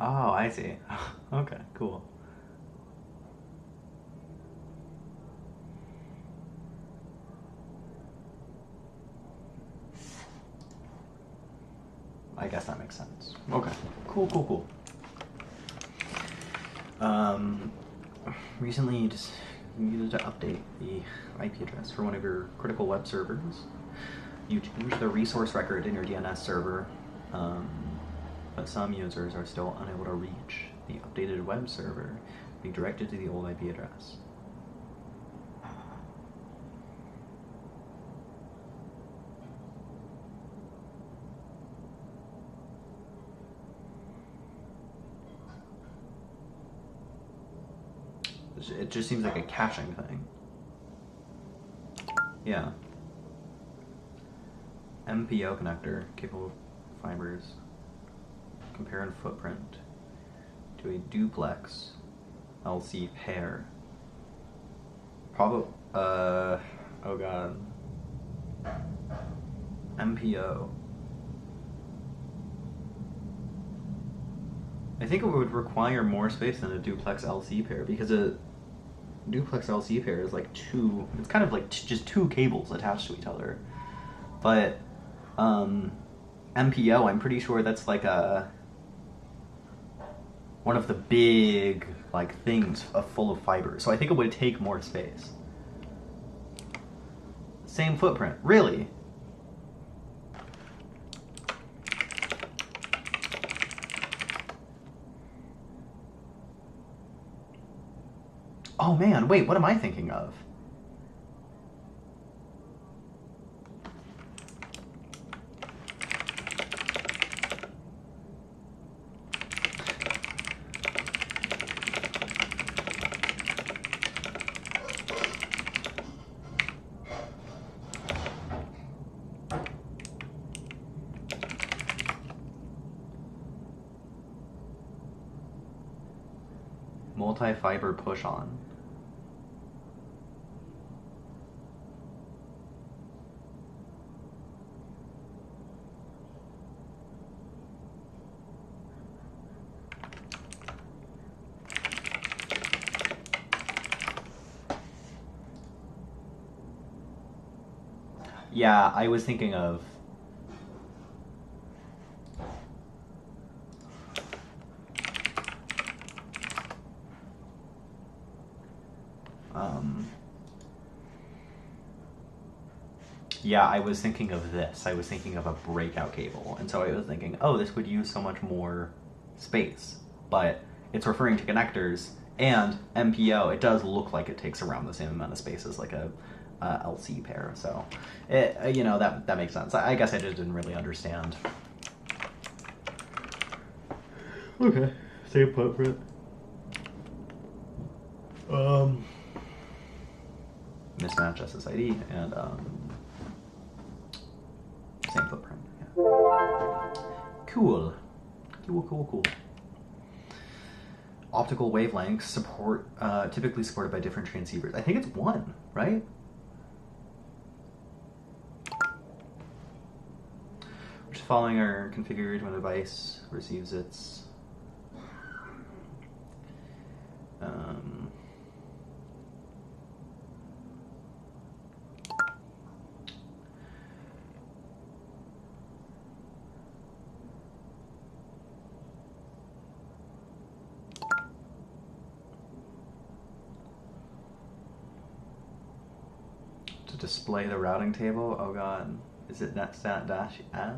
Oh, I see. Okay, cool. I guess that makes sense. Okay, cool, cool, cool. Recently just needed to update the IP address for one of your critical web servers. You changed the resource record in your DNS server, but some users are still unable to reach the updated web server, being directed to the old IP address. It just seems like a caching thing. Yeah. MPO connector, capable of fibers. Compare in footprint to a duplex LC pair. Oh god. MPO. I think it would require more space than a duplex LC pair, because a duplex LC pair is like it's kind of like just two cables attached to each other. But MPO, I'm pretty sure that's like one of the big like things full of fibers. So I think it would take more space. Same footprint, really? Oh man, wait, what am I thinking of? Multi-fiber push-on. Yeah, I was thinking of... yeah, I was thinking of this. I was thinking of a breakout cable. And so I was thinking, oh, this would use so much more space. But it's referring to connectors, and MPO, it does look like it takes around the same amount of space as like a LC pair. So, you know, that makes sense. I guess I just didn't really understand. Okay, stay put for it. Mismatch SSID and same footprint. Yeah. Cool. Cool. Optical wavelengths support typically supported by different transceivers. I think it's one, right? Which following are configured when a device receives its to display the routing table. Oh god, is it netstat dash s?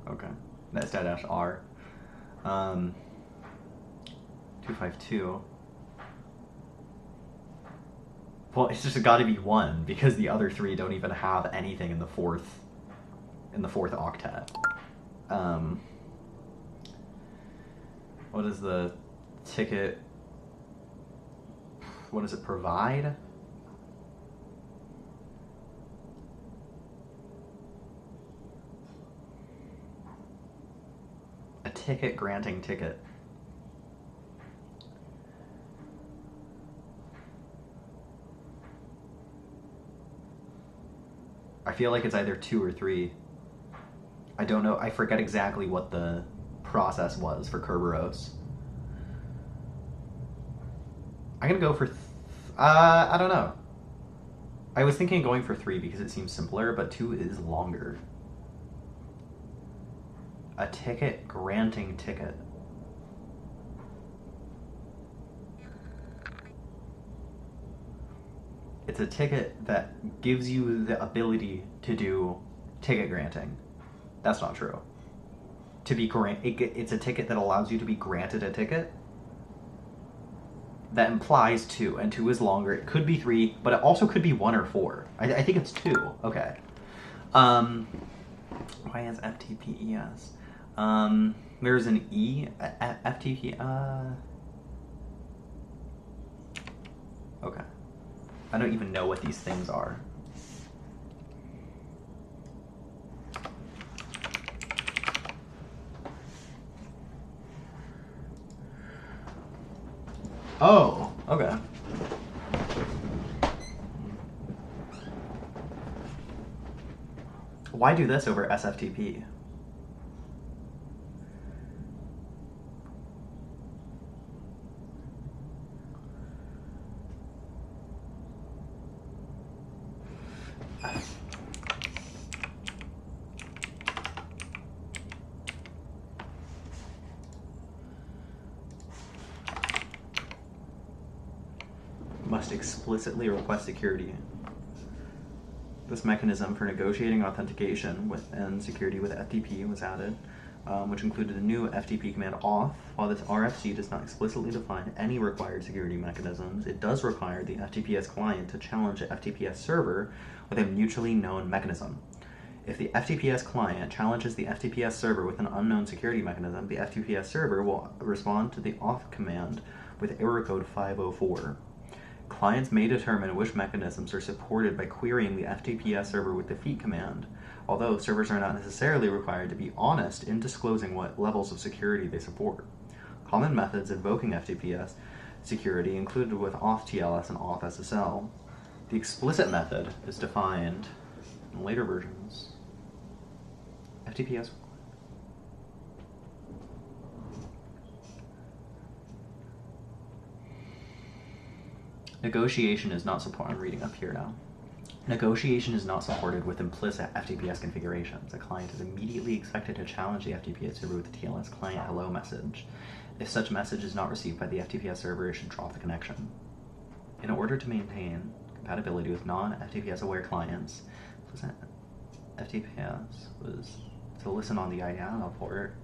Okay, netstat dash r. 252. Well, it's just got to be one because the other three don't even have anything in the fourth octet. What is the ticket? What does it provide? A ticket granting ticket. I feel like it's either 2 or 3. I don't know. I forget exactly what the process was for Kerberos. I'm gonna go for... I don't know. I was thinking of going for 3 because it seems simpler, but 2 is longer. A ticket granting ticket. It's a ticket that gives you the ability to do ticket granting. That's not true. To be it's a ticket that allows you to be granted a ticket. That implies 2, and 2 is longer. It could be 3, but it also could be 1 or 4. I think it's 2. Okay. Why is FTPES? There's an E at FTP. Okay. I don't even know what these things are. Oh, okay. Why do this over SFTP? Must explicitly request security. This mechanism for negotiating authentication and security with FTP was added, which included a new FTP command auth. While this RFC does not explicitly define any required security mechanisms, it does require the FTPS client to challenge the FTPS server with a mutually known mechanism. If the FTPS client challenges the FTPS server with an unknown security mechanism, the FTPS server will respond to the auth command with error code 504. Clients may determine which mechanisms are supported by querying the FTPS server with defeat command, although servers are not necessarily required to be honest in disclosing what levels of security they support. Common methods invoking FTPS security included with auth TLS and auth SSL. The explicit method is defined in later versions. FTPS. Negotiation is not supported. I'm reading up here now. Negotiation is not supported with implicit FTPS configurations. A client is immediately expected to challenge the FTPS server with the TLS client hello message. If such message is not received by the FTPS server, it should drop the connection. In order to maintain compatibility with non-FTPS aware clients, FTPS was to listen on the IANA port.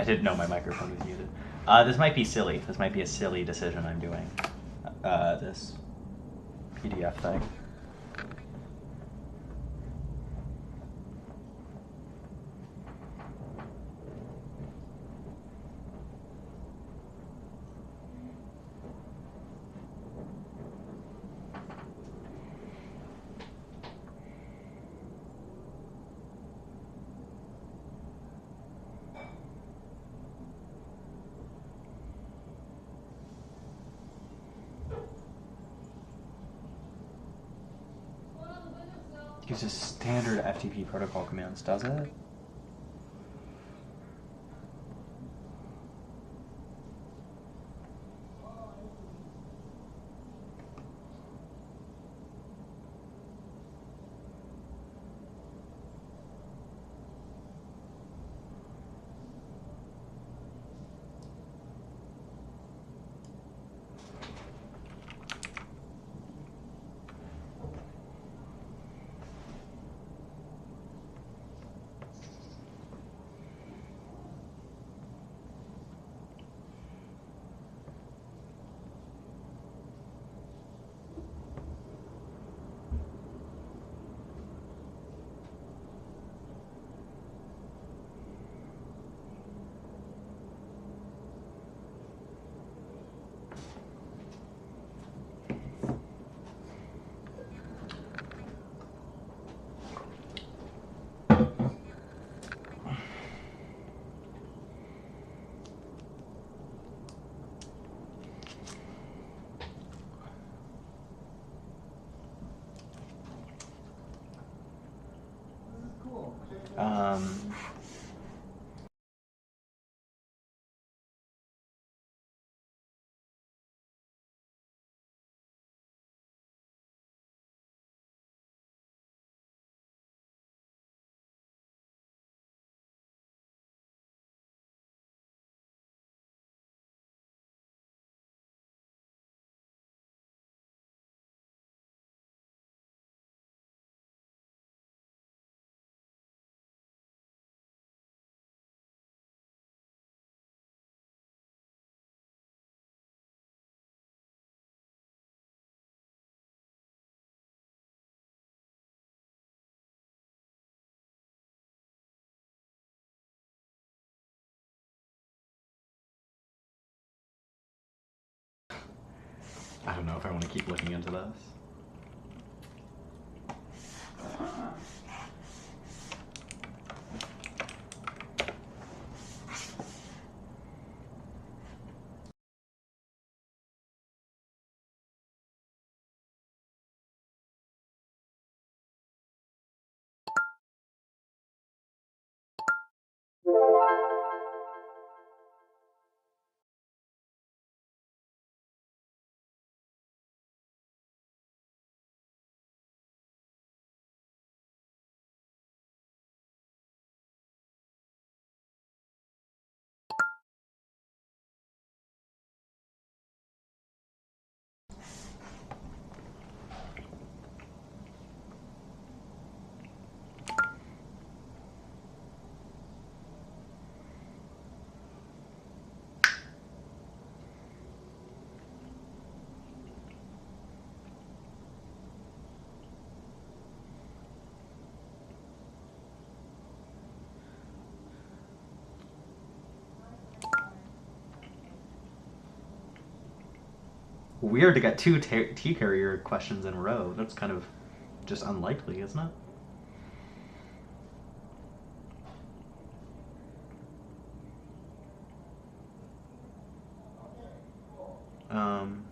I didn't know my microphone was muted. This might be silly. This might be a silly decision I'm doing. This PDF thing. Uses standard FTP protocol commands, does it? Um, I don't know if I want to keep looking into this. Weird to get two T-carrier questions in a row. That's kind of just unlikely, isn't it? Um,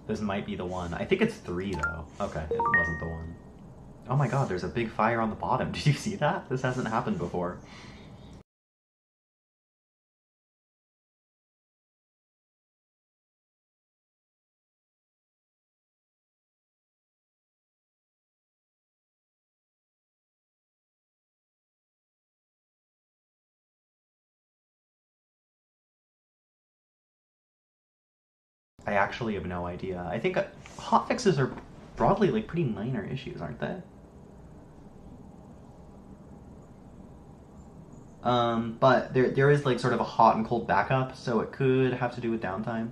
This might be the one. I think it's 3 though. Okay, it wasn't the one. Oh my god, there's a big fire on the bottom. Did you see that? This hasn't happened before. I actually have no idea. I think hotfixes are broadly like pretty minor issues, aren't they? But there is like sort of a hot and cold backup, so it could have to do with downtime.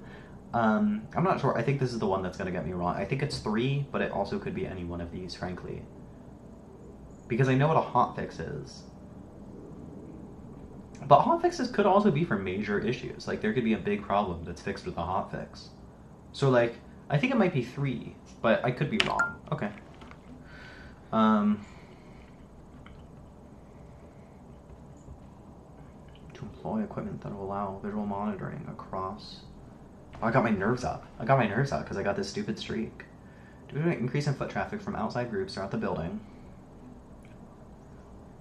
I'm not sure. I think this is the one that's going to get me wrong. I think it's 3, but it also could be any one of these, frankly. Because I know what a hotfix is. But hotfixes could also be for major issues. Like, there could be a big problem that's fixed with a hotfix. So, like, I think it might be 3, but I could be wrong. Okay. To employ equipment that will allow visual monitoring across... Oh, I got my nerves up. I got my nerves up because I got this stupid streak. Due to an increase in foot traffic from outside groups throughout the building,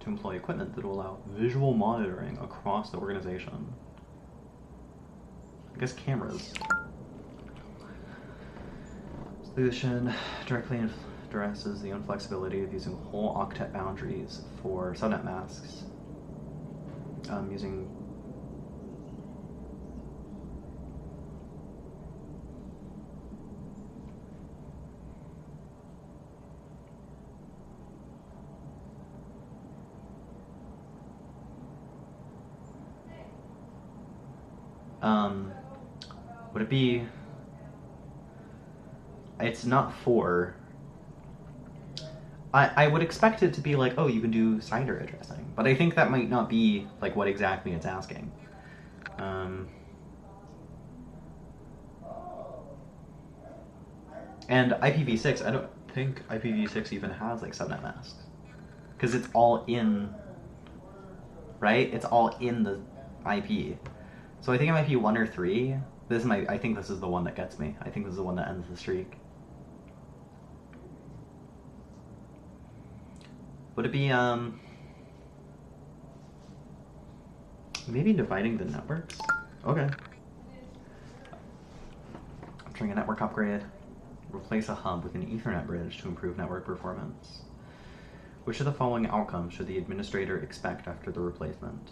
to employ equipment that will allow visual monitoring across the organization. I guess cameras. Solution directly addresses the inflexibility of using whole octet boundaries for subnet masks. Using would it be... It's not 4. I would expect it to be like, oh, you can do CIDR addressing. But I think that might not be like what exactly it's asking. And IPv6, I don't think IPv6 even has like subnet masks. Because it's all in, right? It's all in the IP. So I think it might be 1 or 3. I think this is the one that gets me. I think this is the one that ends the streak. Would it be, maybe dividing the networks? Okay. Entering a network upgrade. Replace a hub with an Ethernet bridge to improve network performance. Which of the following outcomes should the administrator expect after the replacement?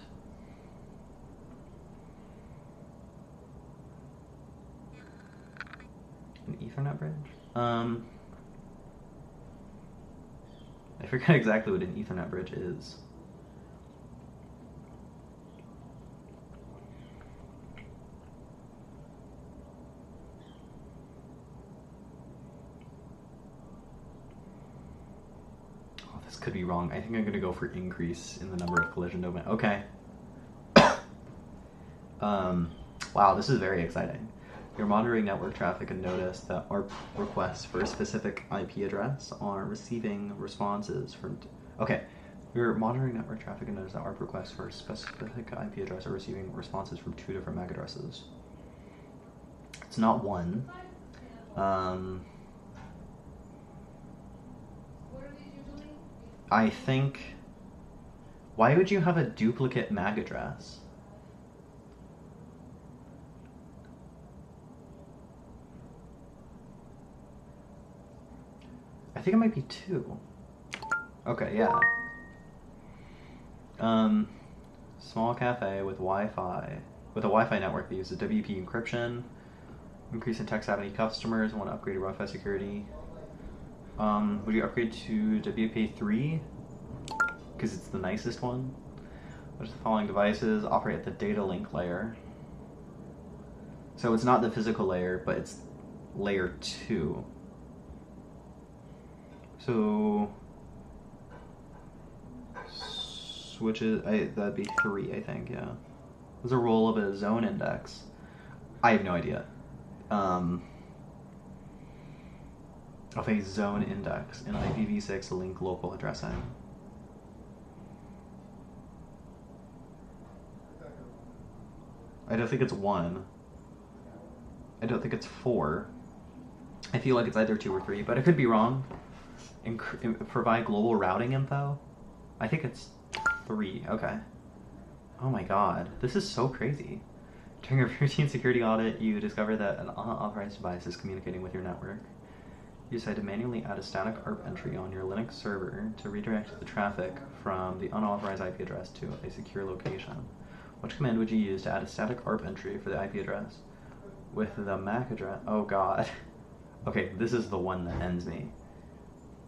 Ethernet bridge? I forget exactly what an Ethernet bridge is. Oh, this could be wrong. I think I'm going to go for increase in the number of collision domain. Okay. Wow, this is very exciting. You're monitoring network traffic and notice that ARP requests for a specific IP address are receiving responses from... Okay. You're monitoring network traffic and notice that ARP requests for a specific IP address are receiving responses from 2 different MAC addresses. It's not one. I think... Why would you have a duplicate MAC address? I think it might be 2. Okay, yeah. Small cafe with Wi-Fi, with a Wi-Fi network that uses WP encryption. Increase in tech savvy customers want to upgrade your Wi-Fi security. Would you upgrade to WPA 3? Because it's the nicest one. Which the following devices operate at the data link layer. So it's not the physical layer, but it's layer 2. So switches, that'd be 3, I think, yeah. There's a role of a zone index. I have no idea. Of a zone index in IPv6 link local addressing. I don't think it's 1. I don't think it's 4. I feel like it's either 2 or 3, but I could be wrong. Provide global routing info? I think it's 3. Okay. Oh my god. This is so crazy. During a routine security audit, you discover that an unauthorized device is communicating with your network. You decide to manually add a static ARP entry on your Linux server to redirect the traffic from the unauthorized IP address to a secure location. Which command would you use to add a static ARP entry for the IP address? With the MAC address? Oh god. Okay, this is the one that ends me.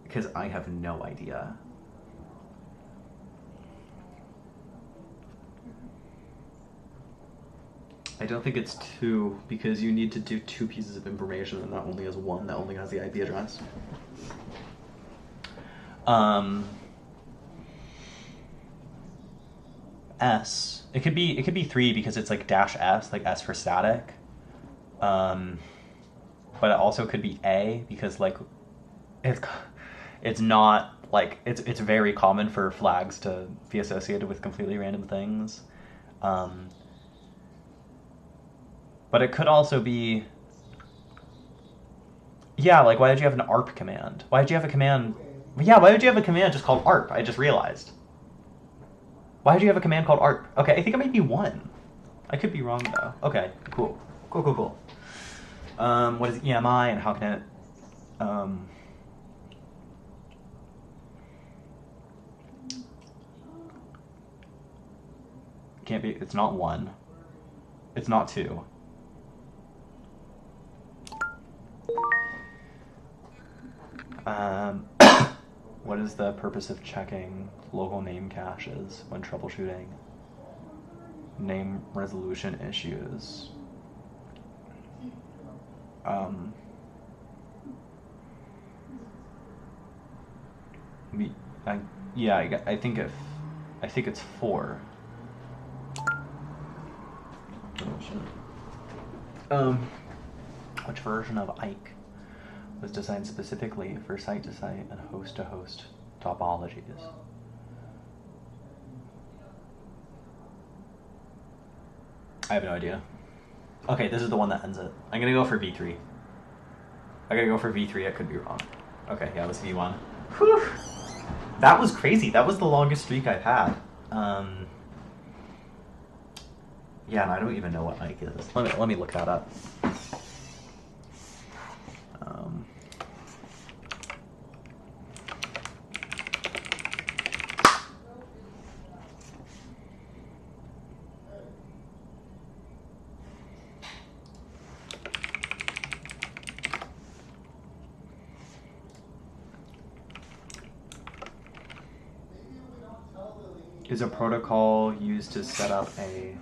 Because I have no idea. I don't think it's 2, because you need to do 2 pieces of information, and that only has 1 that only has the IP address. S. It could be 3 because it's like -S, like S for static. But it also could be A because like it's not like it's very common for flags to be associated with completely random things. But it could also be, yeah, like why did you have an ARP command? Why did you have a command? Yeah, why did you have a command just called ARP? I just realized. Why did you have a command called ARP? Okay, I think it might be 1. I could be wrong though. Okay, cool. Cool. What is EMI and how can it can't be, it's not 1. It's not 2. What is the purpose of checking local name caches when troubleshooting name resolution issues? I think it's 4. Which version of Ike was designed specifically for site-to-site and host-to-host topologies? I have no idea. Okay, this is the one that ends it. I'm gonna go for V3. I could be wrong. Okay, yeah, it was V1. Whew! That was crazy. That was the longest streak I've had. Yeah, and I don't even know what Ike is. Let me look that up. is a protocol used to set up a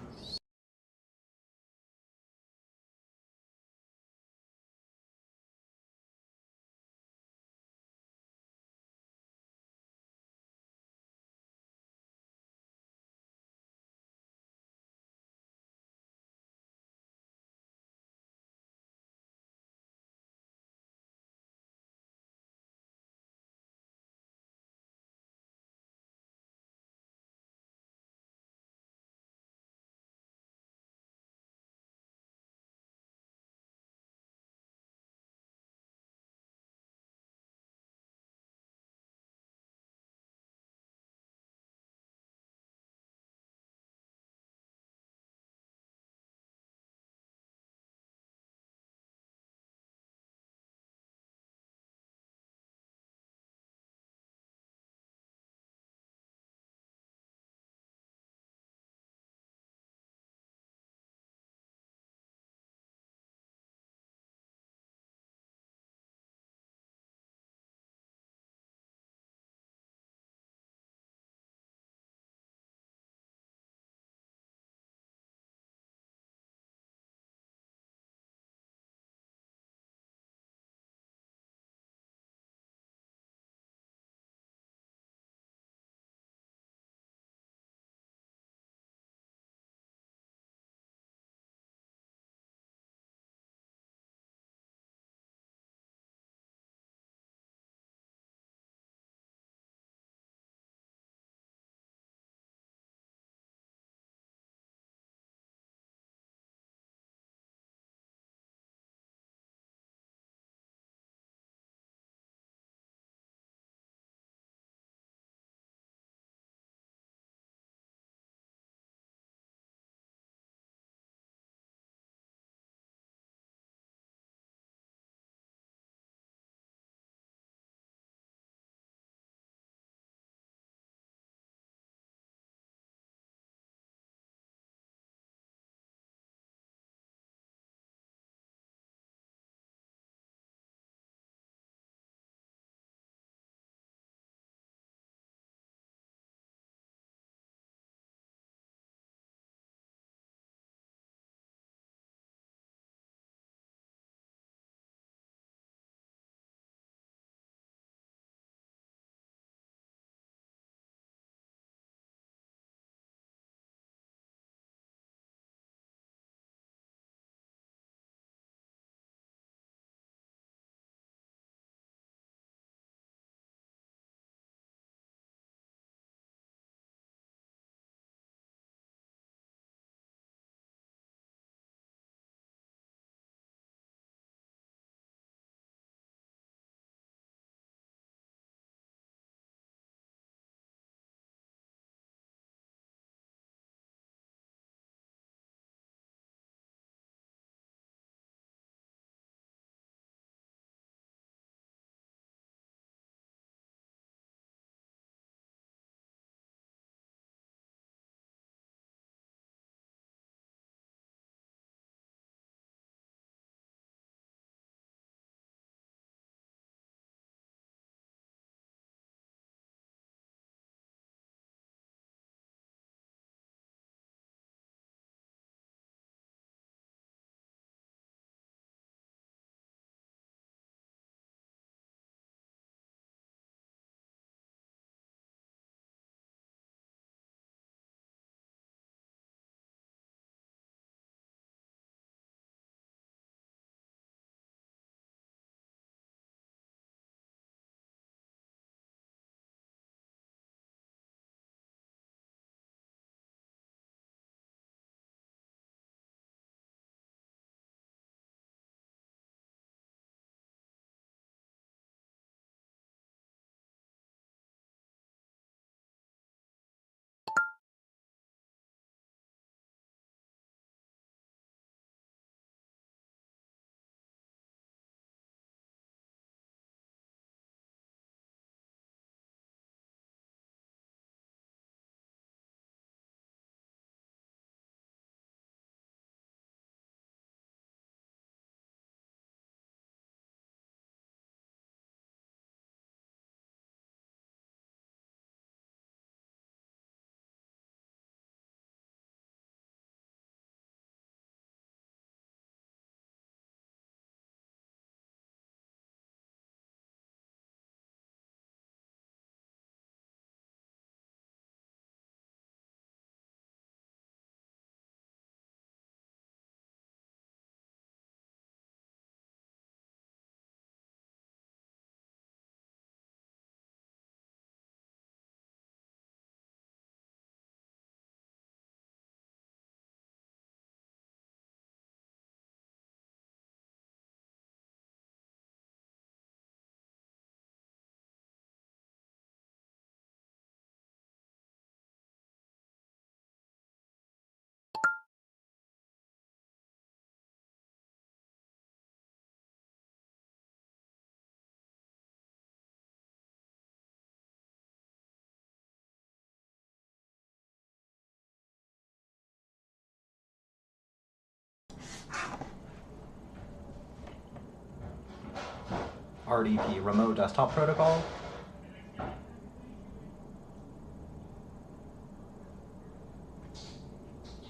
RDP, Remote Desktop Protocol.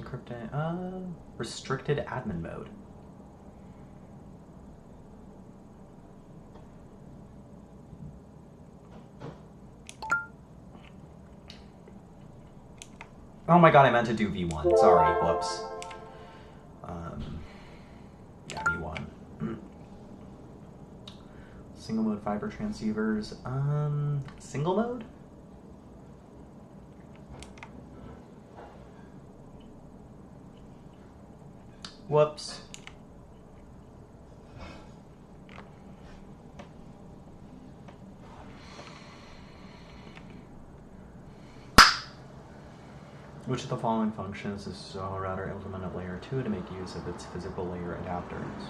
Encrypted, restricted admin mode. Oh my god, I meant to do V1. Sorry, whoops. Yeah, V1. Single mode fiber transceivers. Single mode? Whoops. Which of the following functions does Soho router implement at layer 2 to make use of its physical layer adapters?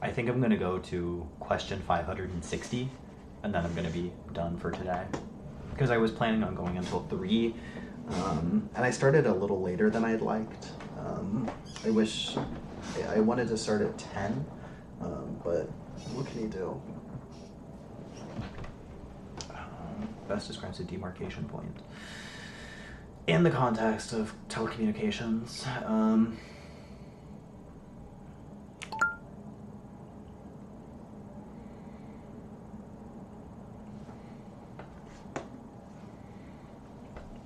I think I'm going to go to question 560, and then I'm going to be done for today. Because I was planning on going until 3, and I started a little later than I'd liked. I wanted to start at 10, but what can you do? Best describes a demarcation point. In the context of telecommunications,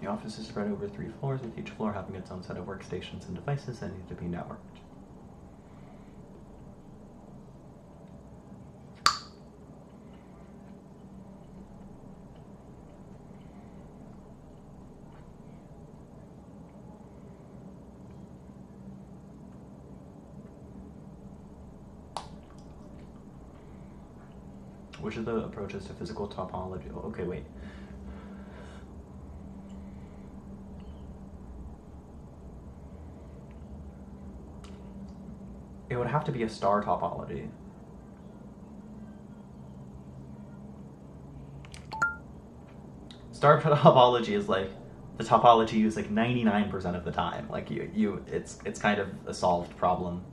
the office is spread over 3 floors, with each floor having its own set of workstations and devices that need to be networked. Which of the approaches to physical topology? Okay, wait. It would have to be a star topology. Star topology is like the topology you use like 99% of the time. Like it's kind of a solved problem.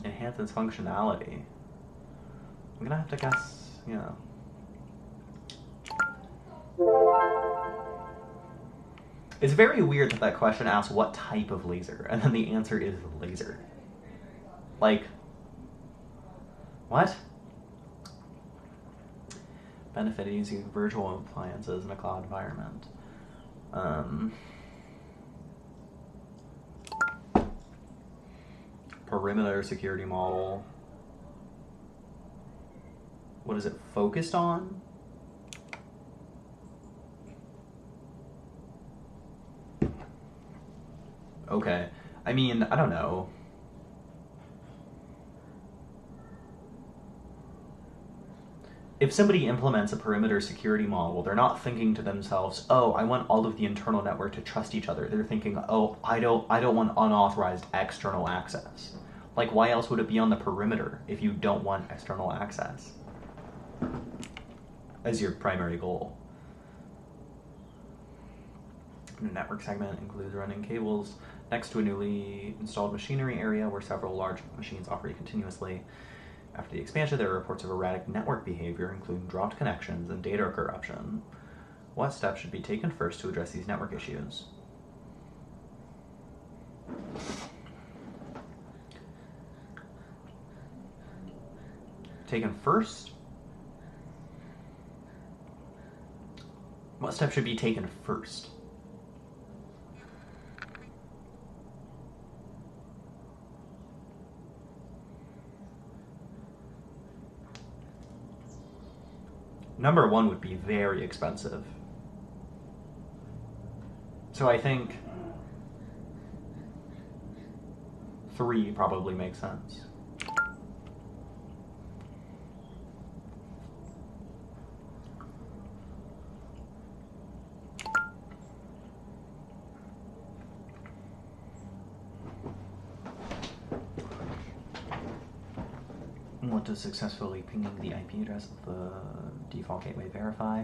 Enhance its functionality. I'm gonna have to guess, you know. It's very weird that question asks what type of laser, and then the answer is laser. Like, what? Benefit of using virtual appliances in a cloud environment. Perimeter security model. What is it focused on? Okay. I mean, I don't know. If somebody implements a perimeter security model, they're not thinking to themselves, oh, I want all of the internal network to trust each other. They're thinking, oh, I don't want unauthorized external access. Like, why else would it be on the perimeter if you don't want external access as your primary goal? The network segment includes running cables next to a newly installed machinery area where several large machines operate continuously. After the expansion, there are reports of erratic network behavior, including dropped connections and data corruption. What steps should be taken first to address these network issues? Taken first? What steps should be taken first? Number one would be very expensive. So I think 3 probably makes sense. What does successfully pinging the IP address of the default gateway verify?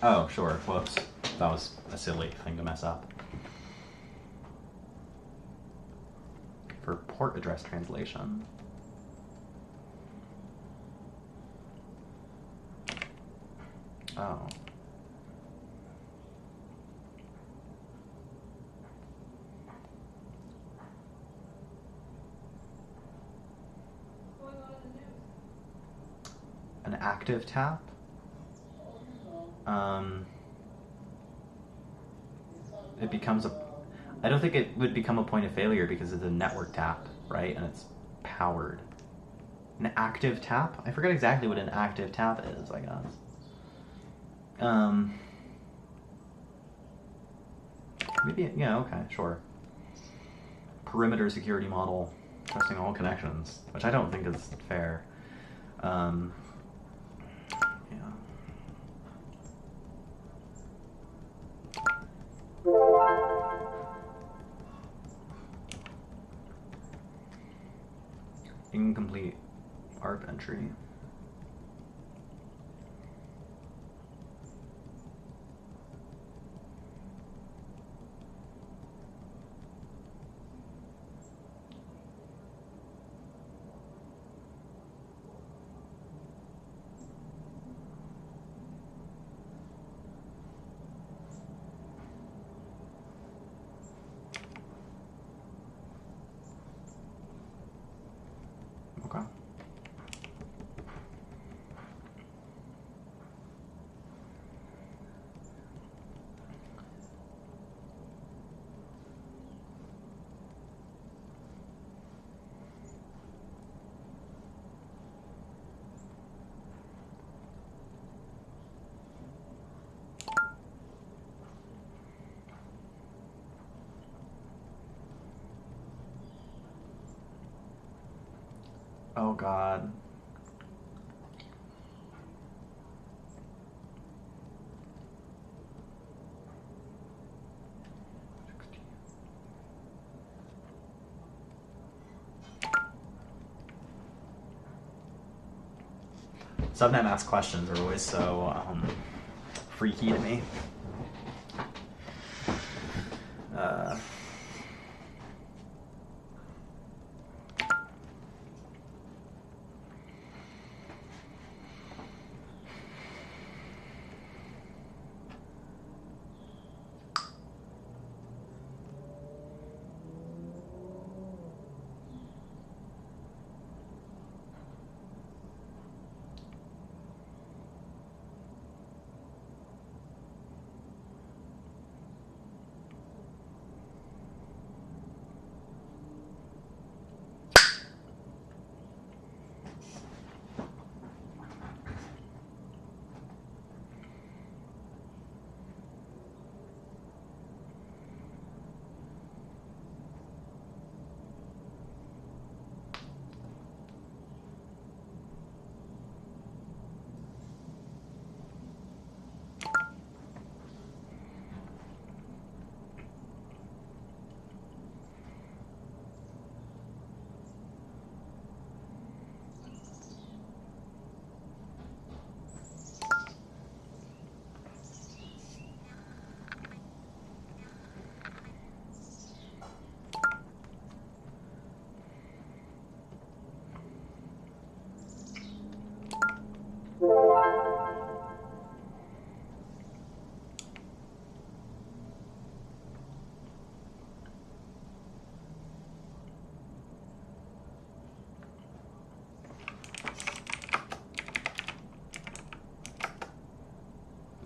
Oh, sure. Whoops. That was a silly thing to mess up. For port address translation. Oh. An active tap? It becomes a... I don't think it would become a point of failure because it's a network tap, right? And it's powered. An active tap? I forget exactly what an active tap is, I guess. Maybe, yeah, okay, sure. Perimeter security model, testing all connections, which I don't think is fair. Yeah. Incomplete ARP entry. Okay. Oh God. Subnet mask questions are always so freaky to me.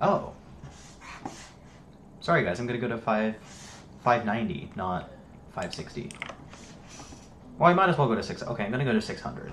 Oh. Sorry guys, I'm gonna go to 590, not 560. Well, I might as well go to 6. Okay, I'm gonna go to 600.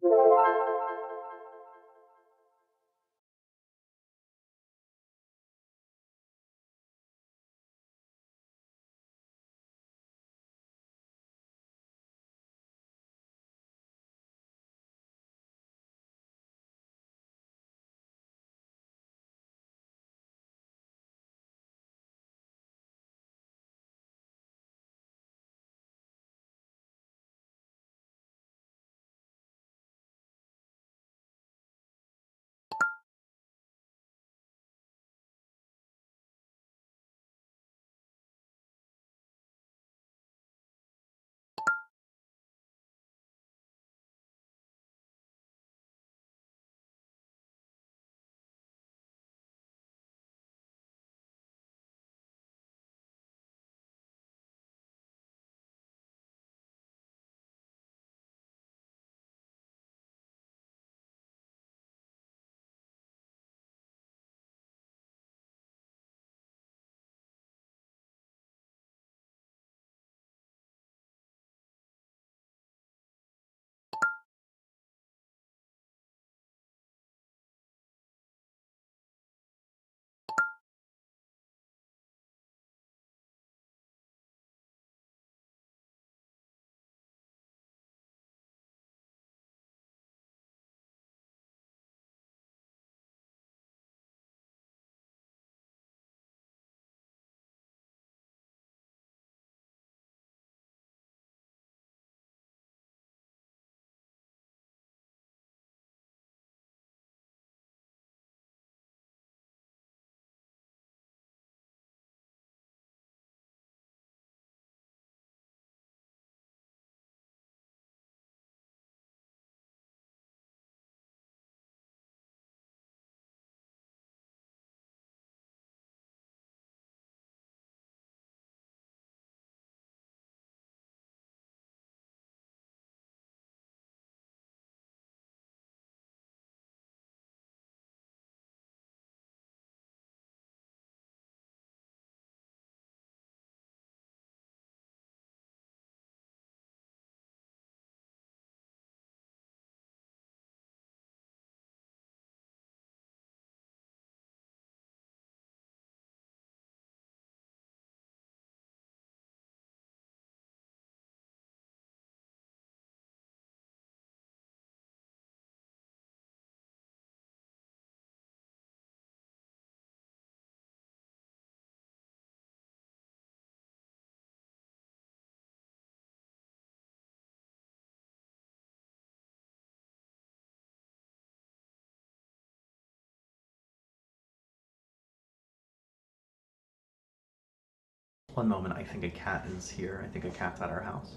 One moment, I think a cat is here. I think a cat's at our house.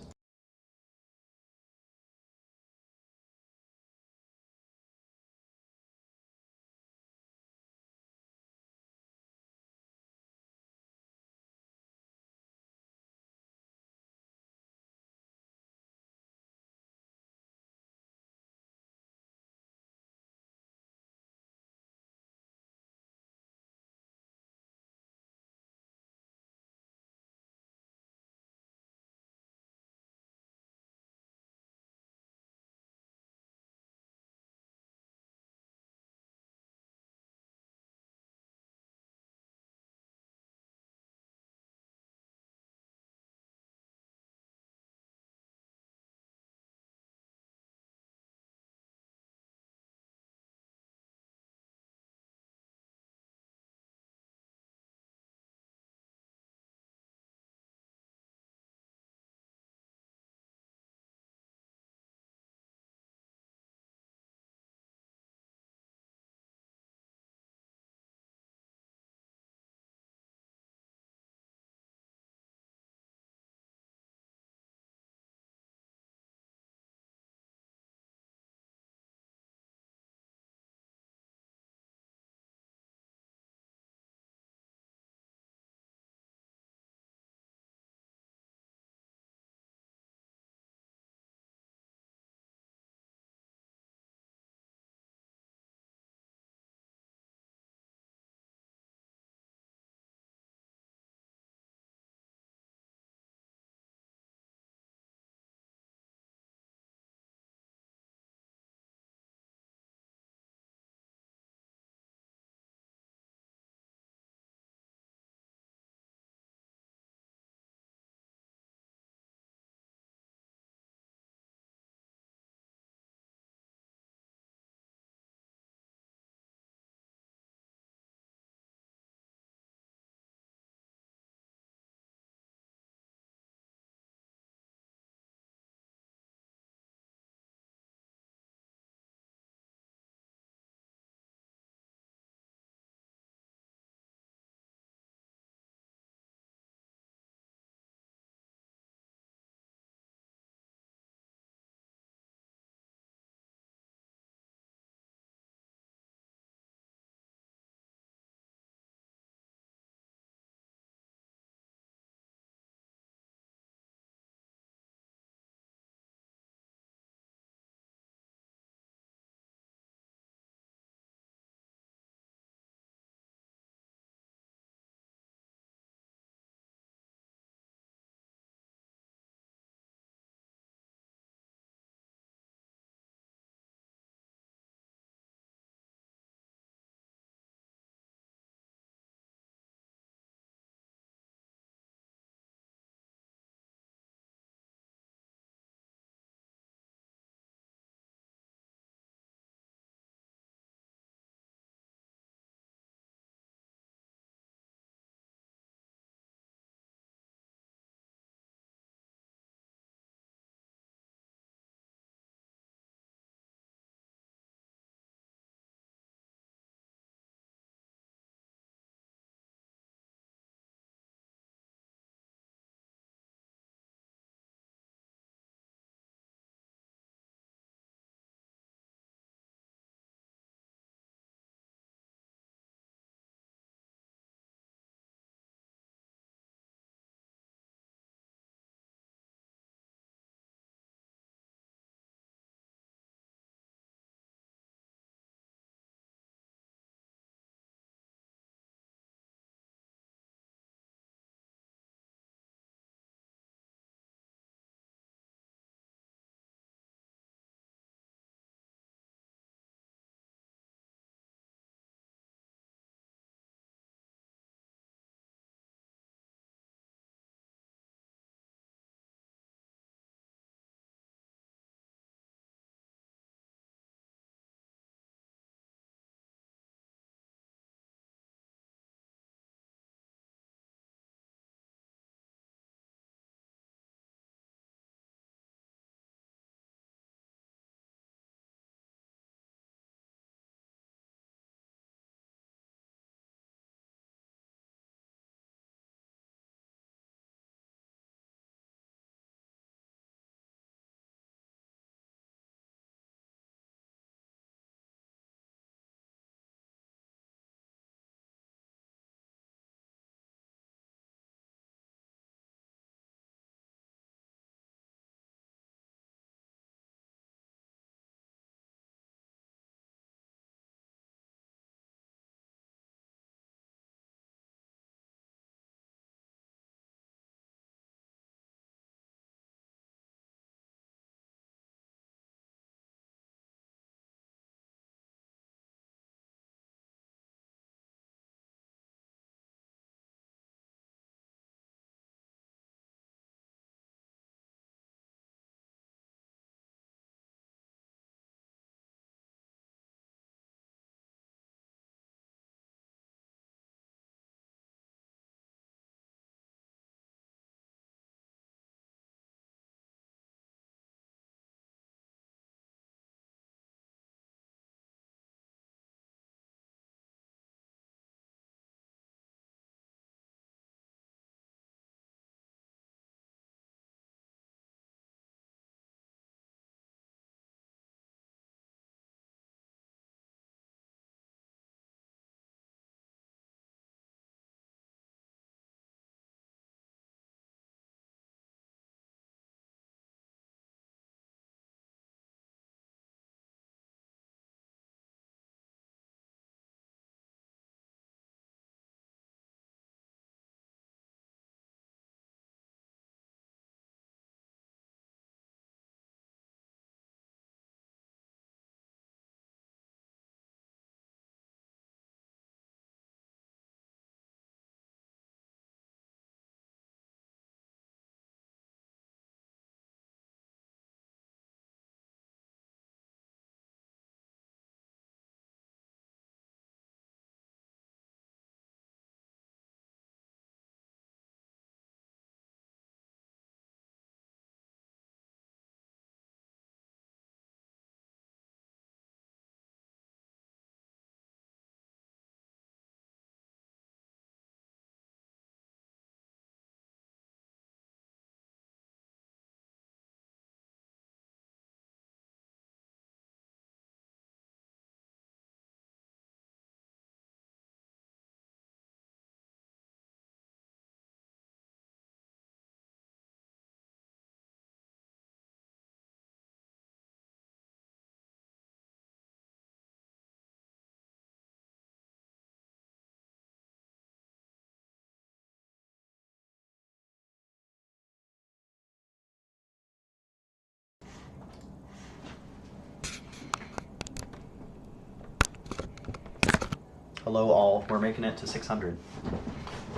Hello all, we're making it to 600.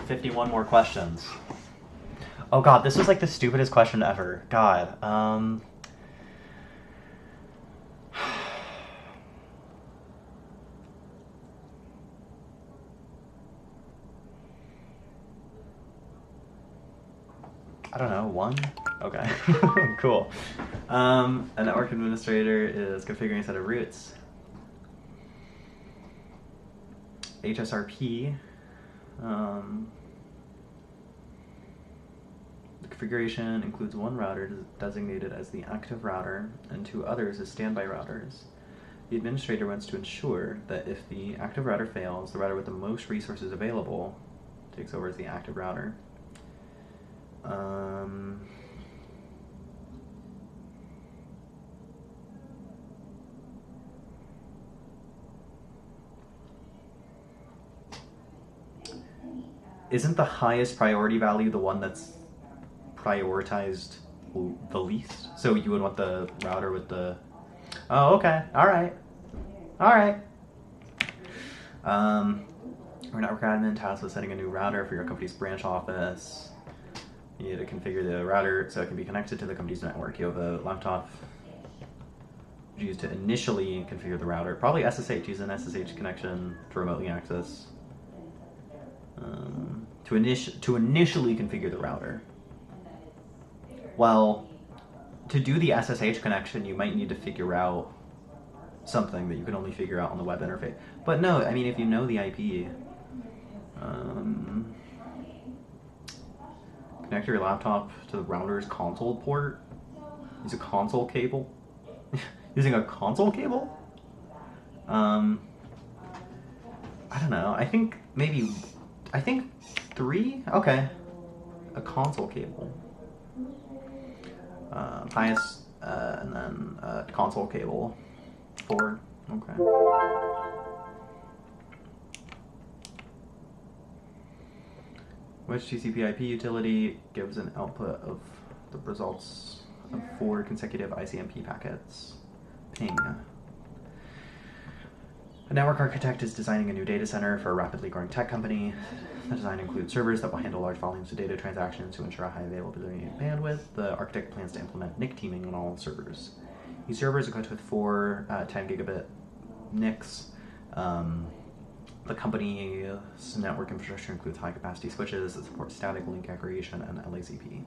51 more questions. Oh god, this was like the stupidest question ever. God. I don't know, 1? Okay. Cool. A network administrator is configuring a set of routes. HSRP. The configuration includes one router designated as the active router and 2 others as standby routers. The administrator wants to ensure that if the active router fails, the router with the most resources available takes over as the active router. Isn't the highest priority value the one that's prioritized the least? So you would want the router with the... Oh, okay. All right. All right. Our network admin tasked with setting a new router for your company's branch office. You need to configure the router so it can be connected to the company's network. You have a laptop used to initially configure the router. Probably SSH. Use an SSH connection to remotely access. To initially configure the router. Well, to do the SSH connection, you might need to figure out something that you can only figure out on the web interface. But no, I mean, if you know the IP, connect your laptop to the router's console port. Use a console cable. Using a console cable? I don't know. I think 3? Okay. A console cable. Highest, and then console cable. 4. Okay. Which TCP/IP utility gives an output of the results of 4 consecutive ICMP packets? Ping. A network architect is designing a new data center for a rapidly growing tech company. The design includes servers that will handle large volumes of data transactions to ensure a high availability and bandwidth. The architect plans to implement NIC teaming on all servers. These servers are equipped with 4 10 gigabit NICs. The company's network infrastructure includes high-capacity switches that support static link aggregation and LACP.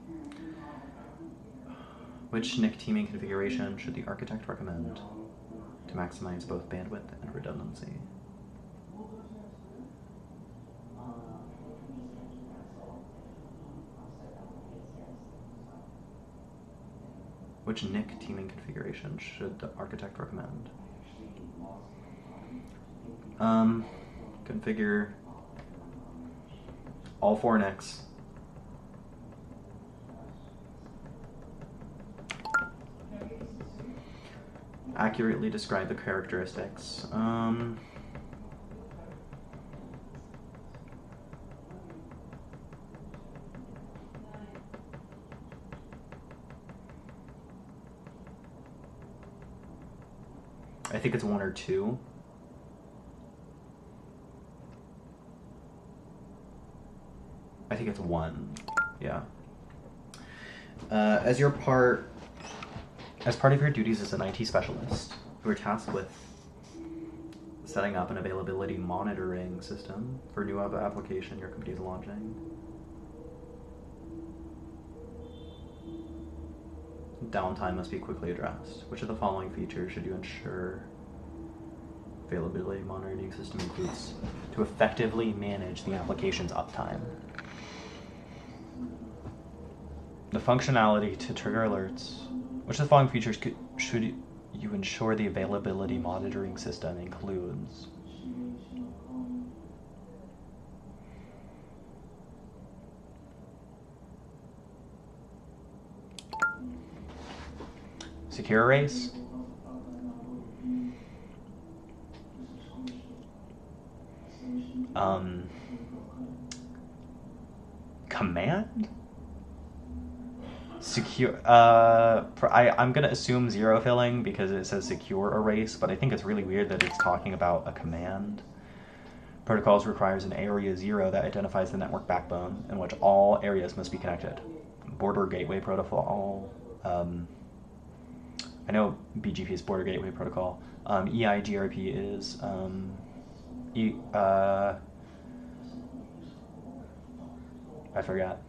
Which NIC teaming configuration should the architect recommend to maximize both bandwidth and redundancy? Which NIC teaming configuration should the architect recommend? Configure all 4 NICs. Accurately describe the characteristics. I think it's 1 or 2. I think it's 1. Yeah. As part of your duties as an IT specialist, you are tasked with setting up an availability monitoring system for a new web application your company is launching. Downtime must be quickly addressed. Which of the following features should you ensure availability monitoring system includes to effectively manage the application's uptime? The functionality to trigger alerts. Which of the following features should you ensure the availability monitoring system includes? Secure erase. Command? Secure, I'm gonna assume 0 filling because it says secure erase, but I think it's really weird that it's talking about a command. Protocols requires an area 0 that identifies the network backbone in which all areas must be connected. Border gateway protocol. I know BGP is border gateway protocol. EIGRP is I forgot.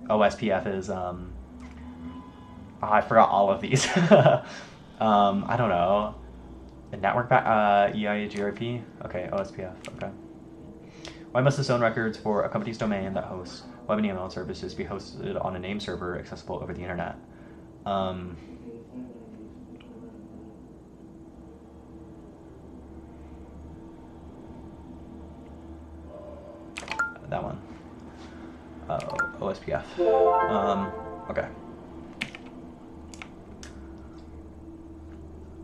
OSPF is I forgot all of these. I don't know. The network EIGRP? Okay, OSPF, okay. Why must the zone records for a company's domain that hosts web and email services be hosted on a name server accessible over the internet? That one. OSPF. Okay.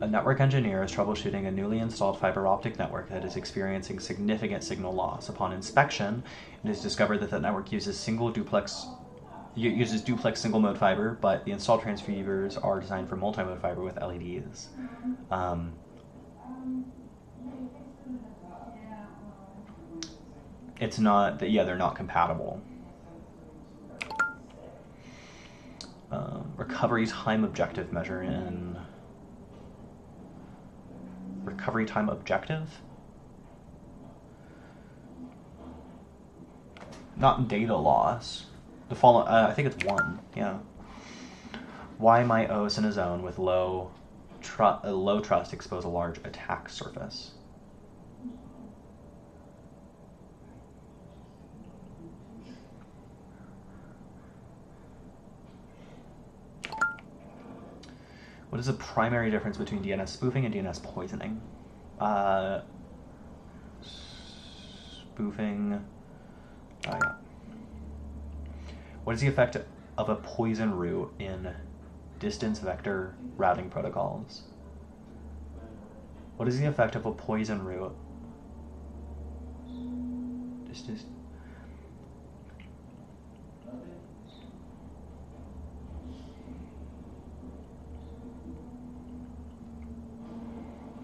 A network engineer is troubleshooting a newly installed fiber optic network that is experiencing significant signal loss. Upon inspection, it is discovered that the network uses duplex single mode fiber, but the installed transceivers are designed for multi-mode fiber with LEDs. It's not that, yeah, they're not compatible. Recovery time objective measure in recovery time objective? Not data loss. The follow I think it's 1, yeah. Why might OS in a zone with low trust expose a large attack surface? What is the primary difference between DNS spoofing and DNS poisoning? Spoofing. Yeah. What is the effect of a poison route in distance vector routing protocols? What is the effect of a poison route?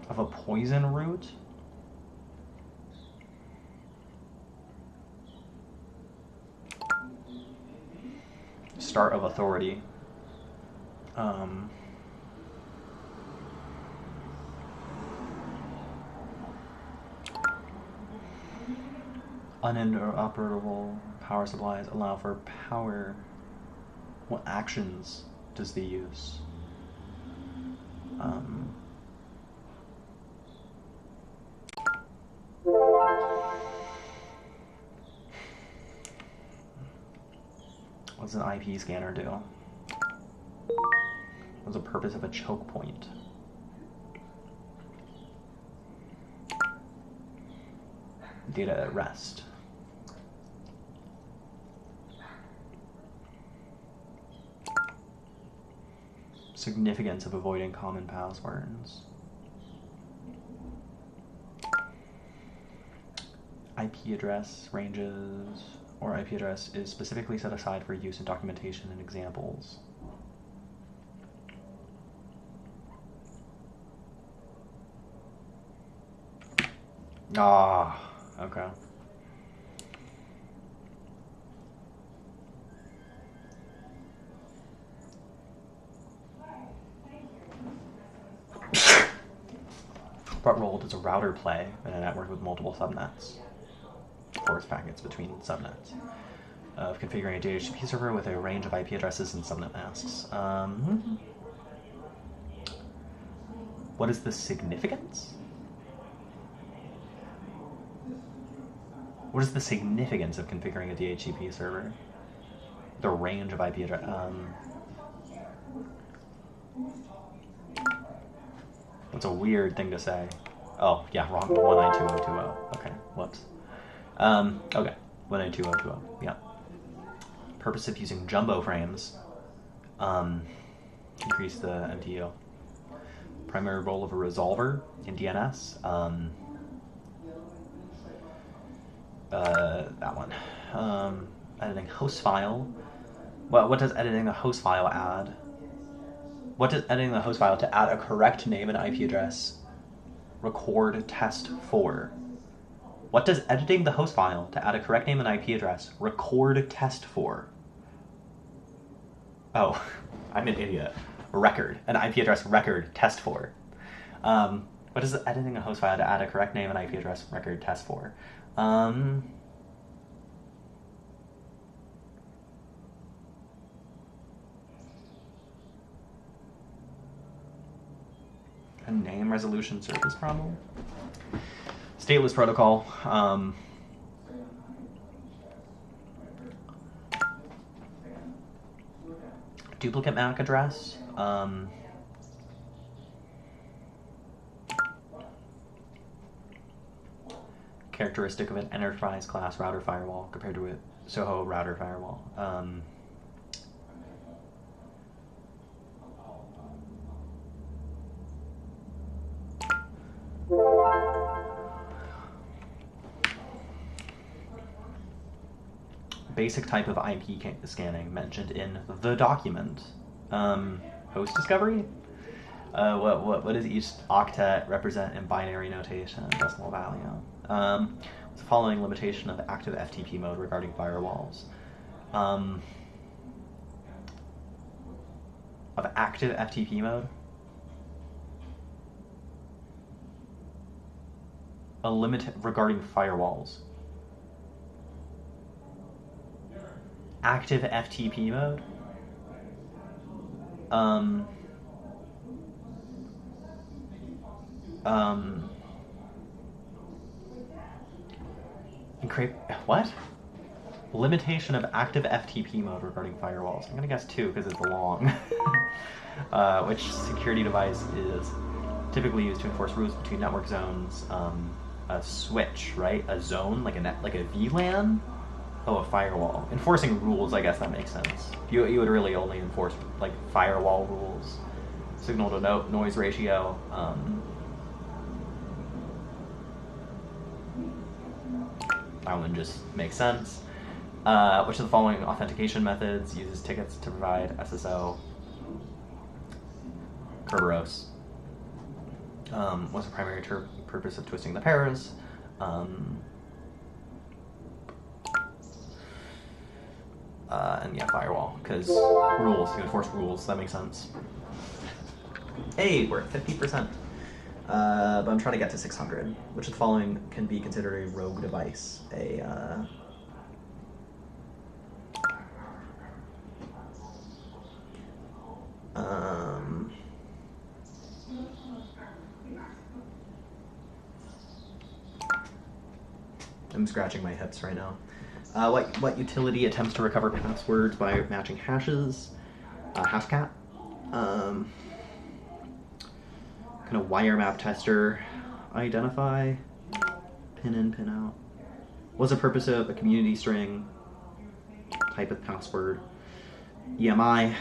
Of a poison route? Start of authority. Uninteroperable power supplies allow for power. What actions does they use? What does an IP scanner do? What's the purpose of a choke point? Data at rest. Significance of avoiding common passwords. IP address ranges or IP address is specifically set aside for use in documentation and examples. Okay. What role does a router play in a network with multiple subnets? Force packets between subnets. Of configuring a DHCP server with a range of IP addresses and subnet masks. What is the significance? What is the significance of configuring a DHCP server? The range of IP address. That's a weird thing to say. Oh, yeah, wrong. 192.0.2.0. Okay, whoops. Okay, 192.0.2.0. Yeah. Purpose of using jumbo frames. Increase the MTU. Primary role of a resolver in DNS. That one. Editing host file. What does editing the host file add? What does editing the host file to add a correct name and IP address record test for? What does editing the host file to add a correct name and IP address record test for? Oh, I'm an idiot. Record, an IP address record test for. What is editing a host file to add a correct name and IP address record test for? A name resolution service problem? Stateless protocol. Duplicate MAC address. Characteristic of an enterprise class router firewall compared to a Soho router firewall. Basic type of IP scanning mentioned in the document. Host discovery? What does each octet represent in binary notation and decimal value? What's the following limitation of active FTP mode regarding firewalls? Of active FTP mode? A limit regarding firewalls. Active FTP mode? What? Limitation of active FTP mode regarding firewalls. I'm gonna guess 2 because it's long. Which security device is typically used to enforce rules between network zones? A switch, right? A zone, like a VLAN? Oh, a firewall. Enforcing rules, I guess that makes sense. You would really only enforce like firewall rules. Signal to noise ratio. That one just makes sense. Which of the following authentication methods uses tickets to provide SSO? Kerberos. What's the primary purpose of twisting the pairs? And yeah, firewall, because rules, you enforce rules, that makes sense. Hey, we're at 50%. But I'm trying to get to 600. Which of the following can be considered a rogue device? I'm scratching my hips right now. What utility attempts to recover passwords by matching hashes? Hashcat. Kind of wire map tester. Identify. Pin in, pin out. What's the purpose of a community string? Type of password. EMI.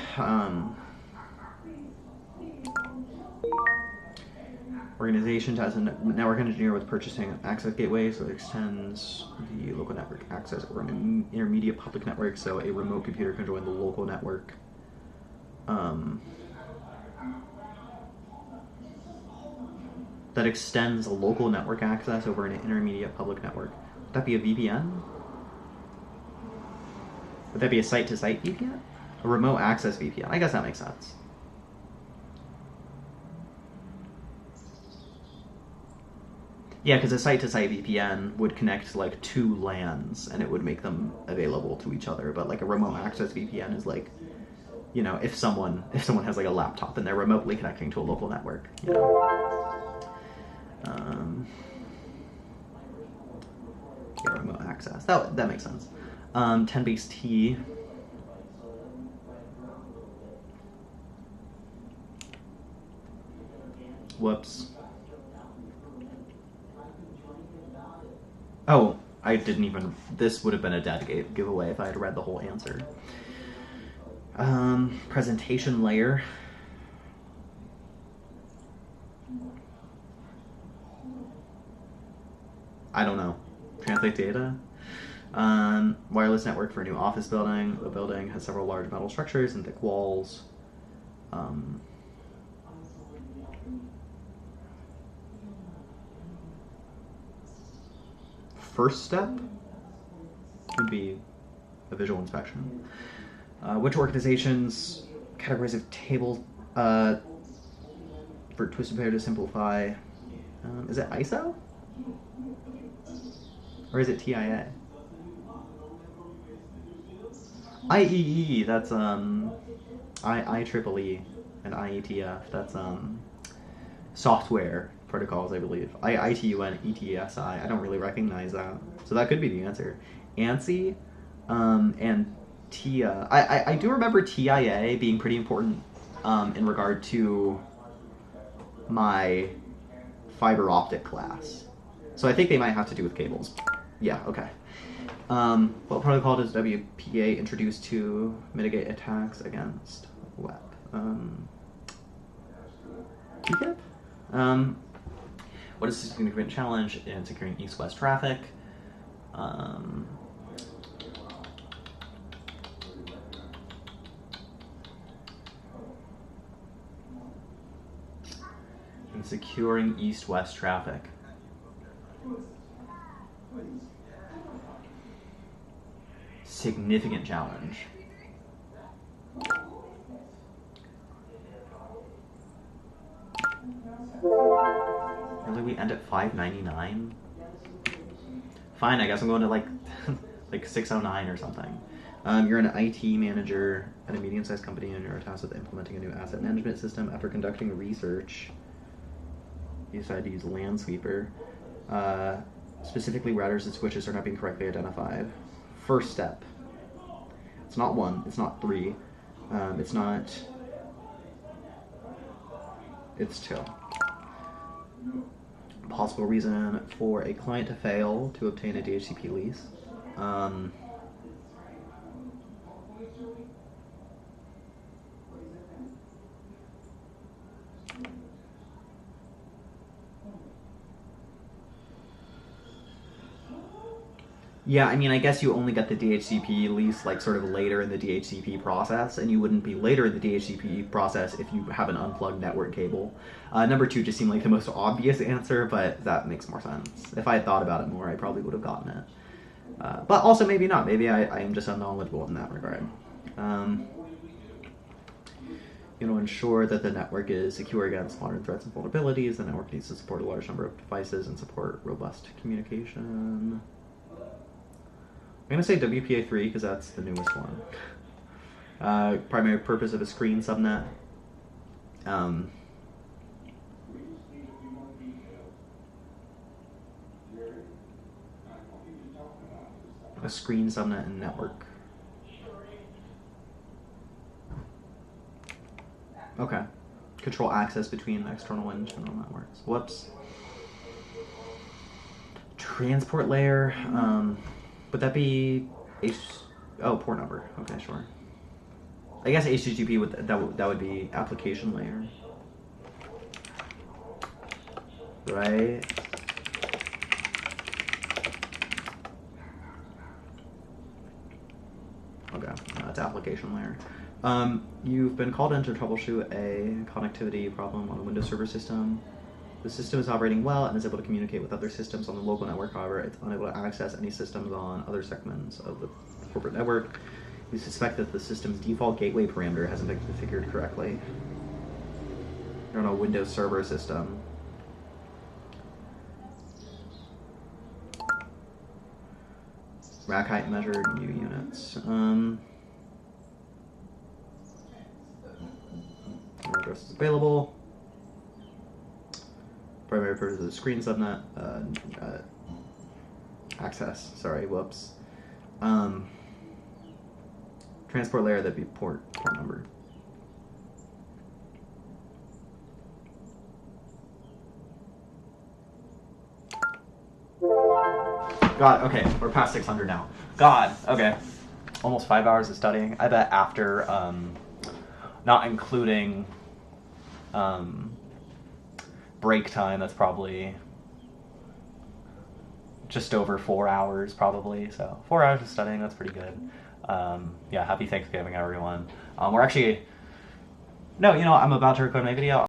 Organization as a network engineer with purchasing access gateway, so it extends the local network access over an intermediate public network, so a remote computer can join the local network. That extends a local network access over an intermediate public network. Would that be a VPN? Would that be a site-to-site VPN? A remote access VPN. I guess that makes sense. Yeah, because a site-to-site VPN would connect like 2 LANs and it would make them available to each other. But like a remote access VPN is like, you know, if someone has like a laptop and they're remotely connecting to a local network, you know. Yeah, remote access. That makes sense. 10 base T. Whoops. Oh, I didn't even... This would have been a dead giveaway if I had read the whole answer. Presentation layer. I don't know. Translate data. Wireless network for a new office building. The building has several large metal structures and thick walls. first step would be a visual inspection. Which organizations, categories of tables, for twisted pair to simplify. Is it ISO? Or is it TIA? IEE, that's IEEE and IETF, that's software protocols, I believe. ITU and ETSI, I don't really recognize that. So that could be the answer. ANSI and TIA. I do remember TIA being pretty important in regard to my fiber optic class. So I think they might have to do with cables. Yeah, okay. What protocol does WPA introduce to mitigate attacks against web? TKIP? What is the significant challenge in securing east-west traffic? In securing east-west traffic. Significant challenge. Really, we end at $5.99? Fine, I guess I'm going to like like $6.09 or something. You're an IT manager at a medium-sized company and you're tasked with implementing a new asset management system. After conducting research, you decided to use Landsweeper. Specifically, routers and switches are not being correctly identified. First step. It's not 1, it's not 3, it's not... It's 2. Possible reason for a client to fail to obtain a DHCP lease. Yeah, I mean, I guess you only get the DHCP lease like sort of later in the DHCP process, and you wouldn't be later in the DHCP process if you have an unplugged network cable. Number 2 just seemed like the most obvious answer, but that makes more sense. If I had thought about it more, I probably would have gotten it. But also maybe not. Maybe I am just unknowledgeable in that regard. Ensure that the network is secure against modern threats and vulnerabilities. The network needs to support a large number of devices and support robust communication. I'm going to say WPA3 because that's the newest one. Primary purpose of a screen subnet. A screen subnet and network. Okay. Control access between external and internal networks. Whoops. Transport layer. Would that be port number? Okay, sure. I guess HTTP that would be application layer, right? Okay, that's application layer. You've been called in to troubleshoot a connectivity problem on a Windows Server system. The system is operating well and is able to communicate with other systems on the local network. However, it's unable to access any systems on other segments of the corporate network. You suspect that the system's default gateway parameter hasn't been configured correctly. You're on a Windows Server system. Rack height measured, new units. Address is available. Primary purpose of the screen subnet. Access. Sorry, whoops. Transport layer, that'd be port number. God, okay, we're past 600 now. God, okay. Almost 5 hours of studying. I bet after, not including break time, that's probably just over 4 hours probably. So 4 hours of studying, that's pretty good. Yeah, happy Thanksgiving, everyone. We're actually, no, I'm about to record my video.